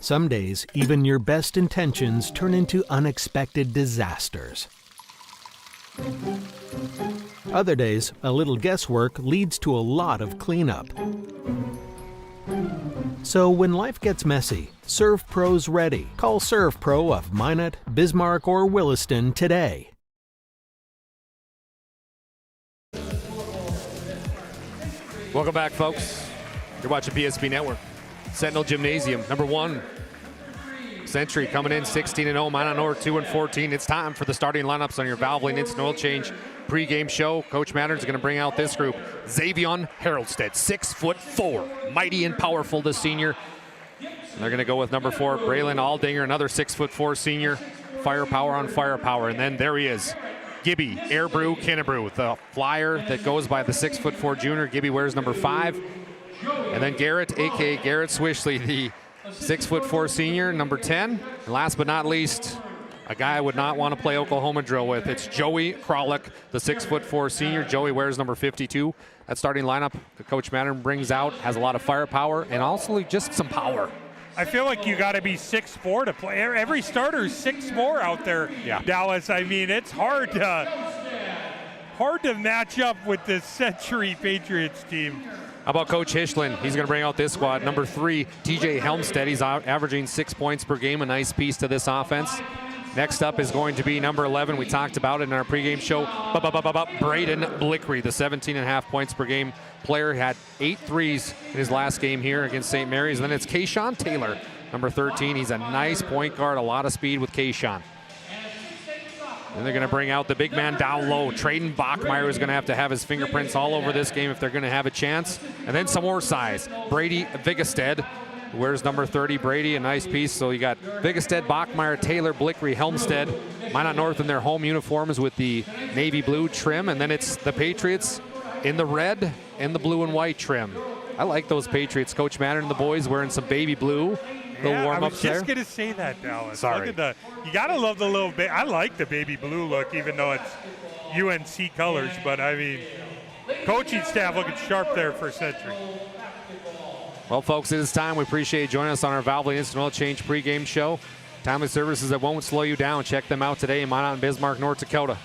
Some days, even your best intentions turn into unexpected disasters. Other days, a little guesswork leads to a lot of cleanup. So when life gets messy, ServPro's ready. Call ServPro of Minot, Bismarck, or Williston today. Welcome back, folks. You're watching PSP Network. Sentinel Gymnasium, number 1. Century coming in 16-0. Minot North 2-14. It's time for the starting lineups on your Valvoline Instant Oil Change pregame show. Coach Mattern's going to bring out this group. Xavion Haraldstedt, 6'4", mighty and powerful, the senior. And they're going to go with number 4, Braylon Aldinger, another 6'4" senior. Firepower on firepower. And then there he is. Gibby, Airbrew, Kinnebrew, the flyer that goes by the 6'4" junior. Gibby wears number 5. And then Garrett, a.k.a. Garrett Swishley, the 6'4" senior, number 10. And last but not least, a guy I would not want to play Oklahoma drill with. It's Joey Kralik, the 6'4" senior. Joey wears number 52. That starting lineup that Coach Mattern brings out has a lot of firepower and also just some power. I feel like you got to be 6'4" to play. Every starter is 6'4" out there, Dallas. I mean, it's hard to match up with this Century Patriots team. How about Coach Hishlin? He's going to bring out this squad. Number 3, TJ Helmstead. He's out averaging 6 points per game, a nice piece to this offense. Next up is going to be number 11. We talked about it in our pregame show. Braden Blickery, the 17.5 points per game player, had 8 threes in his last game here against St. Mary's. And then it's Kayshawn Taylor, number 13. He's a nice point guard, a lot of speed with Kayshawn. And they're going to bring out the big man down low. Traden Bachmeyer is going to have his fingerprints all over this game if they're going to have a chance. And then some more size. Brady Vigestead, who wears number 30. Brady, a nice piece. So you got Vigestead, Bachmeyer, Taylor, Blickery, Helmstead. Minot North in their home uniforms with the navy blue trim. And then it's the Patriots in the red and the blue and white trim. I like those Patriots. Coach Mattern and the boys wearing some baby blue. Little warm-ups there. I was just going to say that, Dallas. Sorry. Look at you got to love the little bit. I like the baby blue look, even though it's UNC colors. But, I mean, coaching staff looking sharp there for Century. Well, folks, it is time. We appreciate you joining us on our Valvoline Instant Oil Change pregame show. Timely services that won't slow you down. Check them out today in Minot and Bismarck, North Dakota.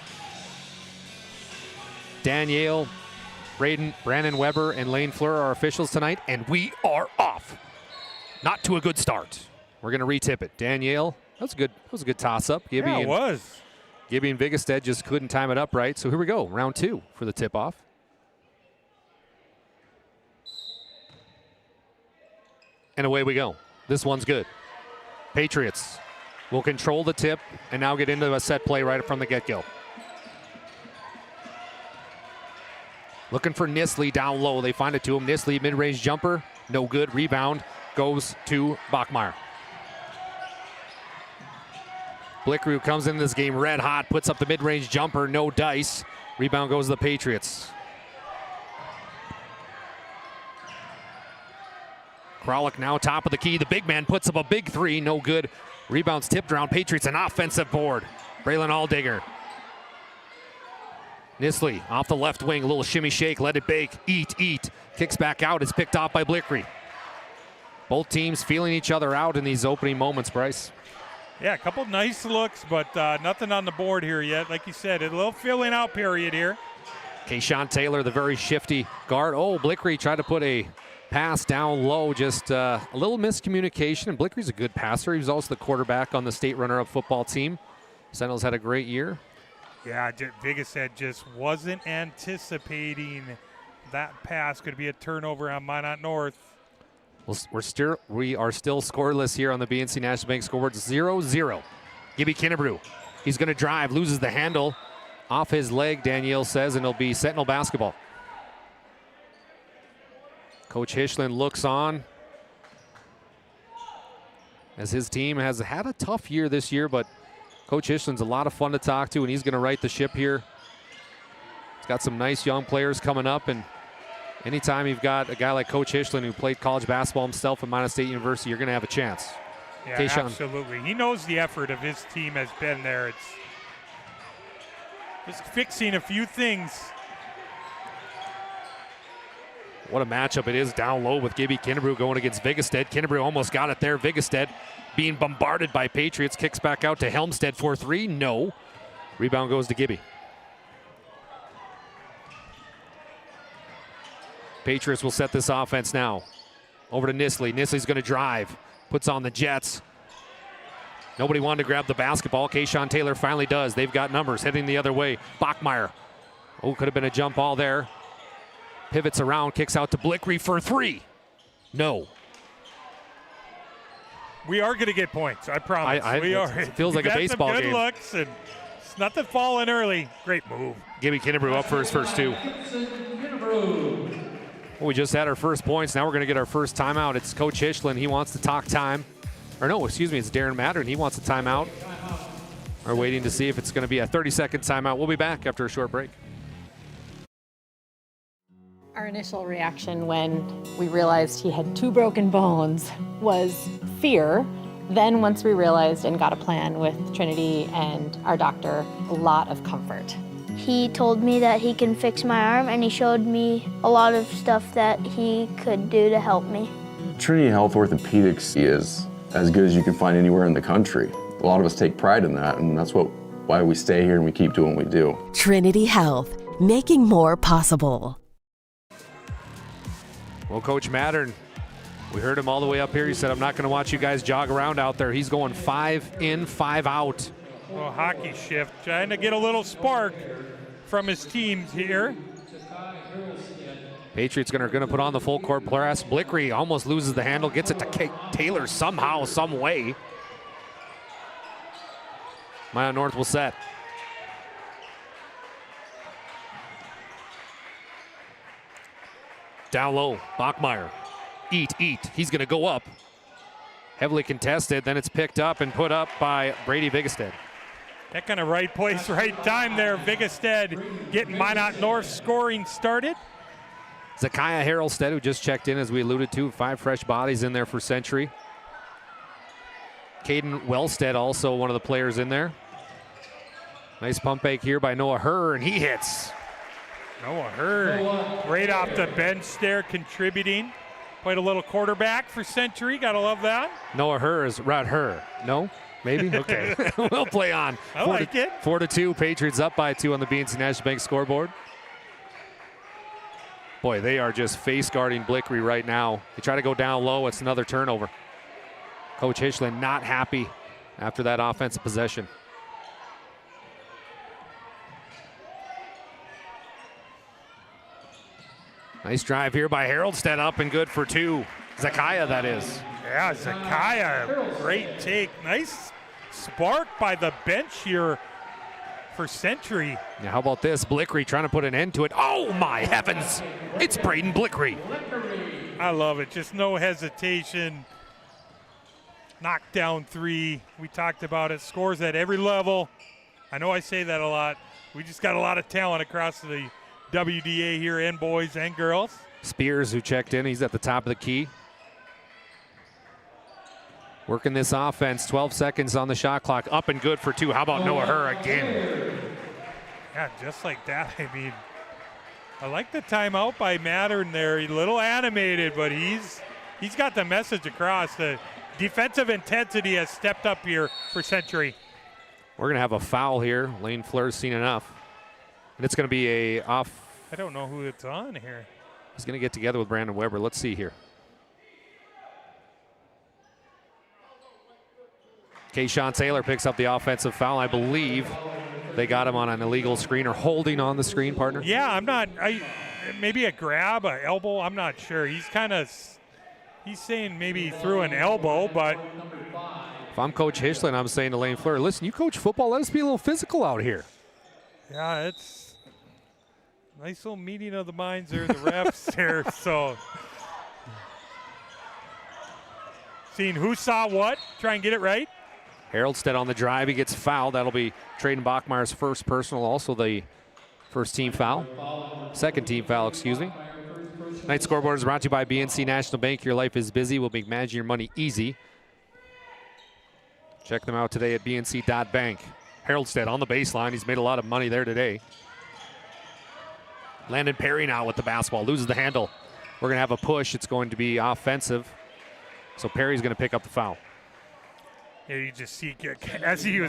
Danielle, Brandon Weber, and Lane Fleur are officials tonight, and we are off. Not to a good start. We're going to retip it. Danielle, that was a good toss-up. Yeah, it was. Gibby and Vigestead just couldn't time it up right. So here we go, round 2 for the tip-off. And away we go. This one's good. Patriots will control the tip and now get into a set play right from the get-go. Looking for Nisley down low. They find it to him. Nisley, mid-range jumper. No good. Rebound goes to Bachmeyer. Blickery, who comes into this game red hot, puts up the mid-range jumper. No dice. Rebound goes to the Patriots. Kralik now top of the key. The big man puts up a big 3. No good. Rebounds tipped around. Patriots an offensive board. Braylon Aldinger. Nisley off the left wing. A little shimmy shake. Let it bake. Eat. Kicks back out. It's picked off by Blickery. Both teams feeling each other out in these opening moments, Bryce. Yeah, a couple nice looks, but nothing on the board here yet. Like you said, a little filling out period here. Kayshawn Taylor, the very shifty guard. Oh, Blickery tried to put a pass down low, just a little miscommunication, and Blickery's a good passer. He was also the quarterback on the state runner-up football team. Sentinels had a great year. Yeah, Vigestead just wasn't anticipating that pass could be a turnover on Minot North. Well, we are still scoreless here on the BNC National Bank scoreboard, 0-0. Gibby Kinnebrew, he's going to drive, loses the handle off his leg, Danielle says, and it'll be Sentinel basketball. Coach Hishlin looks on as his team has had a tough year this year, but Coach Hishlin's a lot of fun to talk to, and he's going to right the ship here. He's got some nice young players coming up, and anytime you've got a guy like Coach Hishlin who played college basketball himself at Minot State University, you're going to have a chance. Yeah, Kayshawn. Absolutely. He knows the effort of his team has been there. It's just fixing a few things. What a matchup it is down low with Gibby Kinnebrew going against Vigestead. Kinnebrew almost got it there. Vigestead being bombarded by Patriots. Kicks back out to Helmstead for 3. No. Rebound goes to Gibby. Patriots will set this offense now. Over to Nisley. Nisley's going to drive. Puts on the Jets. Nobody wanted to grab the basketball. Kayshawn Taylor finally does. They've got numbers heading the other way. Bachmeyer. Oh, could have been a jump ball there. Pivots around, kicks out to Blickery for 3. No. We are going to get points, I promise. We are. It feels like a baseball some good game. Looks and it's nothing falling early. Great move. Gibby Kinnebrew up for his first 2. Well, we just had our first points. Now we're going to get our first timeout. It's Coach Hishlin. He wants to talk time. Or no, excuse me, it's Darren Mattern. He wants a timeout. We're waiting to see if it's going to be a 30-second timeout. We'll be back after a short break. Our initial reaction when we realized he had 2 broken bones was fear. Then once we realized and got a plan with Trinity and our doctor, a lot of comfort. He told me that he can fix my arm, and he showed me a lot of stuff that he could do to help me. Trinity Health Orthopedics is as good as you can find anywhere in the country. A lot of us take pride in that, and that's why we stay here and we keep doing what we do. Trinity Health, making more possible. Well, Coach Mattern, we heard him all the way up here. He said, I'm not going to watch you guys jog around out there. He's going 5 in, 5 out. Well, hockey shift, trying to get a little spark from his teams here. Patriots are going to put on the full court press. Blickery almost loses the handle, gets it to Taylor somehow, some way. Minot North will set. Down low, Bachmeyer. Eat. He's going to go up. Heavily contested, then it's picked up and put up by Brady Vigestead. That kind of right place, right time there. Vigestead getting Minot North scoring started. Zakiah Harrelstead, who just checked in, as we alluded to, 5 fresh bodies in there for Century. Caden Wellstead, also one of the players in there. Nice pump fake here by Noah Herr, and he hits. Noah Hurd, right off the bench there, contributing. Played a little quarterback for Century. Gotta love that. Noah Hur is Rod Hur. No? Maybe? Okay. We'll play on. I like it. 4-2. Patriots up by 2 on the BNC National Bank scoreboard. Boy, they are just face guarding Blickery right now. They try to go down low. It's another turnover. Coach Hischlin not happy after that offensive possession. Nice drive here by Haroldstead, up and good for 2. Zakaya, that is. Yeah, Zakaya, great take. Nice spark by the bench here for Century. Yeah, how about this? Blickery trying to put an end to it. Oh my heavens! It's Braden Blickery. I love it. Just no hesitation. Knockdown 3. We talked about it. Scores at every level. I know I say that a lot. We just got a lot of talent across the WDA here, and boys and girls. Spears, who checked in, he's at the top of the key. Working this offense, 12 seconds on the shot clock, up and good for 2. How about Noah Hur again? Yeah, just like that. I mean, I like the timeout by Mattern there. He's a little animated, but he's got the message across. The defensive intensity has stepped up here for Century. We're going to have a foul here. Lane Fleur's seen enough. And it's going to be a off. I don't know who it's on here. He's going to get together with Brandon Weber. Let's see here. Kayshawn Taylor picks up the offensive foul. I believe they got him on an illegal screen or holding on the screen, partner. Yeah, I'm not. Maybe a grab, an elbow. I'm not sure. He's saying maybe threw an elbow, but. If I'm Coach Hischlin, I'm saying to Lane Fleur, listen, you coach football, let us be a little physical out here. Yeah, it's a nice little meeting of the minds there, the refs there. So, seeing who saw what, try and get it right. Haroldstead on the drive, he gets fouled. That'll be Traden Bachmeyer's first personal, also the first team foul. Second team foul, excuse me. Tonight's scoreboard is brought to you by BNC National Bank. Your life is busy. We'll make managing your money easy. Check them out today at bnc.bank. Haroldstead on the baseline. He's made a lot of money there today. Landon Perry now with the basketball. Loses the handle. We're going to have a push. It's going to be offensive. So Perry's going to pick up the foul. Yeah, you just see as he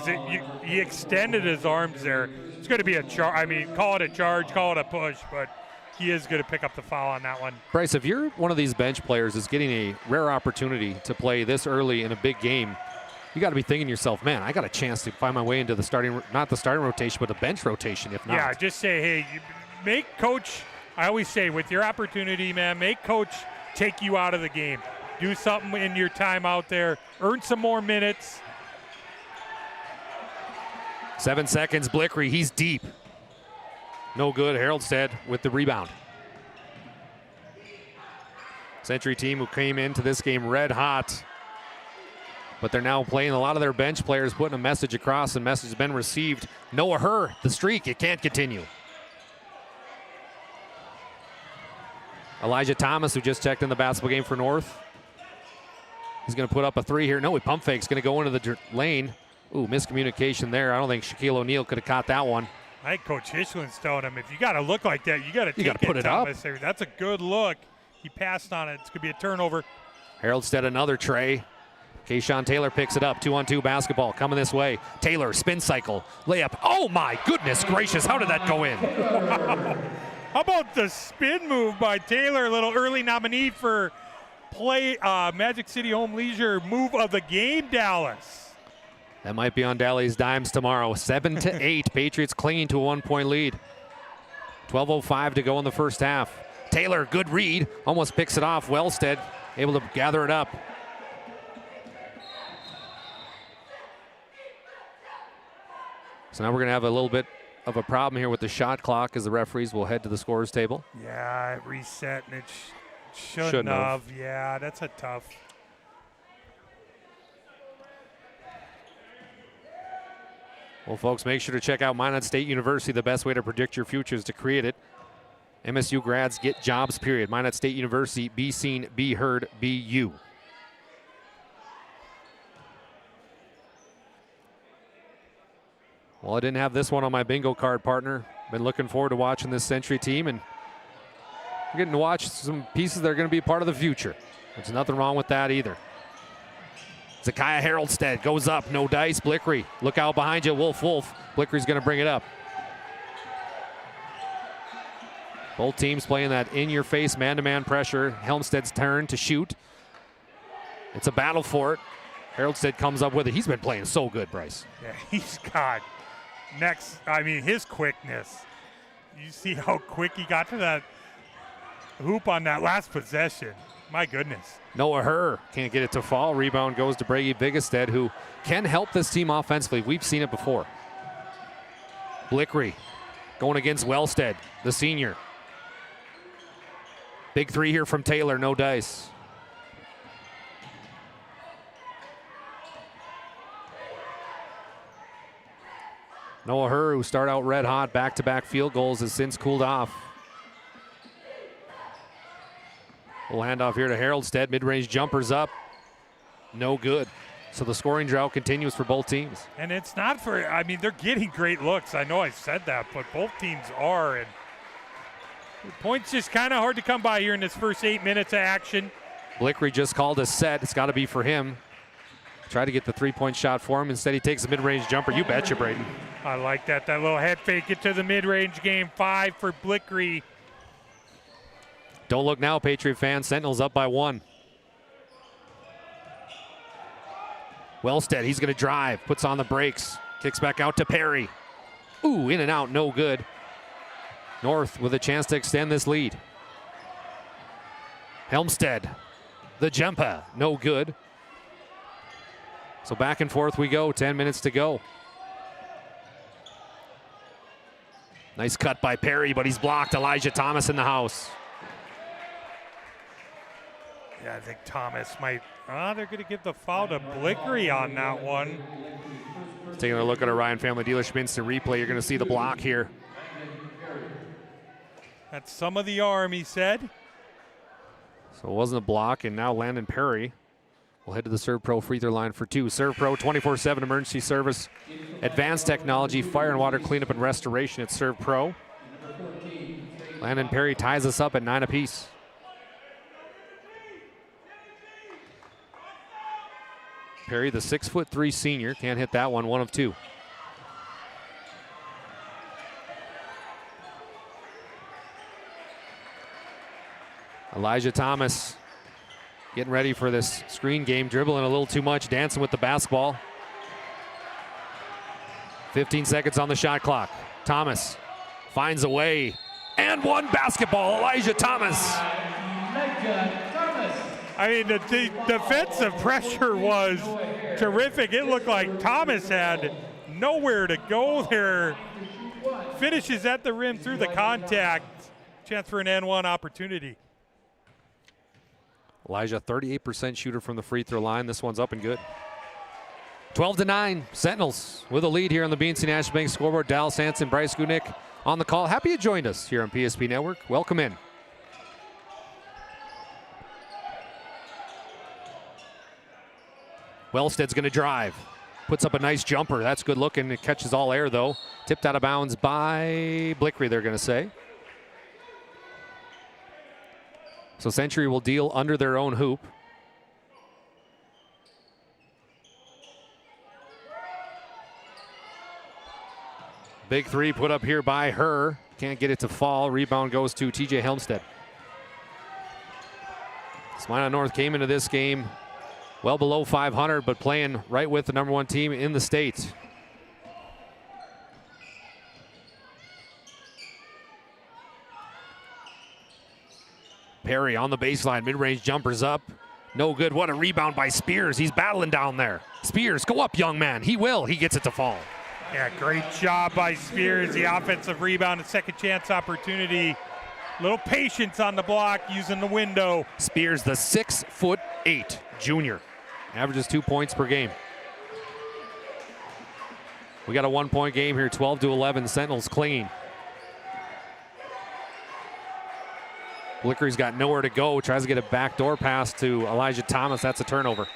extended his arms there. It's going to be a charge. I mean, call it a charge, call it a push, but he is going to pick up the foul on that one. Bryce, if you're one of these bench players that's getting a rare opportunity to play this early in a big game, you got to be thinking to yourself, man, I got a chance to find my way into the starting, not the starting rotation, but the bench rotation, if not. Yeah, just say, hey, make coach, I always say, with your opportunity, man, make coach take you out of the game. Do something in your time out there. Earn some more minutes. 7 seconds, Blickery, he's deep. No good, Haroldstead with the rebound. Century team who came into this game red hot, but they're now playing a lot of their bench players, putting a message across, and message has been received. Noah Hur, the streak, it can't continue. Elijah Thomas, who just checked in the basketball game for North. He's going to put up a 3 here. No, he pump fakes, going to go into the lane. Ooh, miscommunication there. I don't think Shaquille O'Neal could have caught that one. I think Coach Hischlin's telling him, if you got to look like that, you got to take it, put it Thomas. up. That's a good look. He passed on it. It's going to be a turnover. Haroldstead another tray. Kayshawn Taylor picks it up. 2-on-2 basketball coming this way. Taylor, spin cycle, layup. Oh my goodness gracious, how did that go in? How about the spin move by Taylor? A little early nominee for Magic City Home Leisure move of the game, Dallas. That might be on Dally's dimes tomorrow. 7-8, Patriots clinging to a 1-point lead. 12:05 to go in the first half. Taylor, good read, almost picks it off. Wellstead able to gather it up. So now we're going to have a little bit of a problem here with the shot clock as the referees will head to the scores table. Yeah, it reset and it shouldn't have. Yeah, that's a tough. Well, folks, make sure to check out Minot State University. The best way to predict your future is to create it. MSU grads get jobs, period. Minot State University, be seen, be heard, be you. Well, I didn't have this one on my bingo card, partner. Been looking forward to watching this Century team, and we're getting to watch some pieces that are going to be a part of the future. There's nothing wrong with that either. Zakiah Haroldstead goes up, no dice. Blickery, look out behind you, Wolf. Blickery's going to bring it up. Both teams playing that in-your-face man-to-man pressure. Helmsted's turn to shoot. It's a battle for it. Haroldstead comes up with it. He's been playing so good, Bryce. Yeah, he's got his quickness. You see how quick he got to that hoop on that last possession. My goodness. Noah Herr can't get it to fall. Rebound goes to Brady Bigestead, who can help this team offensively. We've seen it before. Blickery going against Wellstead, the senior. Big three here from Taylor, no dice. Noah Herr, who started out red hot, back-to-back field goals, has since cooled off. We'll hand off here to Haroldstead. Mid-range jumpers up. No good. So the scoring drought continues for both teams. And it's not for, they're getting great looks. I know I said that, but both teams are. And points just kind of hard to come by here in this first 8 minutes of action. Blickery just called a set. It's got to be for him. Try to get the three-point shot for him. Instead, he takes a mid-range jumper. You betcha, Braden. I like that. That little head fake it to the mid-range game. 5 for Blickery. Don't look now, Patriot fans. Sentinels up by 1. Wellstead, he's going to drive. Puts on the brakes. Kicks back out to Perry. Ooh, in and out, no good. North with a chance to extend this lead. Helmstead, the jumper, no good. So back and forth we go, 10 minutes to go. Nice cut by Perry, but he's blocked. Elijah Thomas in the house. Yeah, I think Thomas might, they're going to give the foul to Blickery on that one. Taking a look at a Ryan Family Dealership instant replay, you're going to see the block here. That's some of the arm, he said. So it wasn't a block, and now Landon Perry will head to the Serve Pro free throw line for 2. Serve Pro 24/7 emergency service, advanced technology, fire and water cleanup and restoration at Serve Pro. Landon Perry ties us up at 9 apiece. Perry, the 6'3" senior, can't hit that one, 1 of 2. Elijah Thomas getting ready for this screen game, dribbling a little too much, dancing with the basketball. 15 seconds on the shot clock. Thomas finds a way, and 1 basketball, Elijah Thomas. The defensive pressure was terrific. It looked like Thomas had nowhere to go there. Finishes at the rim through the contact. Chance for an N1 opportunity. Elijah, 38% shooter from the free throw line. This one's up and good. 12-9, Sentinels with a lead here on the BNC National Bank scoreboard. Dallas Hansen, Bryce Gunick on the call. Happy you joined us here on PSP Network. Welcome in. Wellstead's going to drive. Puts up a nice jumper. That's good looking. It catches all air, though. Tipped out of bounds by Blickery, they're going to say. So Century will deal under their own hoop. Big three put up here by Herr. Can't get it to fall. Rebound goes to TJ Helmstead. Minot North came into this game well below 500, but playing right with the #1 team in the state. Perry on the baseline, mid-range jumpers up. No good. What a rebound by Spears. He's battling down there. Spears, go up, young man. He will. He gets it to fall. Yeah, great job by Spears. The offensive rebound, a second chance opportunity. Little patience on the block, using the window. Spears, the 6'8" junior. Averages 2 points per game. We got a 1-point game here, 12-11. Sentinels clinging. Blickery's got nowhere to go. Tries to get a backdoor pass to Elijah Thomas. That's a turnover.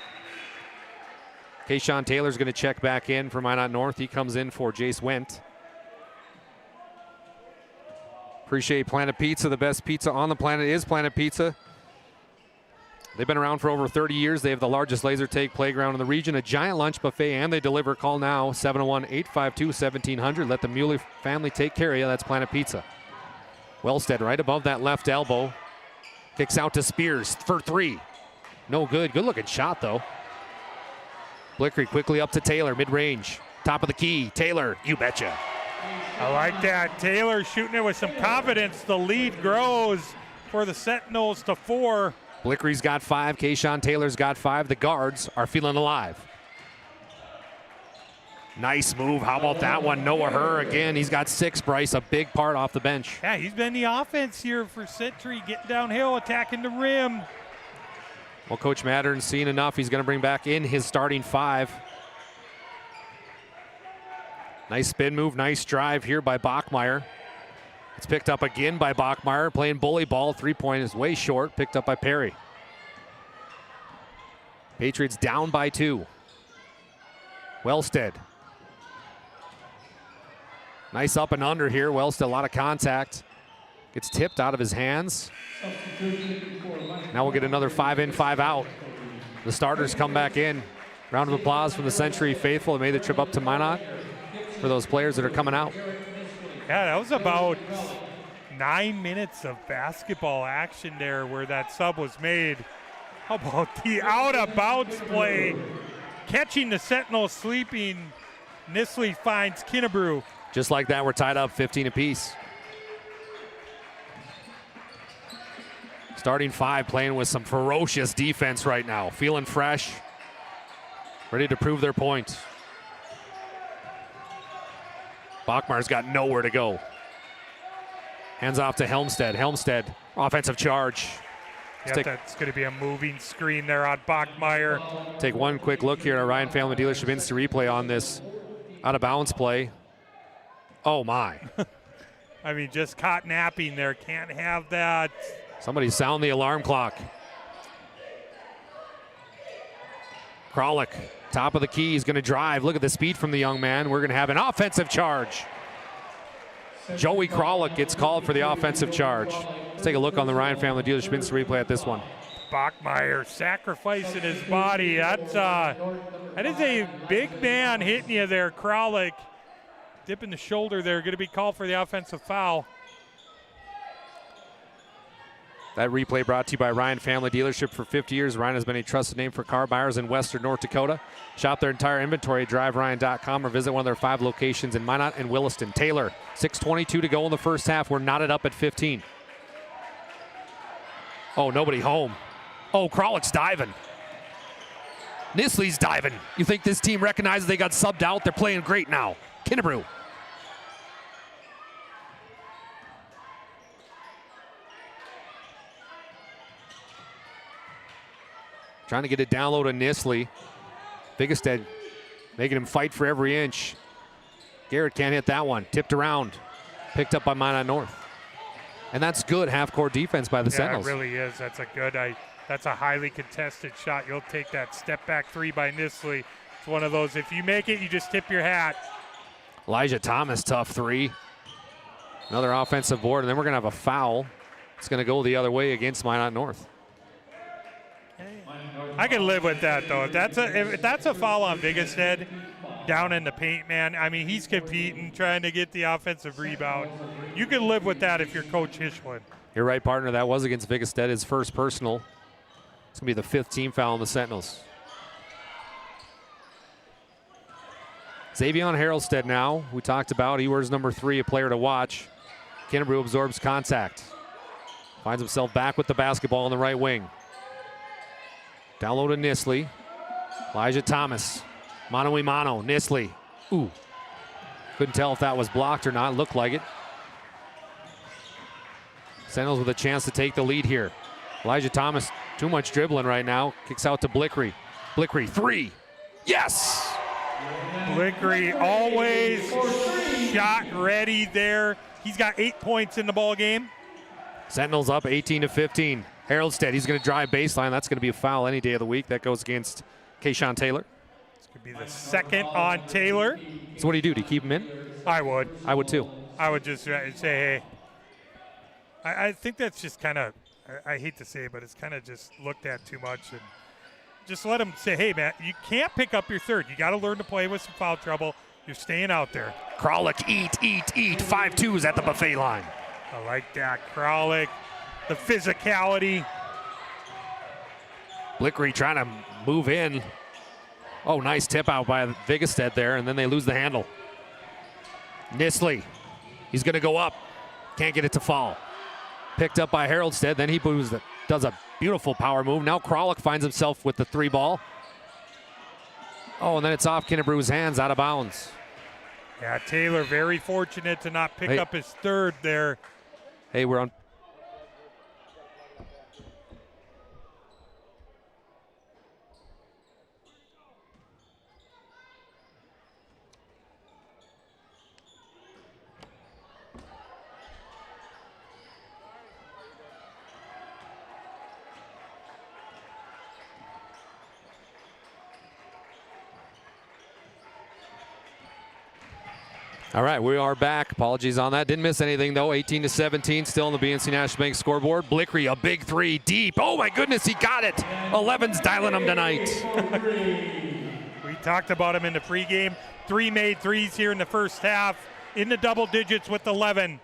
Kayshawn Taylor's going to check back in for Minot North. He comes in for Jace Wendt. Appreciate Planet Pizza. The best pizza on the planet is Planet Pizza. They've been around for over 30 years. They have the largest laser tag playground in the region, a giant lunch buffet, and they deliver. Call now, 701-852-1700. Let the Mueller family take care of you. That's Planet Pizza. Wellstead right above that left elbow. Kicks out to Spears for three. No good. Good-looking shot, though. Blickery quickly up to Taylor, mid-range. Top of the key. Taylor, you betcha. I like that. Taylor shooting it with some confidence. The lead grows for the Sentinels to 4. Blickery's got 5. Kayshawn Taylor's got 5. The guards are feeling alive. Nice move. How about that one? Noah Herr again. He's got 6, Bryce. A big part off the bench. Yeah, he's been the offense here for Century, getting downhill, attacking the rim. Well, Coach Mattern's seen enough. He's going to bring back in his starting 5. Nice spin move. Nice drive here by Bachmeyer. It's picked up again by Bachmeyer, playing bully ball. 3-point is way short, picked up by Perry. Patriots down by 2. Wellstead. Nice up and under here. Wellstead, a lot of contact. Gets tipped out of his hands. Now we'll get another 5 in, 5 out. The starters come back in. Round of applause from the Century faithful that made the trip up to Minot for those players that are coming out. Yeah, that was about 9 minutes of basketball action there where that sub was made. How about the out-of-bounds play? Catching the Sentinels sleeping. Nisley finds Kinnebrew. Just like that, we're tied up 15 apiece. Starting 5 playing with some ferocious defense right now. Feeling fresh. Ready to prove their point. Bachmeyer's got nowhere to go. Hands off to Helmstead. Helmstead, offensive charge. Yeah, that's going to be a moving screen there on Bachmeyer. Take one quick look here at our Ryan Family Dealership Insta replay on this out-of-bounds play. Oh, my. I mean, just caught napping there. Can't have that. Somebody sound the alarm clock. Kralik, top of the key, he's going to drive. Look at the speed from the young man. We're going to have an offensive charge. Joey Kralik gets called for the offensive charge. Let's take a look on the Ryan Family Dealership Instant replay at this one. Bachmeyer sacrificing his body. That is a big man hitting you there, Kralik. Dipping the shoulder there, going to be called for the offensive foul. That replay brought to you by Ryan Family Dealership. For 50 years, Ryan has been a trusted name for car buyers in western North Dakota. Shop their entire inventory at driveryan.com or visit one of their 5 locations in Minot and Williston. Taylor, 6:22 to go in the first half. We're knotted up at 15. Oh, nobody home. Oh, Kralik's diving. Nisley's diving. You think this team recognizes they got subbed out? They're playing great now. Kinnebrew. Trying to get it down low to Nisley. Bigestead making him fight for every inch. Garrett can't hit that one. Tipped around. Picked up by Minot North. And that's good half-court defense by the Sentinels. Yeah, it really is. That's a good, that's a highly contested shot. You'll take that step-back 3 by Nisley. It's one of those, if you make it, you just tip your hat. Elijah Thomas, tough 3. Another offensive board, and then we're going to have a foul. It's going to go the other way against Minot North. I can live with that, though. If that's a foul on Bigestead down in the paint, man, I mean, he's competing, trying to get the offensive rebound. You can live with that if you're Coach Hishwin. You're right, partner. That was against Bigestead, his first personal. It's going to be the 5th team foul on the Sentinels. Xavion Harrelstead now, we talked about. He wears number 3, a player to watch. Kinnebrew absorbs contact. Finds himself back with the basketball on the right wing. Down low to Nisley. Elijah Thomas. Mano y mano. Nisley. Ooh. Couldn't tell if that was blocked or not. Looked like it. Sentinels with a chance to take the lead here. Elijah Thomas, too much dribbling right now. Kicks out to Blickery. Blickery, 3. Yes! Blickery always shot ready there. He's got 8 points in the ball game. Sentinels up 18-15. Harrelstead, he's going to drive baseline. That's going to be a foul any day of the week. That goes against Kayshawn Taylor. It's going to be the 2nd on Taylor. So what do? Do you keep him in? I would. I would too. I would just say, hey, I think that's just kind of, I hate to say it, but it's kind of just looked at too much. And just let him say, hey, man, you can't pick up your third. You got to learn to play with some foul trouble. You're staying out there. Kralik, eat. 5-2s at the buffet line. I like that. Kralik, the physicality. Blickery trying to move in. Oh, nice tip out by Vigestead there, and then they lose the handle. Nisley, he's going to go up. Can't get it to fall. Picked up by Haroldstead, then he does a beautiful power move. Now Kralik finds himself with the 3 ball. Oh, and then it's off Kinnebrew's hands, out of bounds. Yeah, Taylor very fortunate to not pick up his third there. Hey, we're on. All right, we are back. Apologies on that. Didn't miss anything, though. 18-17, still on the BNC National Bank scoreboard. Blickery, a big 3 deep. Oh, my goodness, he got it. 11's dialing him tonight. We talked about him in the pregame. 3 made threes here in the first half, in the double digits with 11.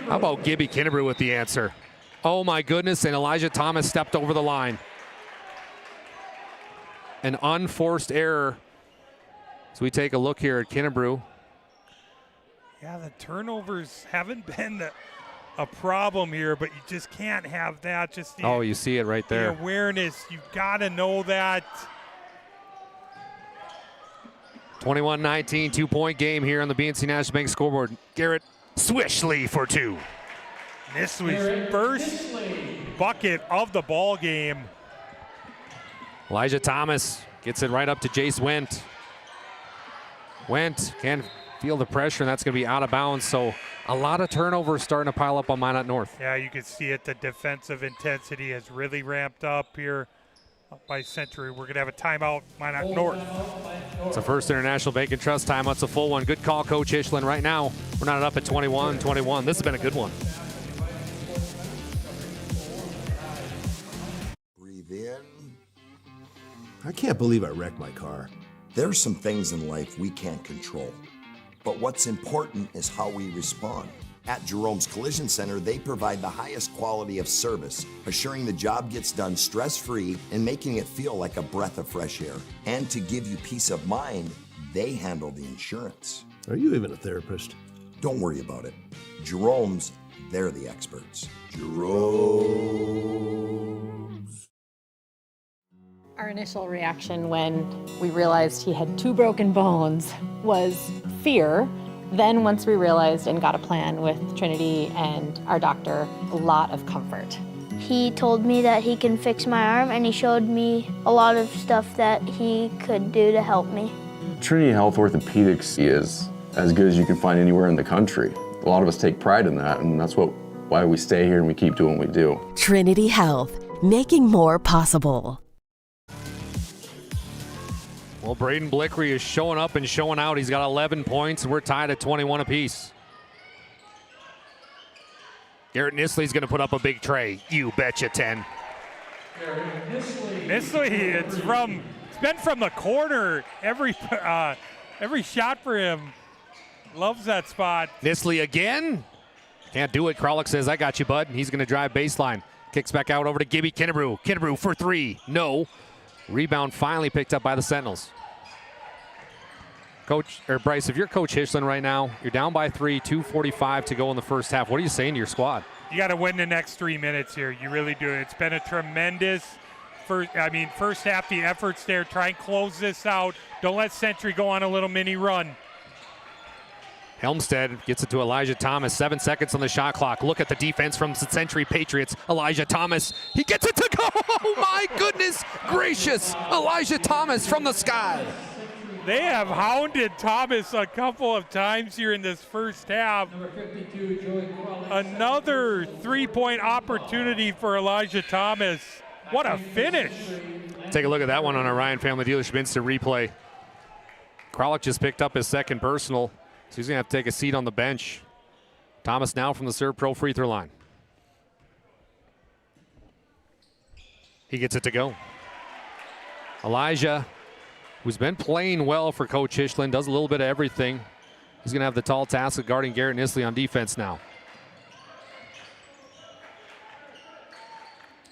How about Gibby Kinnebrew with the answer? Oh, my goodness, and Elijah Thomas stepped over the line. An unforced error. So we take a look here at Kinnebrew. Yeah, the turnovers haven't been a problem here, but you just can't have that. Just oh, you see it right there. The awareness, you've got to know that. 21-19, 2-point game here on the BNC National Bank scoreboard. Garrett Swishley for 2. This was first bucket of the ball game. Elijah Thomas gets it right up to Jace Wendt. Wendt can feel the pressure, and that's going to be out of bounds. So a lot of turnovers starting to pile up on Minot North. Yeah, you can see it. The defensive intensity has really ramped up here by Century. We're going to have a timeout, Minot North. It's a First International Bank and Trust timeout. It's a full one. Good call, Coach Hishlin. Right now, we're not up at 21-21. This has been a good one. Breathe in. I can't believe I wrecked my car. There's some things in life we can't control, but what's important is how we respond. At Jerome's Collision Center, they provide the highest quality of service, assuring the job gets done stress-free and making it feel like a breath of fresh air. And to give you peace of mind, they handle the insurance. Are you even a therapist? Don't worry about it. Jerome's, they're the experts. Jerome's. Our initial reaction when we realized he had 2 broken bones was fear. Then once we realized and got a plan with Trinity and our doctor, a lot of comfort. He told me that he can fix my arm, and he showed me a lot of stuff that he could do to help me. Trinity Health Orthopedics is as good as you can find anywhere in the country. A lot of us take pride in that, and that's why we stay here and we keep doing what we do. Trinity Health, making more possible. Well, Braden Blickery is showing up and showing out. He's got 11 points, and we're tied at 21 apiece. Garrett Nisley's going to put up a big tray. You betcha 10. Nisley, it's been from the corner. Every shot for him. Loves that spot. Nisley again. Can't do it. Kralik says, I got you, bud. He's going to drive baseline. Kicks back out over to Gibby Kinnebrew. Kinnebrew for 3. No. Rebound finally picked up by the Sentinels. Coach, or Bryce, if you're Coach Hishlin right now, you're down by 3, 2:45 to go in the first half. What are you saying to your squad? You got to win the next 3 minutes here. You really do. It's been a tremendous first half, the efforts there. Try and close this out. Don't let Century go on a little mini run. Helmstead gets it to Elijah Thomas. 7 seconds on the shot clock. Look at the defense from the Century Patriots. Elijah Thomas, he gets it to go. Oh my goodness gracious. Elijah Thomas from the sky. They have hounded Thomas a couple of times here in this first half. Another 3-point opportunity for Elijah Thomas. What a finish. Take a look at that one on our Ryan Family Dealership Instant Replay. Kralik just picked up his second personal, so he's going to have to take a seat on the bench. Thomas now from the Serve Pro free throw line. He gets it to go. Elijah, who's been playing well for Coach Hishland, does a little bit of everything. He's going to have the tall task of guarding Garrett Nisley on defense now.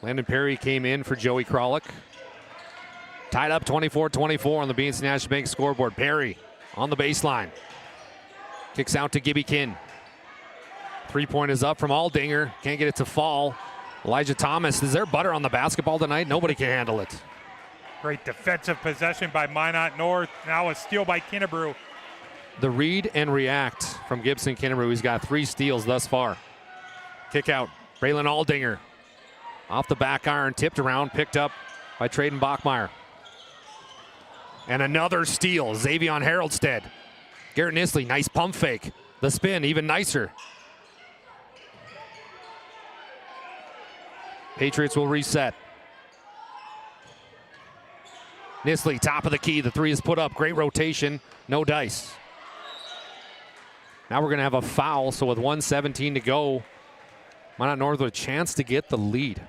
Landon Perry came in for Joey Kralik. Tied up 24-24 on the BNC National Bank scoreboard. Perry on the baseline. Kicks out to Gibby Kinn. 3-point is up from Aldinger. Can't get it to fall. Elijah Thomas, is there butter on the basketball tonight? Nobody can handle it. Great defensive possession by Minot North. Now a steal by Kinnebrew. The read and react from Gibson Kinnebrew. He's got 3 steals thus far. Kick out. Braylon Aldinger. Off the back iron, tipped around, picked up by Traden Bachmeyer. And another steal, Xavion Haroldstead. Garrett Nisley, nice pump fake. The spin, even nicer. Patriots will reset. Nisley, top of the key. The 3 is put up. Great rotation. No dice. Now we're going to have a foul. So with 1:17 to go, Minot North with a chance to get the lead.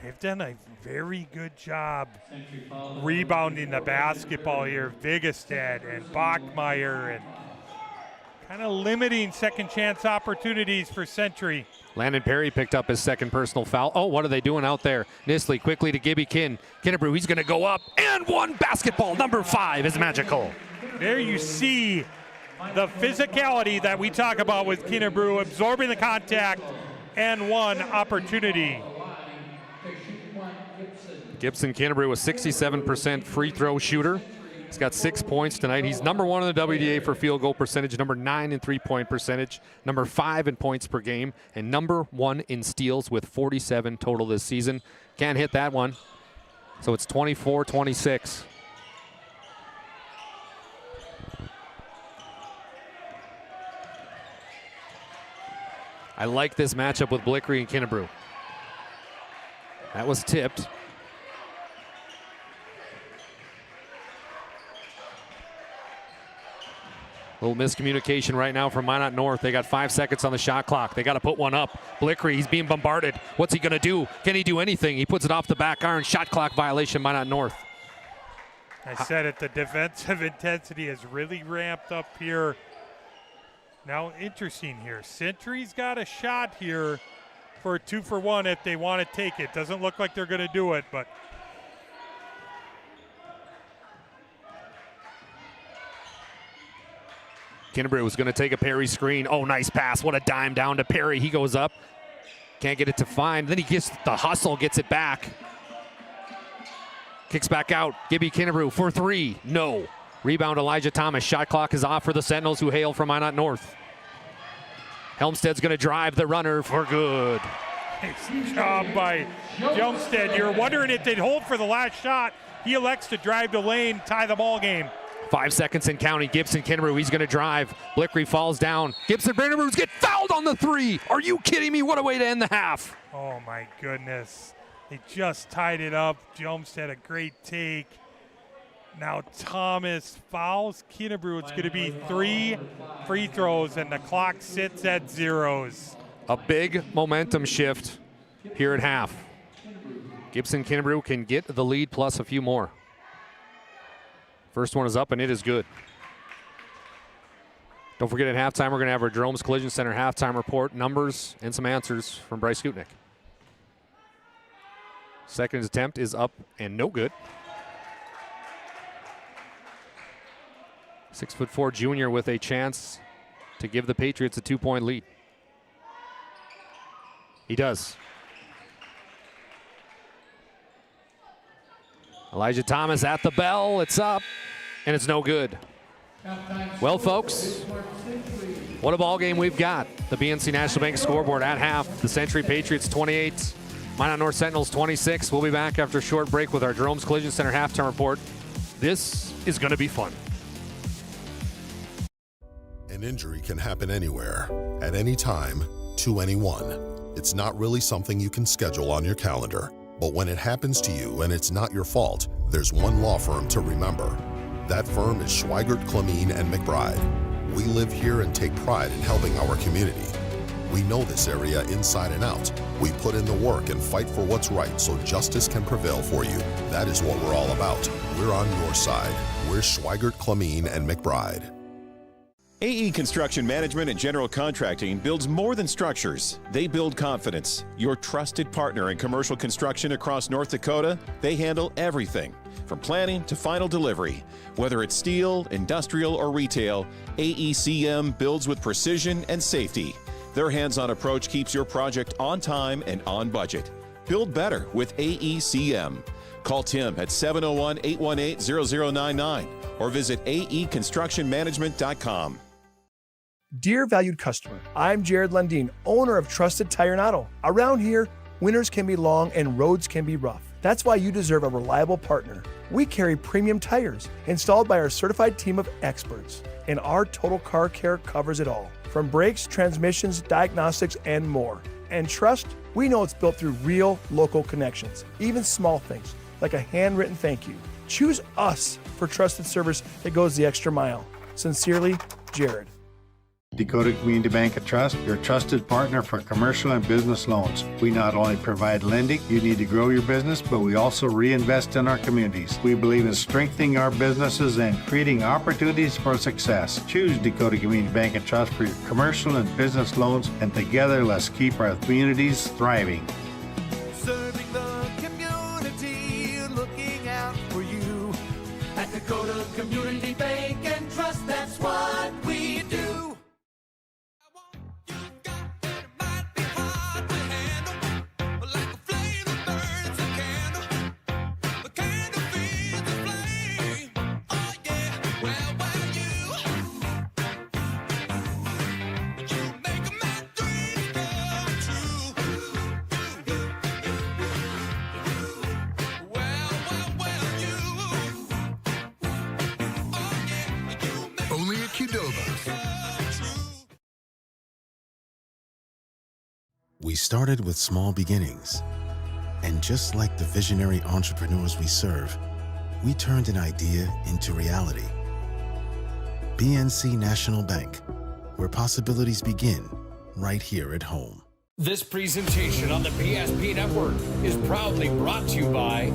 They've done a very good job rebounding the basketball here. Vigestad and Bachmeyer, and kind of limiting second chance opportunities for Century. Landon Perry picked up his second personal foul. Oh, what are they doing out there? Nisley quickly to Gibby Kinn. Kinnebrew, he's going to go up. And one basketball. Number 5 is magical. There you see the physicality that we talk about with Kinnebrew, absorbing the contact and one opportunity. Gibson Kinnebrew, a 67% free throw shooter. He's got 6 points tonight. He's number 1 in the WDA for field goal percentage, number 9 in three-point percentage, number 5 in points per game, and number 1 in steals with 47 total this season. Can't hit that one. So it's 24-26. I like this matchup with Blickery and Kinnebrew. That was tipped. Little miscommunication right now from Minot North. They got 5 seconds on the shot clock. They got to put one up. Blickery, he's being bombarded. What's he going to do? Can he do anything? He puts it off the back iron. Shot clock violation, Minot North. I said it, the defensive intensity has really ramped up here. Now, interesting here. Century's got a shot here for a 2-for-1 if they want to take it. Doesn't look like they're going to do it, but Kinnebrew was going to take a Perry screen. Oh, nice pass. What a dime down to Perry. He goes up. Can't get it to find. Then he gets the hustle, gets it back. Kicks back out. Gibby Kinnebrew for 3. No. Rebound Elijah Thomas. Shot clock is off for the Sentinels, who hail from Minot North. Helmsted's going to drive the runner for good. Nice job by Helmstead. You're wondering if they'd hold for the last shot. He elects to drive the lane, tie the ball game. 5 seconds in counting. Gibson Kinnebrew, he's going to drive. Blickery falls down. Gibson Kinnebrew get fouled on the 3. Are you kidding me? What a way to end the half. Oh, my goodness. They just tied it up. Jones had a great take. Now Thomas fouls Kinnebrew. It's going to be 3 free throws, and the clock sits at 0s. A big momentum shift here at half. Gibson Kinnebrew can get the lead plus a few more. First one is up, and it is good. Don't forget, at halftime, we're going to have our Jerome's Collision Center halftime report, numbers, and some answers from Bryce Skutnik. Second attempt is up and no good. 6'4" junior with a chance to give the Patriots a 2-point lead. He does. Elijah Thomas at the bell. It's up, and it's no good. Well, folks, what a ball game we've got. The BNC National Bank scoreboard at half. The Century Patriots 28, Minot North Sentinels 26. We'll be back after a short break with our Jerome's Collision Center halftime report. This is going to be fun. An injury can happen anywhere, at any time, to anyone. It's not really something you can schedule on your calendar. But when it happens to you and it's not your fault, there's one law firm to remember. That firm is Schweigert, Clemene, and McBride. We live here and take pride in helping our community. We know this area inside and out. We put in the work and fight for what's right so justice can prevail for you. That is what we're all about. We're on your side. We're Schweigert, Clamine, and McBride. AE Construction Management and General Contracting builds more than structures. They build confidence. Your trusted partner in commercial construction across North Dakota, they handle everything from planning to final delivery. Whether it's steel, industrial, or retail, AECM builds with precision and safety. Their hands-on approach keeps your project on time and on budget. Build better with AECM. Call Tim at 701-818-0099 or visit aeconstructionmanagement.com. Dear valued customer, I'm Jared Lundeen, owner of Trusted Tire and Auto. Around here, winters can be long and roads can be rough. That's why you deserve a reliable partner. We carry premium tires installed by our certified team of experts, and our total car care covers it all, from brakes, transmissions, diagnostics, and more. And trust, we know it's built through real local connections, even small things like a handwritten thank you. Choose us for trusted service that goes the extra mile. Sincerely, Jared. Dakota Community Bank and Trust, your trusted partner for commercial and business loans. We not only provide lending you need to grow your business, but we also reinvest in our communities. We believe in strengthening our businesses and creating opportunities for success. Choose Dakota Community Bank and Trust for your commercial and business loans, and together let's keep our communities thriving. Serving the community, looking out for you. At Dakota Community Bank and Trust, that's what we do. We started with small beginnings, and just like the visionary entrepreneurs we serve, we turned an idea into reality. PNC National Bank, where possibilities begin right here at home. This presentation on the PSP Network is proudly brought to you by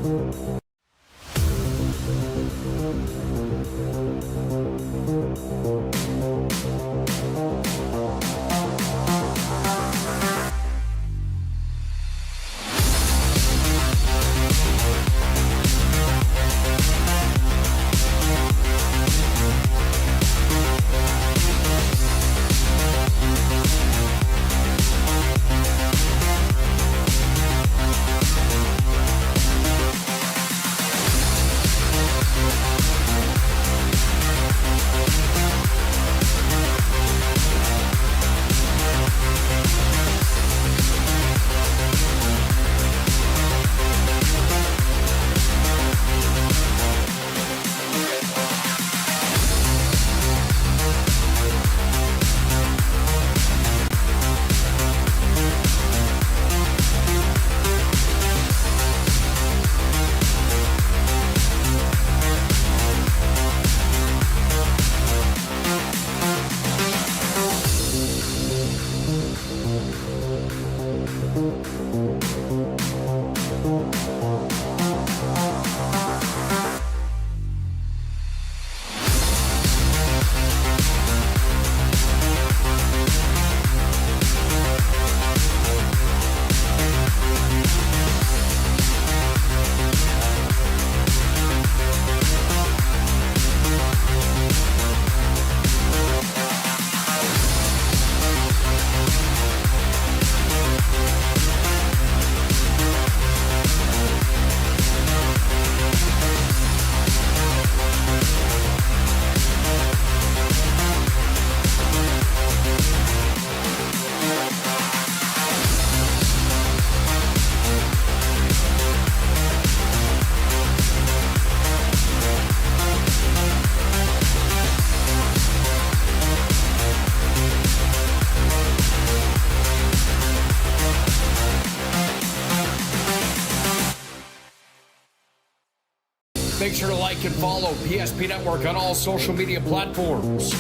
Make sure to like and follow PSP Network on all social media platforms.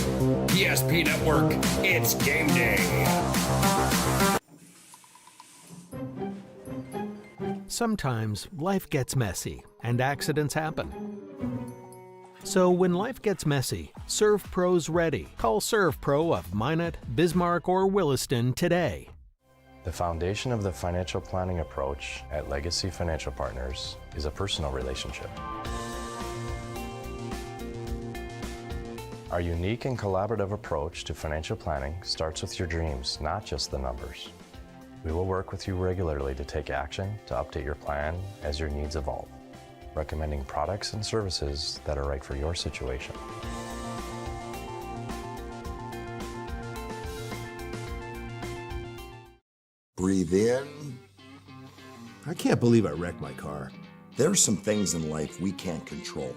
PSP Network, it's game day. Sometimes life gets messy and accidents happen. So when life gets messy, ServPro's ready. Call ServPro of Minot, Bismarck, or Williston today. The foundation of the financial planning approach at Legacy Financial Partners is a personal relationship. Our unique and collaborative approach to financial planning starts with your dreams, not just the numbers. We will work with you regularly to take action to update your plan as your needs evolve, recommending products and services that are right for your situation. Breathe in. I can't believe I wrecked my car. There are some things in life we can't control,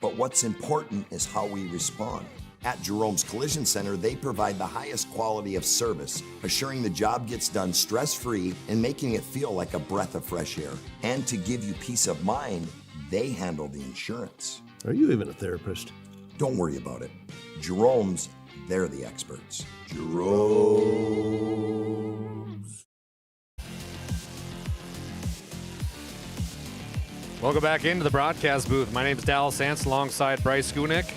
but what's important is how we respond. At Jerome's Collision Center, they provide the highest quality of service, assuring the job gets done stress-free and making it feel like a breath of fresh air. And to give you peace of mind, they handle the insurance. Are you even a therapist? Don't worry about it. Jerome's, they're the experts. Jerome's. Welcome back into the broadcast booth. My name is Dallas Ants alongside Bryce Gunick.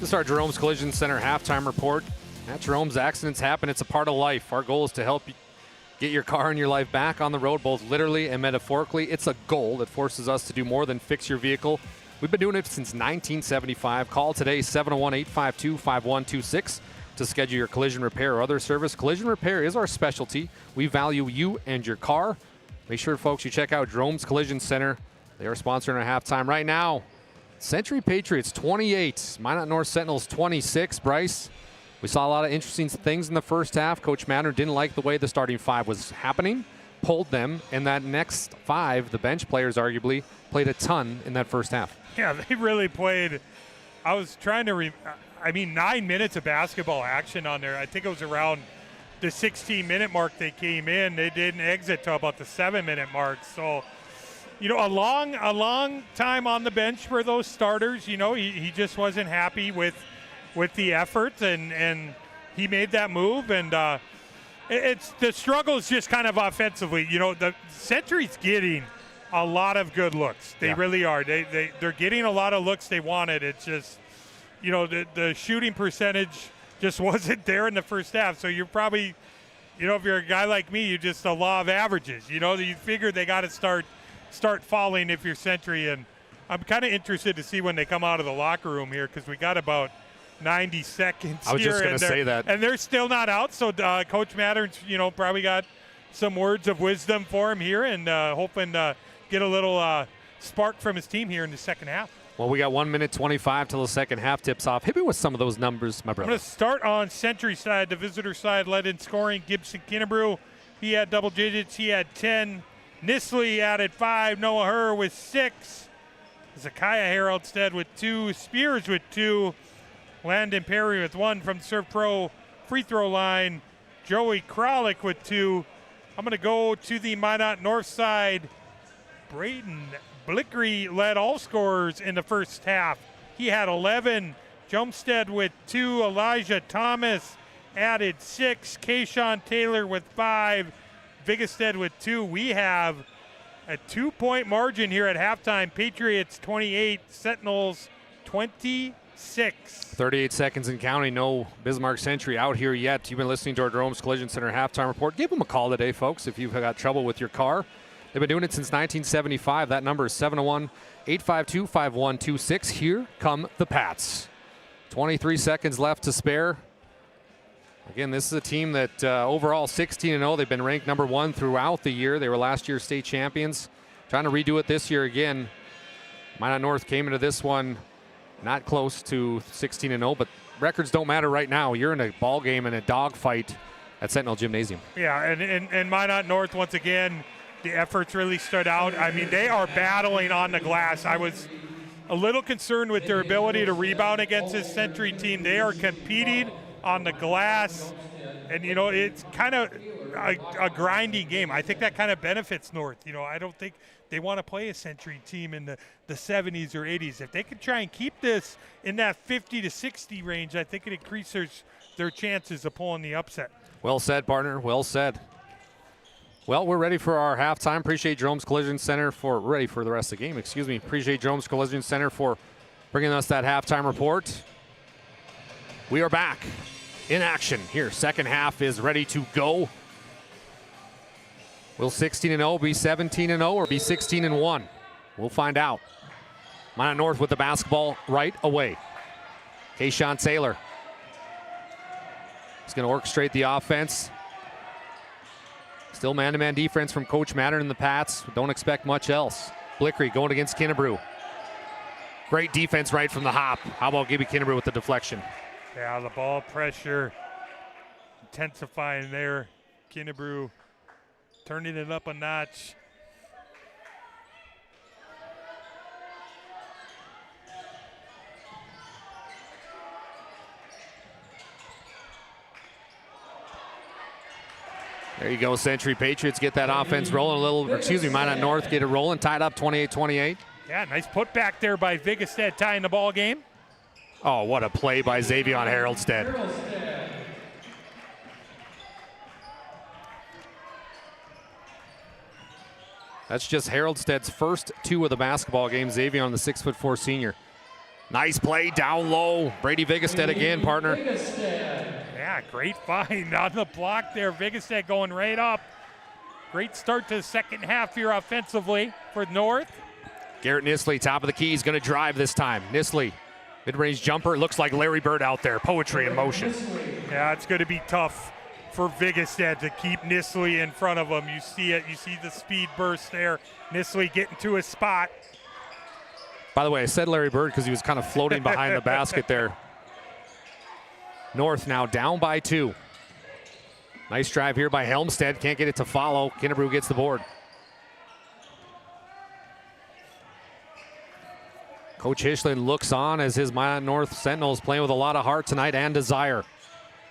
This is our Jerome's Collision Center halftime report. At Jerome's, accidents happen. It's a part of life. Our goal is to help you get your car and your life back on the road, both literally and metaphorically. It's a goal that forces us to do more than fix your vehicle. We've been doing it since 1975. Call today, 701-852-5126, to schedule your collision repair or other service. Collision repair is our specialty. We value you and your car. Make sure, folks, you check out Jerome's Collision Center. They are sponsoring our halftime right now. Century Patriots 28, Minot North Sentinels 26. Bryce, we saw a lot of interesting things in the first half. Coach Matter didn't like the way the starting five was happening, pulled them, and that next five, the bench players arguably, played a ton in that first half. Yeah, they really played. I was trying to 9 minutes of basketball action on there. I think it was around the 16-minute mark they came in. They didn't exit till about the 7-minute mark. So, a long time on the bench for those starters. He just wasn't happy with the effort, and he made that move. And it's the struggle is just kind of offensively. The Century's getting a lot of good looks. They really are. They're getting a lot of looks they wanted. It's just, the shooting percentage just wasn't there in the first half. So you're probably, if you're a guy like me, you're just a law of averages. You figure they got to start falling if you're Century. And I'm kind of interested to see when they come out of the locker room here, because we got about 90 seconds I was here, just going to say that. And they're still not out. So Coach Mattern's, probably got some words of wisdom for him here, and hoping to get a little spark from his team here in the second half. Well, we got 1 minute 25 till the second half tips off. Hit me with some of those numbers, my I'm brother. going to start on Century side. The visitor side led in scoring. Gibson Kinnebrew, he had double digits. He had 10. Nisley added 5. Noah Herr with 6. Zakiah Haroldstead with 2. Spears with 2. Landon Perry with 1 from Serve Pro free throw line. Joey Kralik with 2. I'm going to go to the Minot North side. Braden Blickery led all scorers in the first half. He had 11. Jumstead with 2. Elijah Thomas added 6. Kayshawn Taylor with 5. Vigestead with 2. We have a 2-point margin here at halftime. Patriots 28, Sentinels 26. 38 seconds and counting. No Bismarck Century out here yet. You've been listening to our Jerome's Collision Center halftime report. Give them a call today, folks, if you've got trouble with your car. They've been doing it since 1975. That number is 701-852-5126. Here come the Pats. 23 seconds left to spare. Again, this is a team that overall 16-0. They've been ranked number 1 throughout the year. They were last year's state champions. Trying to redo it this year again. Minot North came into this one not close to 16-0, but records don't matter right now. You're in a ball game and a dogfight at Sentinel Gymnasium. Yeah, and Minot North, once again, the efforts really stood out. I mean, they are battling on the glass. I was a little concerned with their ability to rebound against this Century team. They are competing on the glass, and it's kind of a grinding game. I think that kind of benefits North. I don't think they want to play a Century team in the 70s or 80s. If they could try and keep this in that 50 to 60 range, I think it increases their chances of pulling the upset. Well said, partner. Well said. Well, we're ready for our halftime. Appreciate Jerome's Collision Center ready for the rest of the game. Excuse me. Appreciate Jerome's Collision Center for bringing us that halftime report. We are back in action here. Second half is ready to go. Will 16-0 be 17-0 or be 16-1? We'll find out. Minot North with the basketball right away. Kayshawn Taylor is going to orchestrate the offense. Still man-to-man defense from Coach Mattern and the Pats. Don't expect much else. Blickery going against Kinnebrew. Great defense right from the hop. How about Gibby Kinnebrew with the deflection? Yeah, the ball pressure intensifying there. Kinnebrew turning it up a notch. There you go, Century Patriots get that offense rolling a little. Minot North get it rolling, tied up 28-28. Yeah, nice putback there by Vigestead tying the ball game. Oh, what a play by Xavier Haroldstead. That's just Haroldstead's first 2 of the basketball game. Xavier on the 6'4" senior. Nice play down low. Brady Vigestead again, partner. Yeah, great find on the block there. Vigestead going right up. Great start to the second half here offensively for North. Garrett Nisley, top of the key, is going to drive this time. Nisley, mid-range jumper. Looks like Larry Bird out there. Poetry in motion. Yeah, it's going to be tough for Vigestead to keep Nisley in front of him. You see it. You see the speed burst there. Nisley getting to his spot. By the way, I said Larry Bird because he was kind of floating behind the basket there. North now down by 2. Nice drive here by Helmstead. Can't get it to follow. Kinnebrew gets the board. Coach Hishland looks on as his Minot North Sentinels playing with a lot of heart tonight and desire.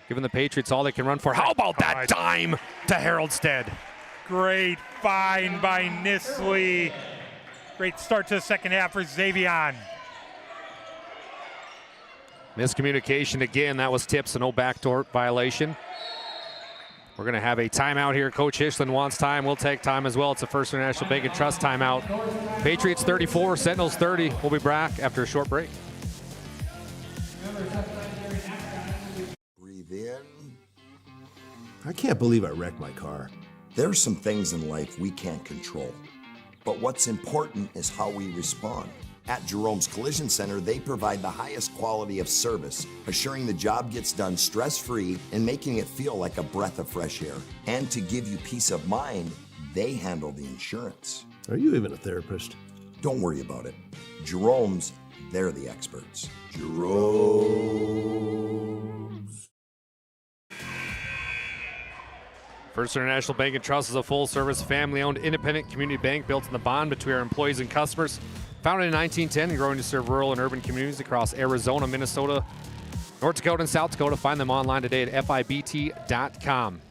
Giving the Patriots all they can run for. How about that dime to Haroldstead? Great find by Nisley. Great start to the second half for Xavier. Miscommunication again. That was tips, so no backdoor violation. We're going to have a timeout here. Coach Hishland wants time. We'll take time as well. It's a First International Bank and Trust timeout. Patriots 34, Sentinels 30. We'll be back after a short break. Breathe in. I can't believe I wrecked my car. There are some things in life we can't control, but what's important is how we respond. At Jerome's Collision Center, they provide the highest quality of service, assuring the job gets done stress-free and making it feel like a breath of fresh air. And to give you peace of mind, they handle the insurance. Are you even a therapist? Don't worry about it. Jerome's, they're the experts. Jerome's. First International Bank and Trust is a full-service, family-owned, independent community bank built on the bond between our employees and customers. Founded in 1910 and growing to serve rural and urban communities across Arizona, Minnesota, North Dakota, and South Dakota. Find them online today at FIBT.com.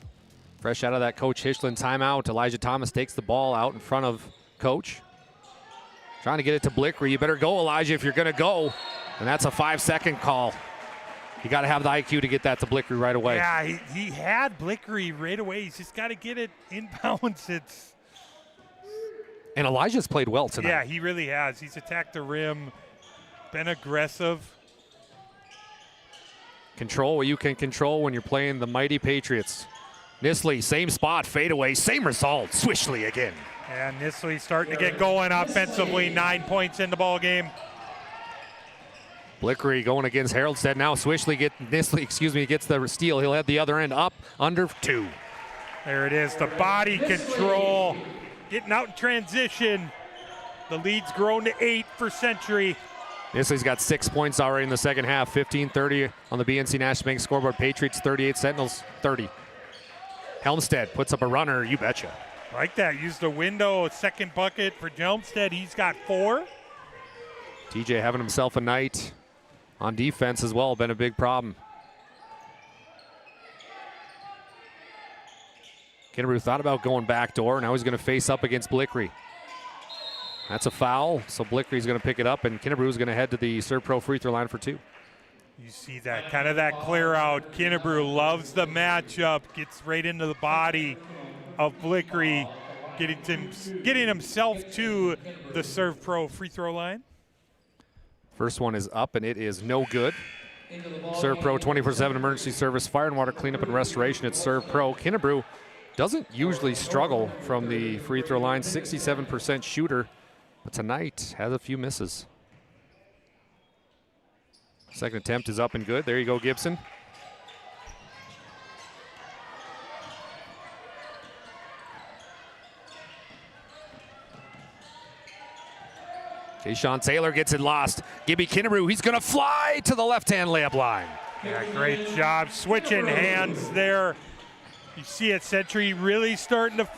Fresh out of that Coach Hishland timeout, Elijah Thomas takes the ball out in front of Coach. Trying to get it to Blickery. You better go, Elijah, if you're going to go. And that's a 5-second call. You got to have the IQ to get that to Blickery right away. Yeah, he had Blickery right away. He's just got to get it inbounds. And Elijah's played well tonight. Yeah, he really has. He's attacked the rim, been aggressive. Control what you can control when you're playing the mighty Patriots. Nisley, same spot, fadeaway, same result. Swishly again. And Nisley starting to get going offensively. 9 points in the ball game. Blickery going against Haroldstead. Now Nisley gets the steal. He'll have the other end up under 2. There it is, the body control. Getting out in transition. The lead's grown to 8 for Century. Nisley's got 6 points already in the second half. 15-30 on the BNC National Bank scoreboard. Patriots 38, Sentinels 30. Helmstead puts up a runner, you betcha. Like that, used the window, second bucket for Helmstead. He's got 4. TJ having himself a night on defense as well. Been a big problem. Kinnebrew thought about going backdoor. Now he's going to face up against Blickery. That's a foul, so Blickery's going to pick it up, and Kinnebrew is going to head to the Serve Pro free throw line for 2. You see that, kind of that clear out. Kinnebrew loves the matchup, gets right into the body. of Blickery getting himself to the Serve Pro free throw line. First one is up, and it is no good. Serve Pro 24/7 emergency service, fire and water cleanup and restoration at Serve Pro. Kinnebrew doesn't usually struggle from the free throw line, 67% shooter, but tonight has a few misses. Second attempt is up and good. There you go, Gibson. Keyshawn Taylor gets it lost. Gibby Kinnebrew, he's going to fly to the left-hand layup line. Yeah, great job switching hands there. You see it, Century really starting to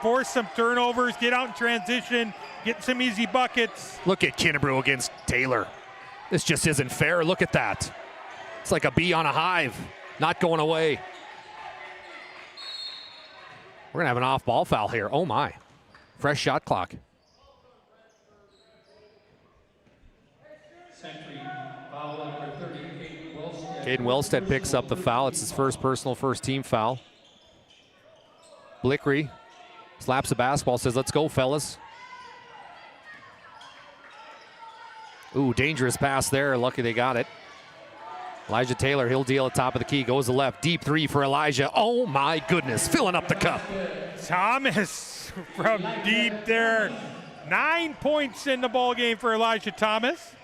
force some turnovers, get out in transition, get some easy buckets. Look at Kinnebrew against Taylor. This just isn't fair. Look at that. It's like a bee on a hive, not going away. We're going to have an off-ball foul here. Oh, my. Fresh shot clock. Caden Wellstead picks up the foul. It's his first personal, first team foul. Blickery slaps the basketball, says, let's go, fellas. Ooh, dangerous pass there. Lucky they got it. Elijah Taylor, he'll deal at top of the key. Goes to left. Deep three for Elijah. Oh, my goodness. Filling up the cup. Thomas from deep there. 9 points in the ball game for Elijah Thomas.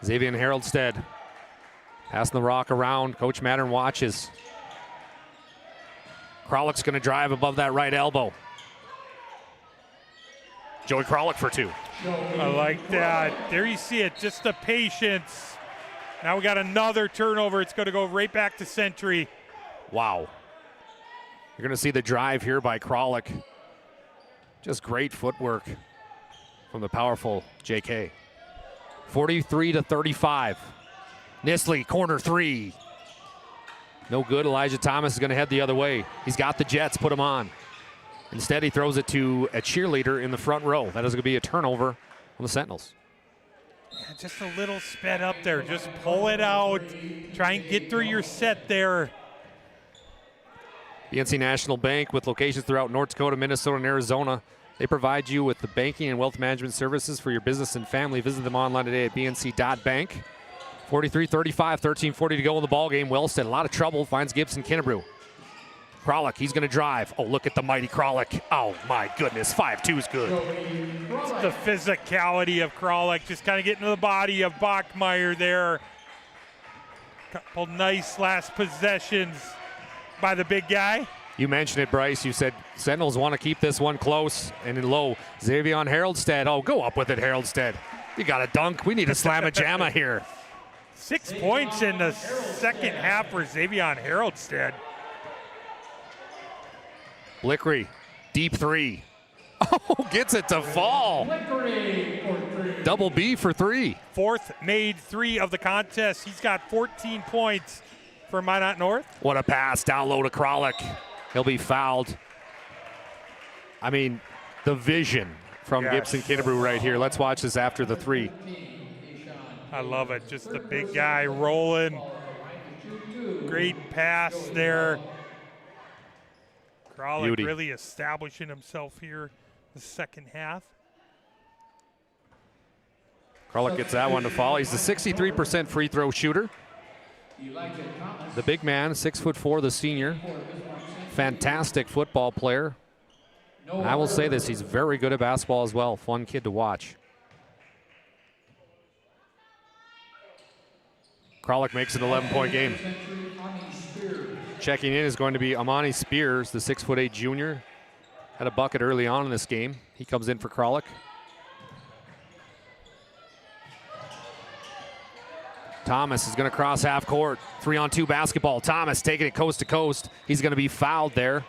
Xavier Haroldstead passing the rock around. Coach Mattern watches. Krolick's going to drive above that right elbow. Joey Krolick for two. I like that. There you see it, just the patience. Now we got another turnover. It's going to go right back to Century. Wow. You're going to see the drive here by Krolick. Just great footwork from the powerful JK. 43-35. Nisley, corner three. No good. Elijah Thomas is going to head the other way. He's got the Jets, put him on. Instead, he throws it to a cheerleader in the front row. That is going to be a turnover on the Sentinels. Yeah, just a little sped up there. Just pull it out. Try and get through your set there. BNC National Bank, with locations throughout North Dakota, Minnesota, and Arizona. They provide you with the banking and wealth management services for your business and family. Visit them online today at bnc.bank. 43-35, 13:40 to go in the ballgame. Wellstead, a lot of trouble, finds Gibson Kinnebrew. Krolick, he's going to drive. Oh, look at the mighty Krolick. Oh, my goodness, 5-2 is good. It's the physicality of Krolick, just kind of getting to the body of Bachmeyer there. Couple nice last possessions by the big guy. You mentioned it, Bryce. You said Sentinels want to keep this one close and in low. Xavier Haroldstead. Oh, go up with it, Haroldstead. You got a dunk. We need a slam-a-jamma here. 6 points in the second half for Xavier Haroldstead. Blickery, deep three. Oh, gets it to fall. Double B for three. Fourth made three of the contest. He's got 14 points for Minot North. What a pass down low to Krolick. He'll be fouled. I mean, the vision from Gibson Kinnebrew right here. Let's watch this after the three. I love it. Just the big guy rolling. Great pass there. Krolick really establishing himself here the second half. Krolick gets that one to fall. He's a 63% free throw shooter. The big man, 6'4", the senior. Fantastic football player. And I will say this, he's very good at basketball as well. Fun kid to watch. Krolick makes an 11-point game. Checking in is going to be Amani Spears, the 6'8" junior. Had a bucket early on in this game. He comes in for Krolick. Thomas is going to cross half court. 3-on-2 basketball. Thomas taking it coast to coast. He's going to be fouled there.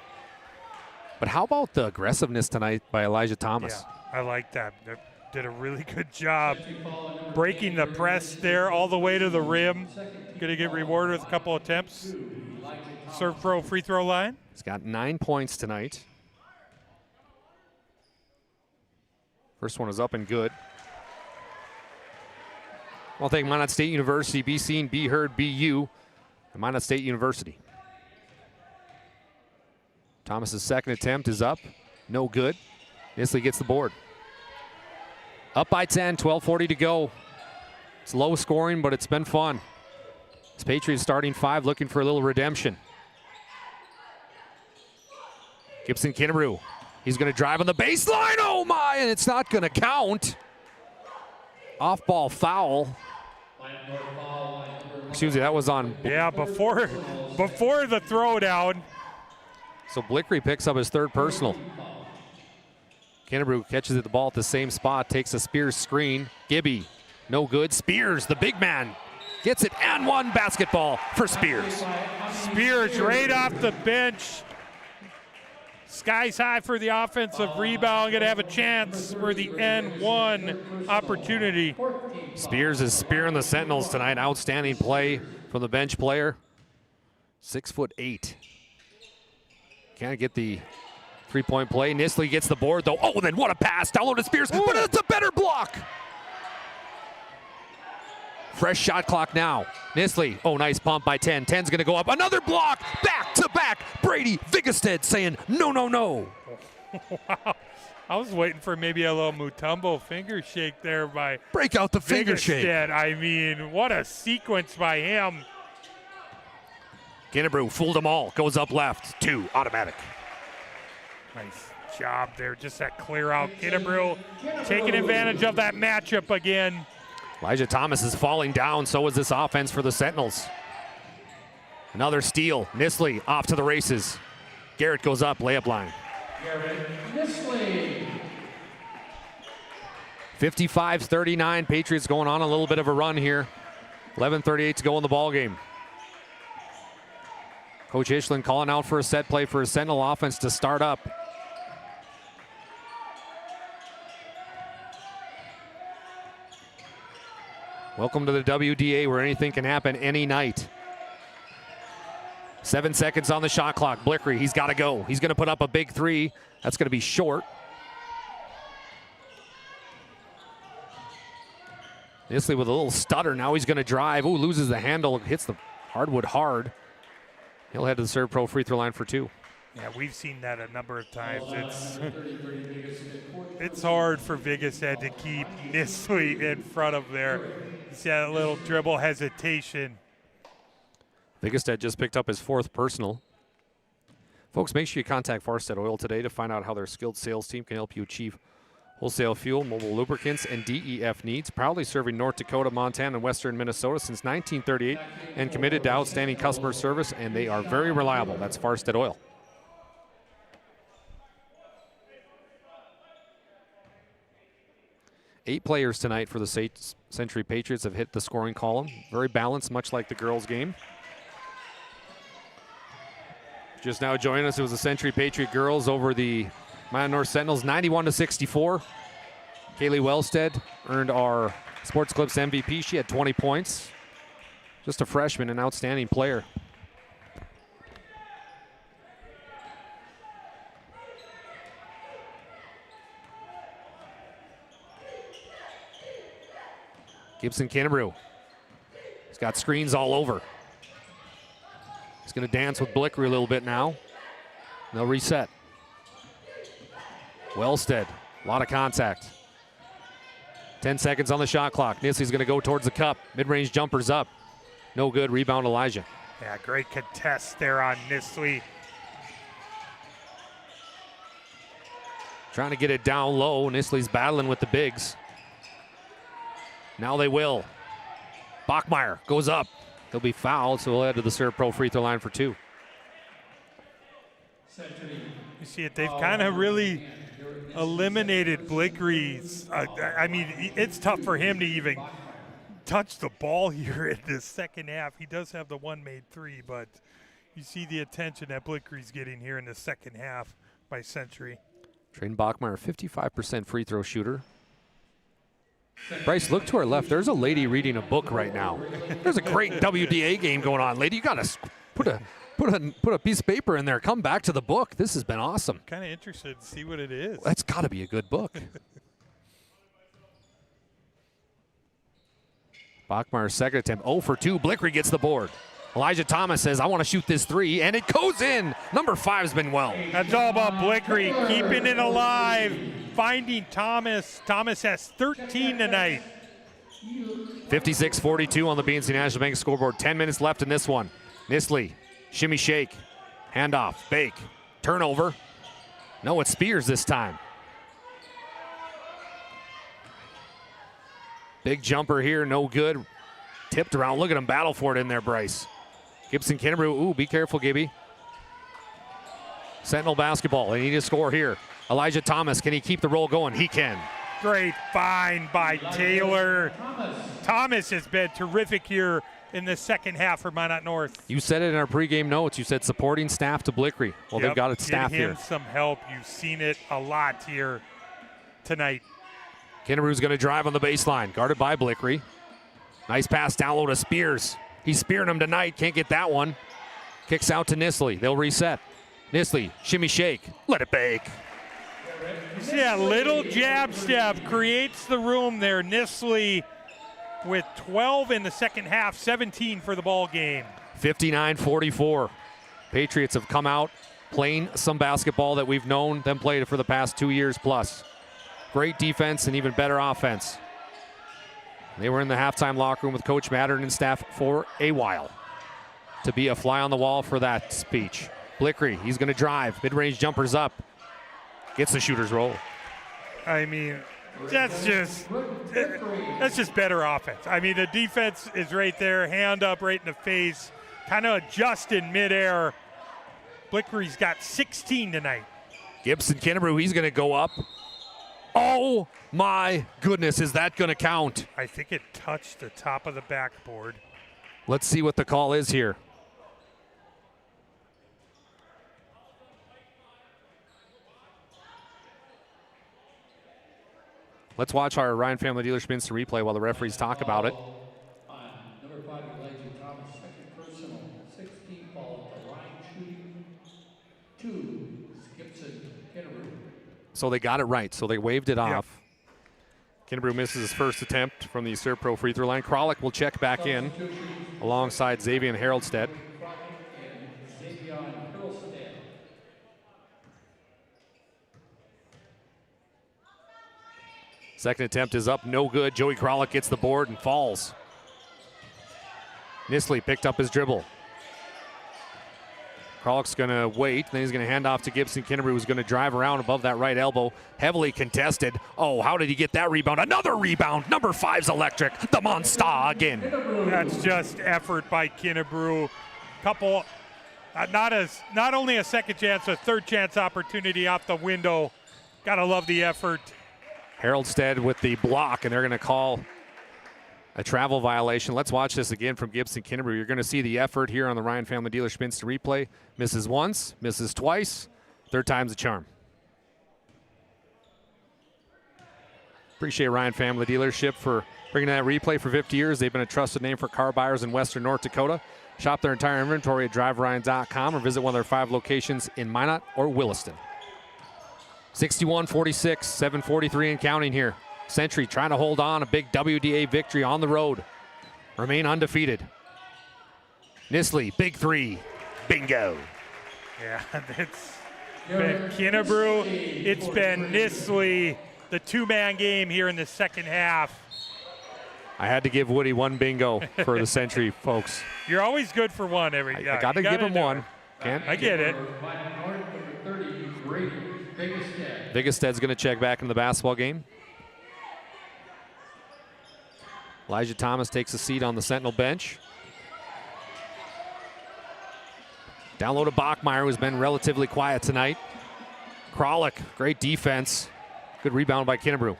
But how about the aggressiveness tonight by Elijah Thomas? Yeah, I like that. They did a really good job breaking the press there all the way to the rim. Going to get rewarded with a couple attempts. Serve Pro free throw line. He's got 9 points tonight. First one is up and good. I want to thank Minot State University. Be seen, be heard, be you. And Minot State University. Thomas's second attempt is up. No good. Nisley gets the board. Up by 10, 12:40 to go. It's low scoring, but it's been fun. It's Patriots starting 5 looking for a little redemption. Gibson Kinnebrew. He's going to drive on the baseline. Oh my, and it's not going to count. Off ball foul. Excuse me, that was on. Yeah, before the throwdown. So Blickery picks up his third personal. Kinnebrew catches the ball at the same spot, takes a Spears screen. Gibby, no good. Spears, the big man, gets it and one. Basketball for Spears. Spears right off the bench. Skies high for the offensive rebound. Going to have a chance for the N1 opportunity. Spears is spearing the Sentinels tonight. Outstanding play from the bench player. 6'8". Can't get the three-point play. Nisley gets the board, though. Oh, then what a pass. Down low to Spears, but it's a better block. Fresh shot clock now. Nisley, oh, nice pump by 10. 10's going to go up. Another block, back to back. Brady Vigestead saying, no, no, no. Wow. I was waiting for maybe a little Mutombo finger shake there by break out the finger shake. I mean, what a sequence by him. Kinnebrew fooled them all. Goes up left. 2, automatic. Nice job there. Just that clear out. Kinnebrew taking advantage of that matchup again. Elijah Thomas is falling down. So is this offense for the Sentinels. Another steal. Nisley off to the races. Garrett goes up. Layup line. 55-39. Patriots going on a little bit of a run here. 11:38 to go in the ball game. Coach Ishland calling out for a set play for a Sentinel offense to start up. Welcome to the WDA, where anything can happen any night. 7 seconds on the shot clock. Blickery, he's got to go. He's going to put up a big 3. That's going to be short. Nisley with a little stutter. Now he's going to drive. Ooh, loses the handle. Hits the hardwood hard. He'll head to the serve pro free throw line for 2. Yeah, we've seen that a number of times. It's hard for Vigestead to keep Nisley in front of there. You see that little dribble hesitation. Vigestead just picked up his 4th personal. Folks, make sure you contact Farstead Oil today to find out how their skilled sales team can help you achieve wholesale fuel, mobile lubricants, and DEF needs. Proudly serving North Dakota, Montana, and western Minnesota since 1938 and committed to outstanding customer service, and they are very reliable. That's Farstead Oil. Eight players tonight for the Century Patriots have hit the scoring column. Very balanced, much like the girls' game. Just now joining us, it was the Century Patriot girls over the Minot North Sentinels, 91-64. Kaylee Wellstead earned our Sports Clips MVP. She had 20 points. Just a freshman, an outstanding player. Gibson Kinnebrew. He's got screens all over. He's going to dance with Blickery a little bit now. They'll reset. Wellstead, a lot of contact. 10 seconds on the shot clock. Nisley's going to go towards the cup. Mid-range jumper's up. No good. Rebound, Elijah. Yeah, great contest there on Nisley. Trying to get it down low. Nisley's battling with the bigs. Now they will. Bachmeyer goes up. He'll be fouled, so he'll head to the serve pro free throw line for 2. You see it, they've kind of really eliminated Blickery's. I mean, it's tough for him to even touch the ball here in this second half. He does have the one made 3, but you see the attention that Blickery's getting here in the second half by Century. Trayden Bachmeyer, 55% free throw shooter. Bryce, look to our left. There's a lady reading a book right now. There's a great WDA game going on. Lady, you got to put a piece of paper in there. Come back to the book. This has been awesome. Kind of interested to see what it is. That's got to be a good book. Bachmeyer's second attempt, 0 for 2. Blickery gets the board. Elijah Thomas says, I want to shoot this three, and it goes in. Number 5's been well. That's all about Blickery, keeping it alive, finding Thomas. Thomas has 13 tonight. 56-42 on the BNC National Bank scoreboard. 10 minutes left in this one. Nisley, shimmy shake, handoff, bake, turnover. No, it's Spears this time. Big jumper here, no good. Tipped around. Look at him battle for it in there, Bryce. Gibson Kinnebrew. Ooh, be careful, Gibby. Sentinel basketball. They need to score here. Elijah Thomas, can he keep the roll going? He can. Great find by Taylor. Thomas has been terrific here in the second half for Minot North. You said it in our pregame notes. You said supporting staff to Blickery. Well, they've got its staff here. Give him some help. You've seen it a lot here tonight. Kinnebrew's going to drive on the baseline. Guarded by Blickery. Nice pass down low to Spears. He's spearing him tonight. Can't get that one. Kicks out to Nisley. They'll reset. Nisley, shimmy shake. Let it bake. You see that little jab step creates the room there. Nisley with 12 in the second half, 17 for the ball game. 59-44. Patriots have come out playing some basketball that we've known them play for the past 2 years plus. Great defense and even better offense. They were in the halftime locker room with Coach Mattern and staff for a while to be a fly on the wall for that speech. Blickery, he's going to drive. Mid-range jumpers up. Gets the shooter's roll. I mean, that's just better offense. I mean, the defense is right there, hand up right in the face, kind of adjust in midair. Blickery's got 16 tonight. Gibson Kinnebrew, he's going to go up. Oh my goodness, is that going to count? I think it touched the top of the backboard. Let's see what the call is here. Let's watch our Ryan Family Dealer spins to replay while the referees talk about it. Number 5, Elijah Thomas, second personal, 16 foul to Ryan shooting. 2, Gibson Kinnebrew. So they got it right. So they waved it off. Kinnebrew misses his first attempt from the Serve Pro free throw line. Kralik will check back in alongside Xavier Haroldstead. Second attempt is up, no good. Joey Kralik gets the board and falls. Nisley picked up his dribble. Kralik's going to wait, then he's going to hand off to Gibson Kinnebrew, who's going to drive around above that right elbow. Heavily contested. Oh, how did he get that rebound? Another rebound. Number 5's electric. The Monster again. That's just effort by Kinnebrew. Couple, not only a second chance, a third chance opportunity out the window. Gotta love the effort. Haroldstead with the block, and they're going to call a travel violation. Let's watch this again from Gibson Kinnebrew. You're going to see the effort here on the Ryan Family Dealer spins to replay. Misses once, misses twice, third time's a charm. Appreciate Ryan Family Dealership for bringing that replay for 50 years. They've been a trusted name for car buyers in Western North Dakota. Shop their entire inventory at driveryan.com or visit one of their 5 locations in Minot or Williston. 61-46, 7:43 and counting here. Century trying to hold on, a big WDA victory on the road. Remain undefeated. Nisley, big three, bingo. Yeah, it's been Kinnebrew, it's been Nisley, the two-man game here in the second half. I had to give Woody one bingo for the Century folks. You're always good for one every I got to give him one. I get it. Vigested's going to check back into the basketball game. Elijah Thomas takes a seat on the Sentinel bench. Down low to Bachmeyer, who's been relatively quiet tonight. Kralik, great defense. Good rebound by Kinnebrew.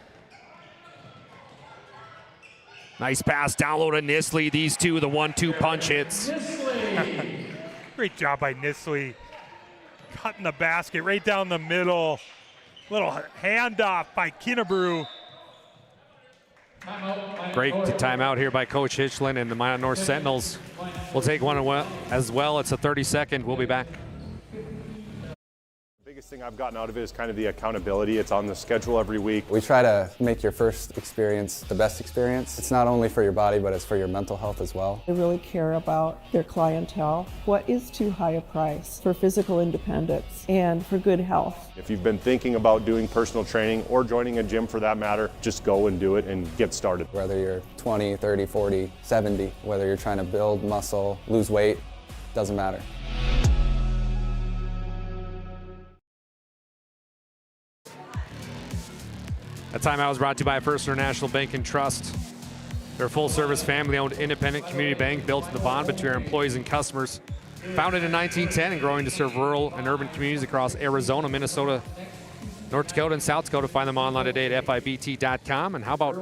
Nice pass down low to Nisley. These two, the 1-2 punch hits. Great job by Nisley. Cutting the basket right down the middle. Little handoff by Kinnebrew. Great timeout here by Coach Hitchland, and the Minot North Sentinels will take one as well. It's a 30-second. We'll be back. biggest thing I've gotten out of it is kind of the accountability. It's on the schedule every week. We try to make your first experience the best experience. It's not only for your body, but it's for your mental health as well. They really care about their clientele. What is too high a price for physical independence and for good health? If you've been thinking about doing personal training or joining a gym for that matter, just go and do it and get started. Whether you're 20, 30, 40, 70, whether you're trying to build muscle, lose weight, doesn't matter. That timeout was brought to you by First International Bank and Trust. They're a full-service, family-owned, independent community bank built in the bond between our employees and customers. Founded in 1910 and growing to serve rural and urban communities across Arizona, Minnesota, North Dakota, and South Dakota. Find them online today at FIBT.com. And how about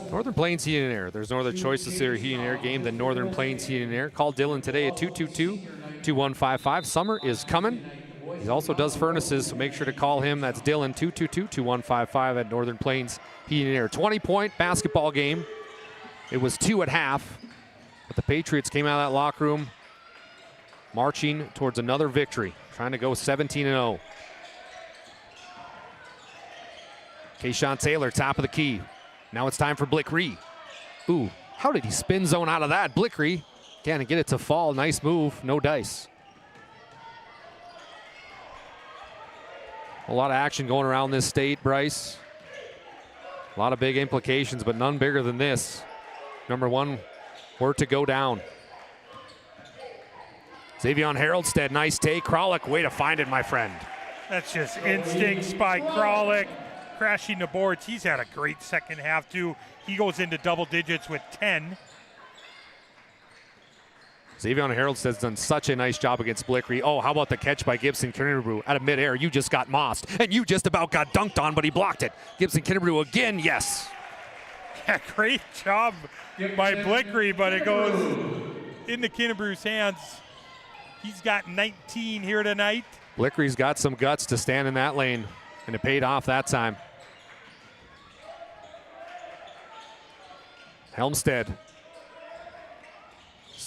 Northern Plains Heating and Air? There's no other choice to see your heating and air game than Northern Plains Heating and Air. Call Dylan today at 222-2155. Summer is coming. He also does furnaces, so make sure to call him. That's Dylan, 222-2155 at Northern Plains Heating and Air. 20-point basketball game. It was 2 at half, but the Patriots came out of that locker room marching towards another victory, trying to go 17-0. Kayshawn Taylor, top of the key. Now it's time for Blickree. Ooh, how did he spin zone out of that? Blickree can't get it to fall. Nice move, no dice. A lot of action going around this state, Bryce. A lot of big implications, but none bigger than this. Number one, were to go down. Xavion Haroldstead, nice take. Kralik, way to find it, my friend. That's just instincts by Kralik, crashing the boards. He's had a great second half, too. He goes into double digits with 10. Xavion Haroldstead's done such a nice job against Blickree. Oh, how about the catch by Gibson Kinnebrew out of midair? You just got mossed, and you just about got dunked on, but he blocked it. Gibson Kinnebrew again, yes. Yeah, great job by Blickree, but it goes into Kinnebrew's hands. He's got 19 here tonight. Blickree's got some guts to stand in that lane, and it paid off that time. Helmstead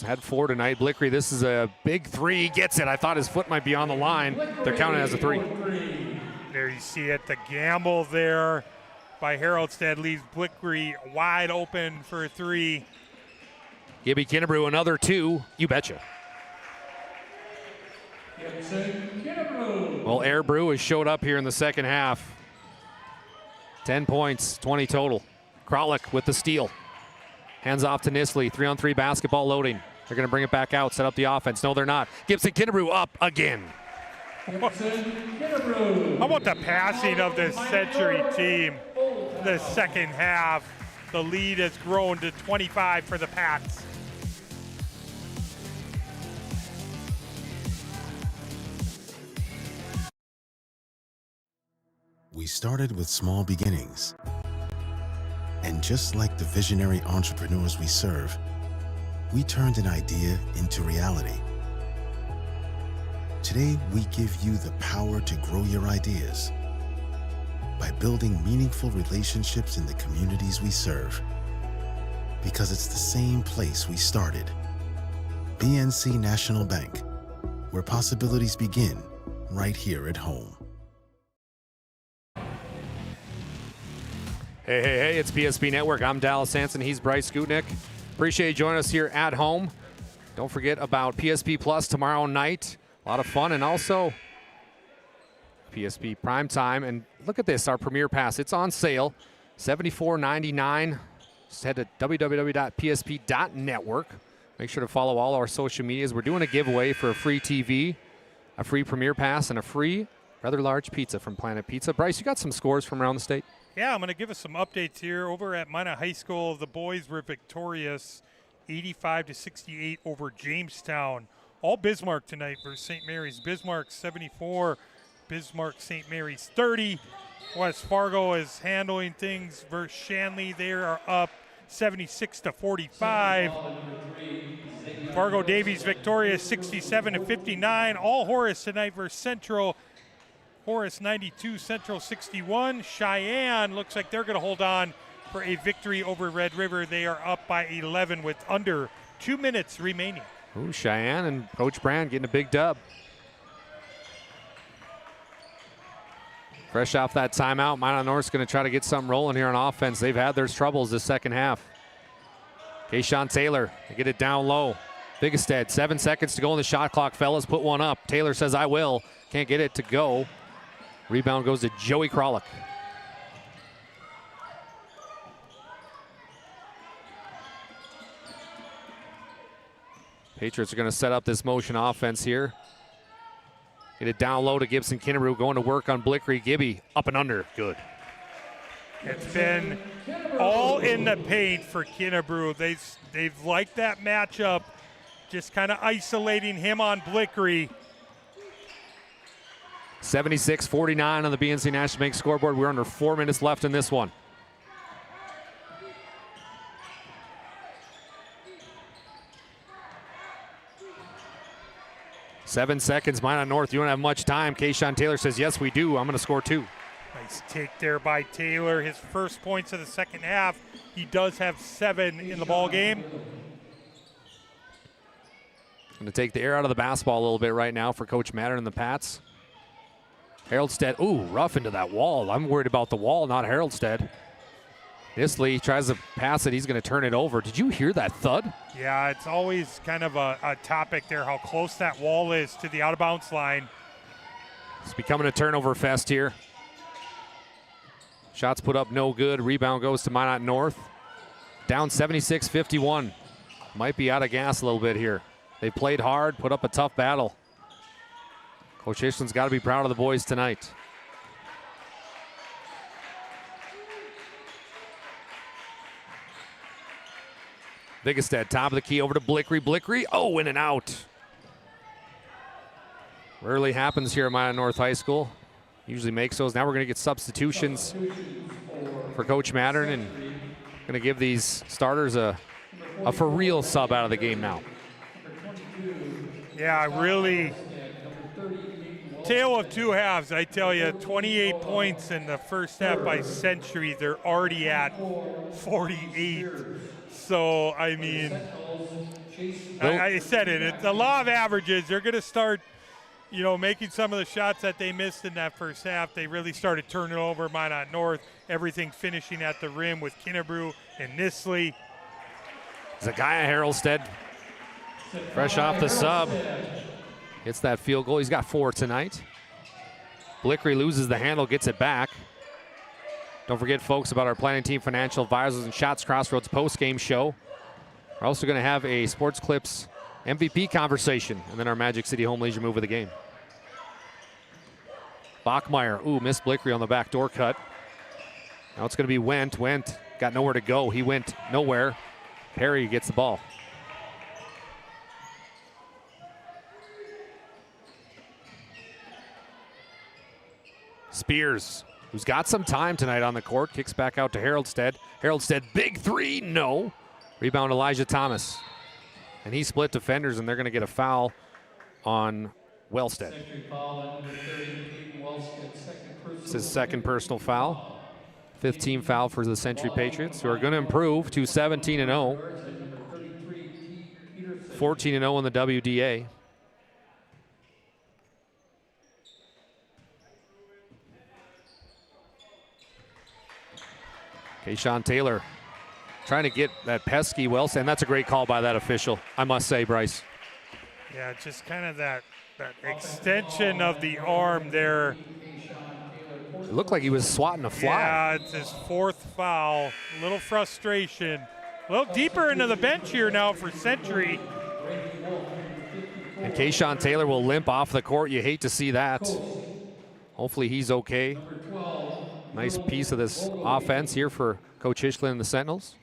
had 4 tonight. Blickree, this is a big 3. He gets it. I thought his foot might be on the line. They're counting it as a 3. There you see it. The gamble there by Haroldstead leaves Blickree wide open for a 3. Gibby Kinnebrew, another 2. You betcha. Well, Air Brew has showed up here in the second half. 10 points, 20 total. Kralik with the steal. Hands off to Nisley. 3-on-3 basketball loading. They're going to bring it back out, set up the offense. No, they're not. Gibson Kinnebrew up again. How about the passing of this Century team? The second half, the lead has grown to 25 for the Pats. We started with small beginnings. And just like the visionary entrepreneurs we serve, we turned an idea into reality. Today, we give you the power to grow your ideas by building meaningful relationships in the communities we serve. Because it's the same place we started. BNC National Bank, where possibilities begin right here at home. Hey, it's PSP Network. I'm Dallas Sanson. He's Bryce Skutnik. Appreciate you joining us here at home. Don't forget about PSP Plus tomorrow night. A lot of fun, and also PSP Primetime. And look at this, our Premier Pass. It's on sale, $74.99. Just head to www.psp.network. Make sure to follow all our social medias. We're doing a giveaway for a free TV, a free Premier Pass, and a free rather large pizza from Planet Pizza. Bryce, you got some scores from around the state? Yeah, I'm going to give us some updates here. Over at Minot High School, the boys were victorious 85-68 over Jamestown. All Bismarck tonight versus St. Mary's. Bismarck 74, Bismarck St. Mary's 30. West Fargo is handling things versus Shanley. They are up 76-45. Fargo Davies victorious 67-59. All Horace tonight versus Central. Horace 92, Central 61. Cheyenne looks like they're going to hold on for a victory over Red River. They are up by 11 with under 2 minutes remaining. Ooh, Cheyenne and Coach Brand getting a big dub. Fresh off that timeout, Minot North's going to try to get something rolling here on offense. They've had their troubles this second half. Kayshawn Taylor, they get it down low. Bigestead, 7 seconds to go on the shot clock, fellas. Put one up. Taylor says, I will. Can't get it to go. Rebound goes to Joey Kralik. Patriots are going to set up this motion offense here. Get it down low to Gibson Kinnebrew, going to work on Blickery. Gibby up and under. Good. It's been all in the paint for Kinnebrew. They've liked that matchup, just kind of isolating him on Blickery. 76-49 on the BNC National Bank scoreboard. We're under 4 minutes left in this one. Seven seconds, Minot North. You don't have much time. Kayshawn Taylor says, yes, we do. I'm going to score 2. Nice take there by Taylor. His first points of the second half. He does have 7 in the ball game. Going to take the air out of the basketball a little bit right now for Coach Matter and the Pats. Haroldstead, ooh, rough into that wall. I'm worried about the wall, not Haroldstead. Isley tries to pass it. He's going to turn it over. Did you hear that thud? Yeah, it's always kind of a topic there, how close that wall is to the out-of-bounds line. It's becoming a turnover fest here. Shots put up no good. Rebound goes to Minot North. Down 76-51. Might be out of gas a little bit here. They played hard, put up a tough battle. Coach Ishland's got to be proud of the boys tonight. Bigestead, top of the key over to Blickery. Blickery, oh, in and out. Rarely happens here at Minot North High School. Usually makes those. Now we're going to get substitutions for Coach Mattern and going to give these starters a for real sub out of the game now. Yeah, really. Tale of two halves, I tell you. 28 points in the first half by Century. They're already at 48. So, I mean, I said it. It's the law of averages. They're going to start, making some of the shots that they missed in that first half. They really started turning over Minot North. Everything finishing at the rim with Kinnebrew and Nisley. Zagaya Haroldstead, fresh off the sub. Hits that field goal. He's got 4 tonight. Blickery loses the handle, gets it back. Don't forget, folks, about our Planning Team Financial Advisors and Shots Crossroads post-game show. We're also going to have a Sports Clips MVP conversation, and then our Magic City Home Leisure move of the game. Bachmeyer, ooh, missed Blickery on the backdoor cut. Now it's going to be Wendt. Wendt got nowhere to go. He went nowhere. Perry gets the ball. Spears, who's got some time tonight on the court, kicks back out to Haroldstead. Haroldstead, big 3, no. Rebound Elijah Thomas. And he split defenders, and they're going to get a foul on Wellstead. It's his second personal foul. 15 foul for the Century Patriots, who are going to improve to 17-0. 14-0 in the WDA. Kayshawn Taylor trying to get that pesky Wellstead, and that's a great call by that official, I must say, Bryce. Yeah, just kind of that extension of the arm there. It looked like he was swatting a fly. Yeah, it's his 4th foul. A little frustration. A little deeper into the bench here now for Century. And Kayshawn Taylor will limp off the court. You hate to see that. Hopefully he's okay. Nice piece of this offense here for Coach Ishland and the Sentinels.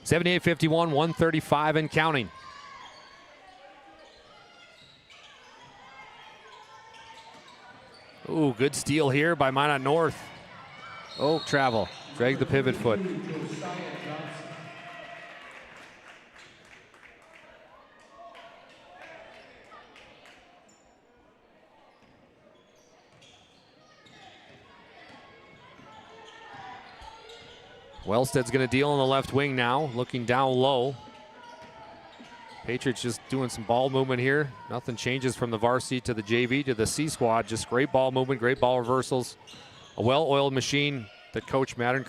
78-51, 135 and counting. Ooh, good steal here by Minot North. Oh, travel. Drag the pivot foot. Wellstead's going to deal on the left wing now, looking down low. Patriots just doing some ball movement here. Nothing changes from the varsity to the JV to the C squad. Just great ball movement, great ball reversals. A well-oiled machine that Coach Madden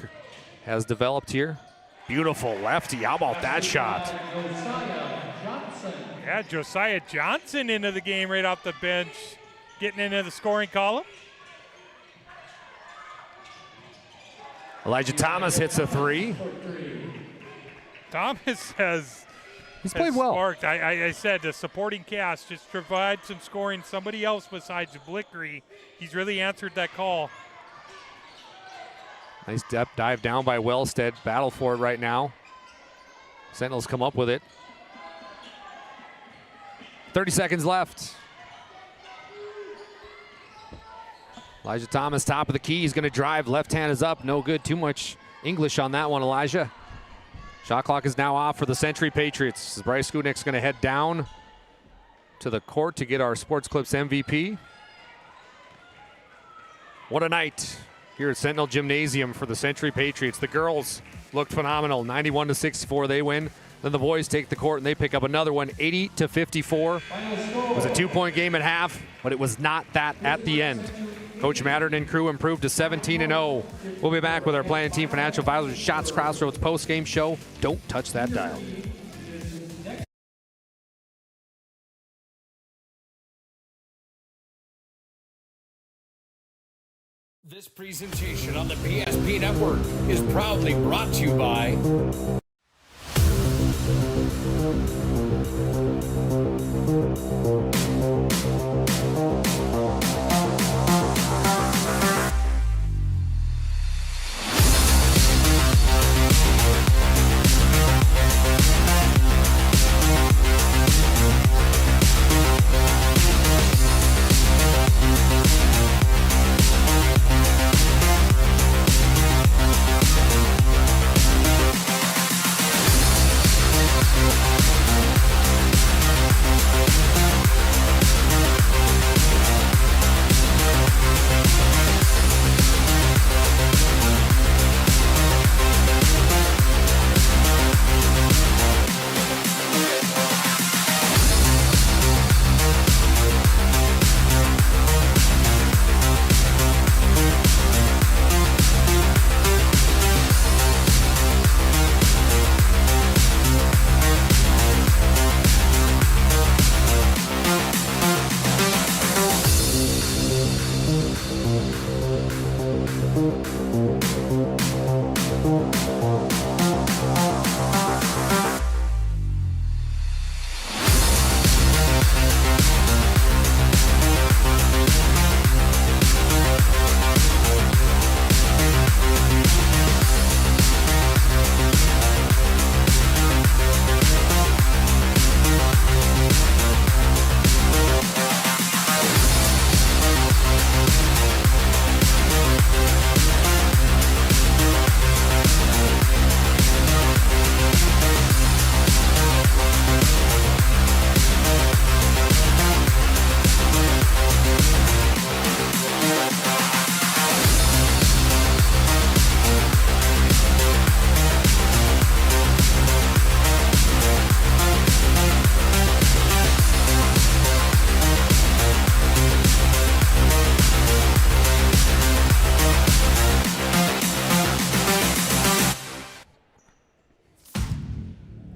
has developed here. Beautiful lefty. How about that shot? Yeah, Josiah Johnson into the game right off the bench, getting into the scoring column. Elijah Thomas hits a 3. Thomas has played well. Sparked. I said the supporting cast just provide some scoring. Somebody else besides Blickery. He's really answered that call. Nice depth dive down by Wellstead. Battle for it right now. Sentinels come up with it. 30 seconds left. Elijah Thomas, top of the key. He's going to drive. Left hand is up. No good. Too much English on that one, Elijah. Shot clock is now off for the Century Patriots. Bryce Skudnick's going to head down to the court to get our Sports Clips MVP. What a night here at Sentinel Gymnasium for the Century Patriots. The girls looked phenomenal. 91-64, they win. Then the boys take the court and they pick up another one, 80-54. It was a 2-point game at half, but it was not that at the end. Coach Mattern and crew improved to 17-0. We'll be back with our Planning Team Financial Advisors Shots Crossroads post-game show. Don't touch that dial. This presentation on the PSP Network is proudly brought to you by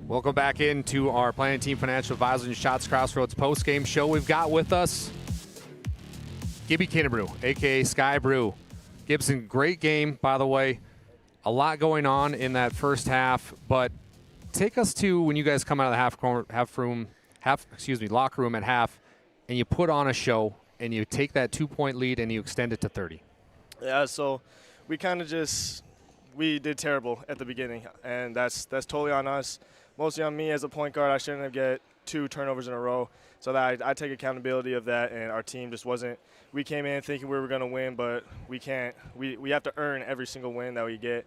Welcome back into our Planning Team Financial Advisors and Shots Crossroads post-game show. We've got with us Gibby Kinnebrew, a.k.a. Sky Brew. Gibson, great game, by the way. A lot going on in that first half, but take us to when you guys come out of the locker room at half, and you put on a show, and you take that 2-point lead, and you extend it to 30. Yeah, so we kind of we did terrible at the beginning, and that's totally on us. Mostly on me as a point guard. I shouldn't have get 2 turnovers in a row. So that I take accountability of that, and our team just wasn't. We came in thinking we were going to win, but we can't. We have to earn every single win that we get.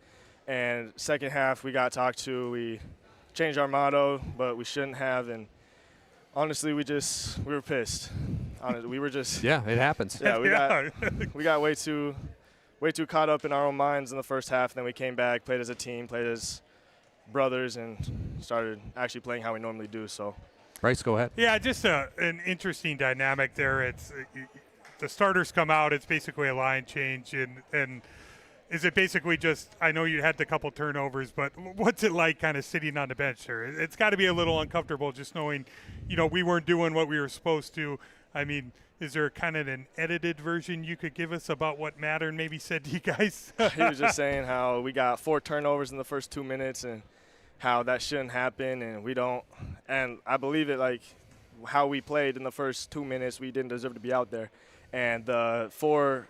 And second half, we got talked to. We changed our motto, but we shouldn't have. And honestly, we were pissed. Honestly, we were just. Yeah, it happens. Yeah, we got way too caught up in our own minds in the first half. And then we came back, played as a team, played as brothers, and started actually playing how we normally do. So Bryce, go ahead. Yeah, just an interesting dynamic there. It's the starters come out. It's basically a line change, and is it basically just? I know you had the couple turnovers, but what's it like, kind of sitting on the bench there? It's got to be a little uncomfortable, just knowing, we weren't doing what we were supposed to. I mean, is there kind of an edited version you could give us about what Mattern maybe said to you guys? He was just saying how we got 4 turnovers in the first 2 minutes and how that shouldn't happen, and we don't. And I believe it, like how we played in the first 2 minutes, we didn't deserve to be out there. And the four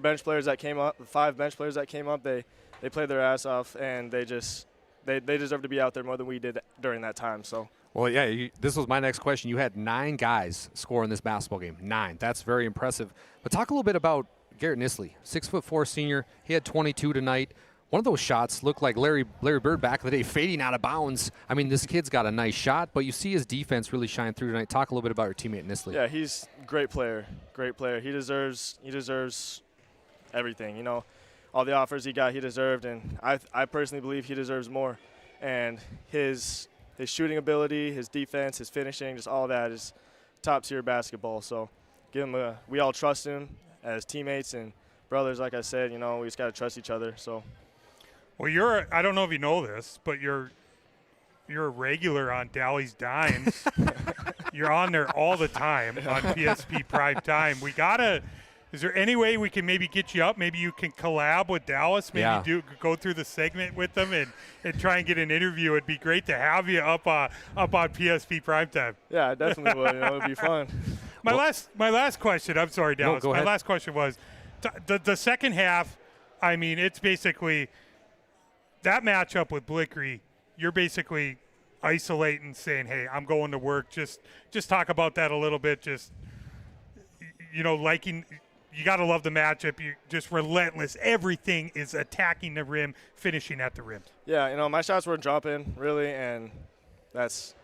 bench players that came up, the 5 bench players that came up, they played their ass off, and they deserve to be out there more than we did during that time. So. Well, yeah, this was my next question. You had 9 guys score in this basketball game. 9. That's very impressive. But talk a little bit about Garrett Nisley, 6'4" senior. He had 22 tonight. One of those shots looked like Larry Bird back in the day, fading out of bounds. I mean, this kid's got a nice shot, but you see his defense really shine through tonight. Talk a little bit about your teammate Nisley. Yeah, he's a great player. Great player. He deserves everything. All the offers he got, he deserved, and I personally believe he deserves more. And his shooting ability, his defense, his finishing, just all that is top-tier basketball. So we all trust him as teammates and brothers. Like I said, we just got to trust each other. So. Well, I don't know if you know this, but you're a regular on Dalley's Dimes. You're on there all the time on PSP Prime Time. Is there any way we can maybe get you up? Maybe you can collab with Dallas. Maybe go through the segment with them and try and get an interview. It'd be great to have you up on PSP Prime Time. Yeah, I definitely would. It'd be fun. My last question. I'm sorry, Dallas. No, go ahead. My last question was the second half. I mean, it's basically that matchup with Blickery. You're basically isolating, saying, "Hey, I'm going to work." Just talk about that a little bit. Just liking. You got to love the matchup. You're just relentless. Everything is attacking the rim, finishing at the rim. Yeah, my shots weren't dropping, really, and that's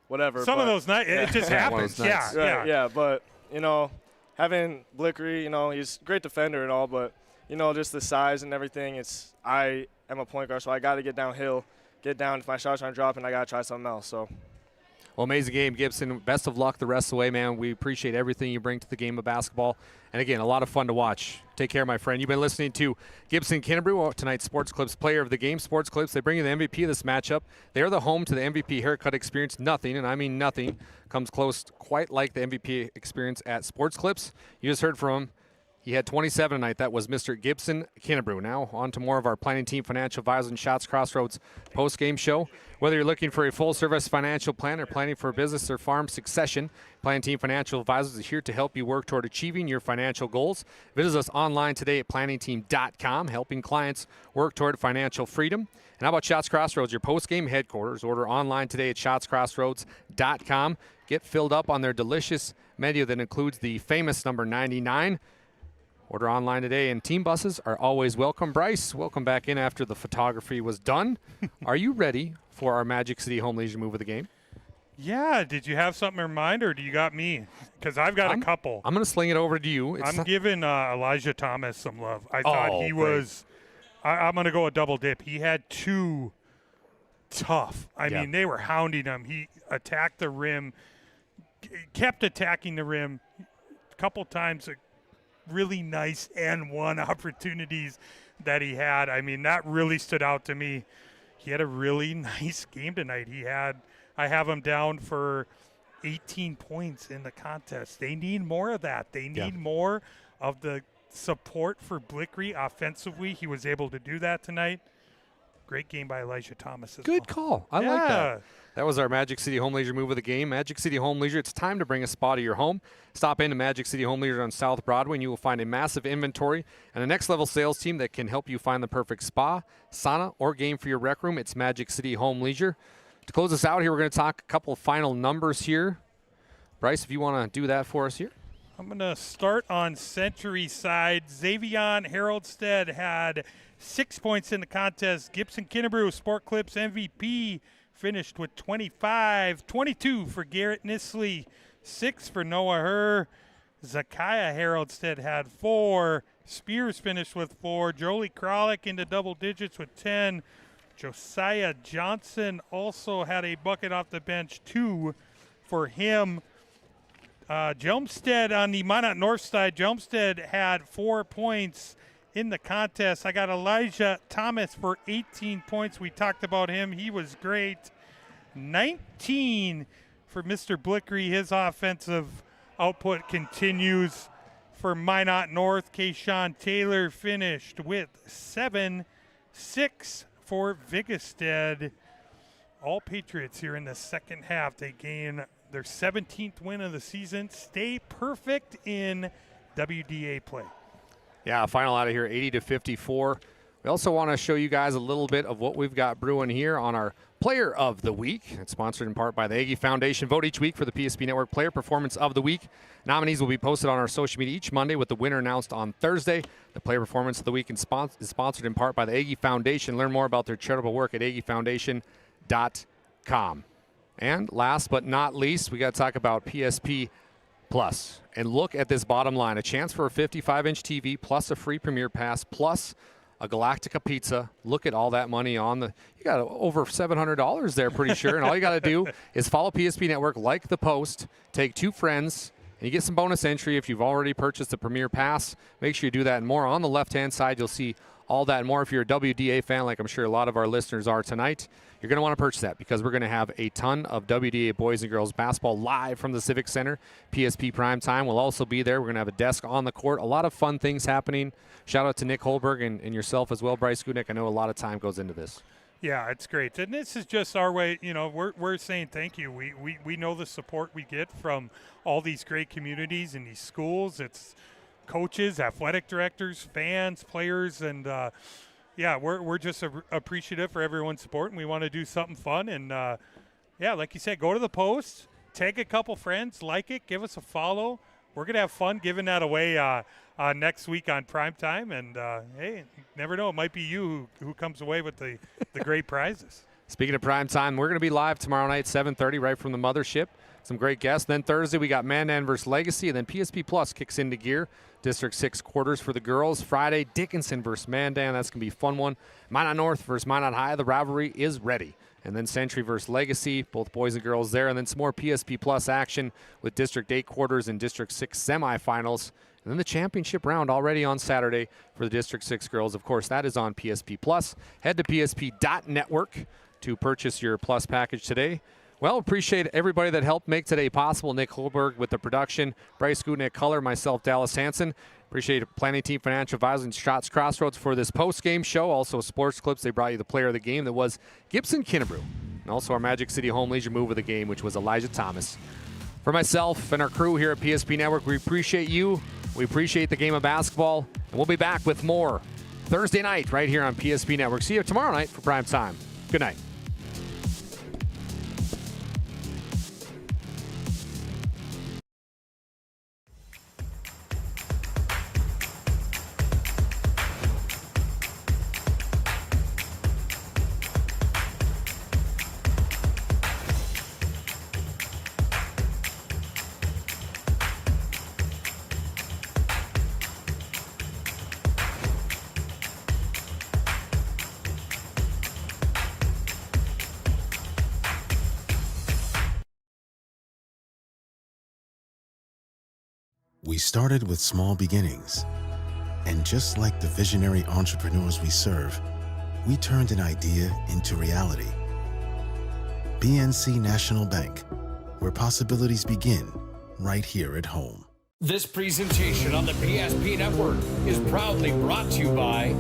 whatever. Some of those nights, it just happens. Yeah, but, having Blickery, he's a great defender and all, but, just the size and everything, I am a point guard, so I got to get downhill, get down. If my shots aren't dropping, I got to try something else, so. Well, amazing game, Gibson. Best of luck the rest of the way, man. We appreciate everything you bring to the game of basketball. And, again, a lot of fun to watch. Take care, my friend. You've been listening to Gibson Kinnebrew, tonight's Sports Clips Player of the Game. Sports Clips, they bring you the MVP of this matchup. They are the home to the MVP haircut experience. Nothing, and I mean nothing, comes close quite like the MVP experience at Sports Clips. You just heard from him. He had 27 tonight. That was Mr. Gibson Kinnebrew. Now on to more of our Planning Team Financial Advisors and Shots Crossroads post-game show. Whether you're looking for a full-service financial plan or planning for a business or farm succession, Planning Team Financial Advisors is here to help you work toward achieving your financial goals. Visit us online today at planningteam.com, helping clients work toward financial freedom. And how about Shots Crossroads, your post-game headquarters? Order online today at shotscrossroads.com. Get filled up on their delicious menu that includes the famous number 99. Order online today, and team buses are always welcome. Bryce, welcome back in after the photography was done. Are you ready for our Magic City Home Leisure move of the game? Yeah. Did you have something in mind, or do you got me? Because I've got a couple. I'm going to sling it over to you. I'm giving Elijah Thomas some love. I thought he was – I'm going to go a double dip. He had 2 tough. I mean, they were hounding him. He attacked the rim, kept attacking the rim a couple times. Really nice and one opportunities that he had. I mean, that really stood out to me. He had a really nice game tonight. I have him down for 18 points in the contest. They need more of that. They need more of the support for Blickery offensively. He was able to do that tonight. Great game by Elijah Thomas as Good call. I like that. That was our Magic City Home Leisure move of the game. Magic City Home Leisure, it's time to bring a spa to your home. Stop into Magic City Home Leisure on South Broadway, and you will find a massive inventory and a next-level sales team that can help you find the perfect spa, sauna, or game for your rec room. It's Magic City Home Leisure. To close us out here, we're going to talk a couple of final numbers here. Bryce, if you want to do that for us here. I'm going to start on Century side. Xavion Haroldstead had 6 points in the contest. Gibson Kinnebrew, Sport Clips MVP, finished with 25. 22 for Garrett Nisley, 6 for Noah Herr. Zakiah Haroldstead had 4. Spears finished with 4. Jolie Kralik into double digits with 10. Josiah Johnson also had a bucket off the bench, 2 for him. Jelmstead on the Minot North side, Jelmstead had 4 points in the contest. I got Elijah Thomas for 18 points. We talked about him. He was great. 19 for Mr. Blickery. His offensive output continues for Minot North. Kayshawn Taylor finished with 7. 6 for Vigestead. All Patriots here in the second half. They gain their 17th win of the season. Stay perfect in WDA play. Yeah, final out of here, 80-54. We also want to show you guys a little bit of what we've got brewing here on our Player of the Week. It's sponsored in part by the Aggie Foundation. Vote each week for the PSP Network Player Performance of the Week. Nominees will be posted on our social media each Monday with the winner announced on Thursday. The Player Performance of the Week is sponsored in part by the Aggie Foundation. Learn more about their charitable work at aggiefoundation.com. And last but not least, we got to talk about PSP Plus. And look at this bottom line. A chance for a 55-inch TV plus a free Premier Pass plus a Galactica pizza. Look at all that money on the, you got over $700 there, pretty sure. And all you got to do is follow PSP Network, like the post, take 2 friends, and you get some bonus entry if you've already purchased the Premier Pass. Make sure you do that and more. On the left-hand side, you'll see all that and more. If you're a WDA fan, like I'm sure a lot of our listeners are tonight, you're going to want to purchase that because we're going to have a ton of WDA boys and girls basketball live from the Civic Center. PSP Prime Time will also be there. We're going to have a desk on the court. A lot of fun things happening. Shout out to Nick Holberg and yourself as well, Bryce Gudnick. I know a lot of time goes into this. Yeah, it's great. And this is just our way, you know, we're saying thank you. We know the support we get from all these great communities and these schools. It's coaches, athletic directors, fans, players, and yeah, we're just appreciative for everyone's support, and we want to do something fun. And yeah, like you said, go to the post, tag a couple friends, like it, give us a follow. We're going to have fun giving that away next week on Primetime. And, hey, never know. It might be you who comes away with the great prizes. Speaking of Primetime, we're going to be live tomorrow night, 7:30, right from the mothership. Some great guests. Then Thursday, we got Mandan versus Legacy. And then PSP Plus kicks into gear. District 6 quarters for the girls. Friday, Dickinson versus Mandan. That's going to be a fun one. Minot North versus Minot High. The rivalry is ready. And then Century versus Legacy, both boys and girls there. And then some more PSP Plus action with District 8 quarters and District 6 semifinals. And then the championship round already on Saturday for the District 6 girls. Of course, that is on PSP Plus. Head to psp.network to purchase your Plus package today. Well, appreciate everybody that helped make today possible. Nick Holberg with the production, Bryce Gudnick color, myself, Dallas Hansen. Appreciate Planning Team Financial Advisors and Shots Crossroads for this post-game show. Also Sports Clips, they brought you the player of the game that was Gibson Kinnebrew. And also our Magic City Home Leisure move of the game, which was Elijah Thomas. For myself and our crew here at PSP Network, we appreciate you. We appreciate the game of basketball. And we'll be back with more Thursday night right here on PSP Network. See you tomorrow night for Prime Time. Good night. We started with small beginnings, and just like the visionary entrepreneurs we serve, we turned an idea into reality. BNC National Bank, where possibilities begin right here at home. This presentation on the PSP Network is proudly brought to you by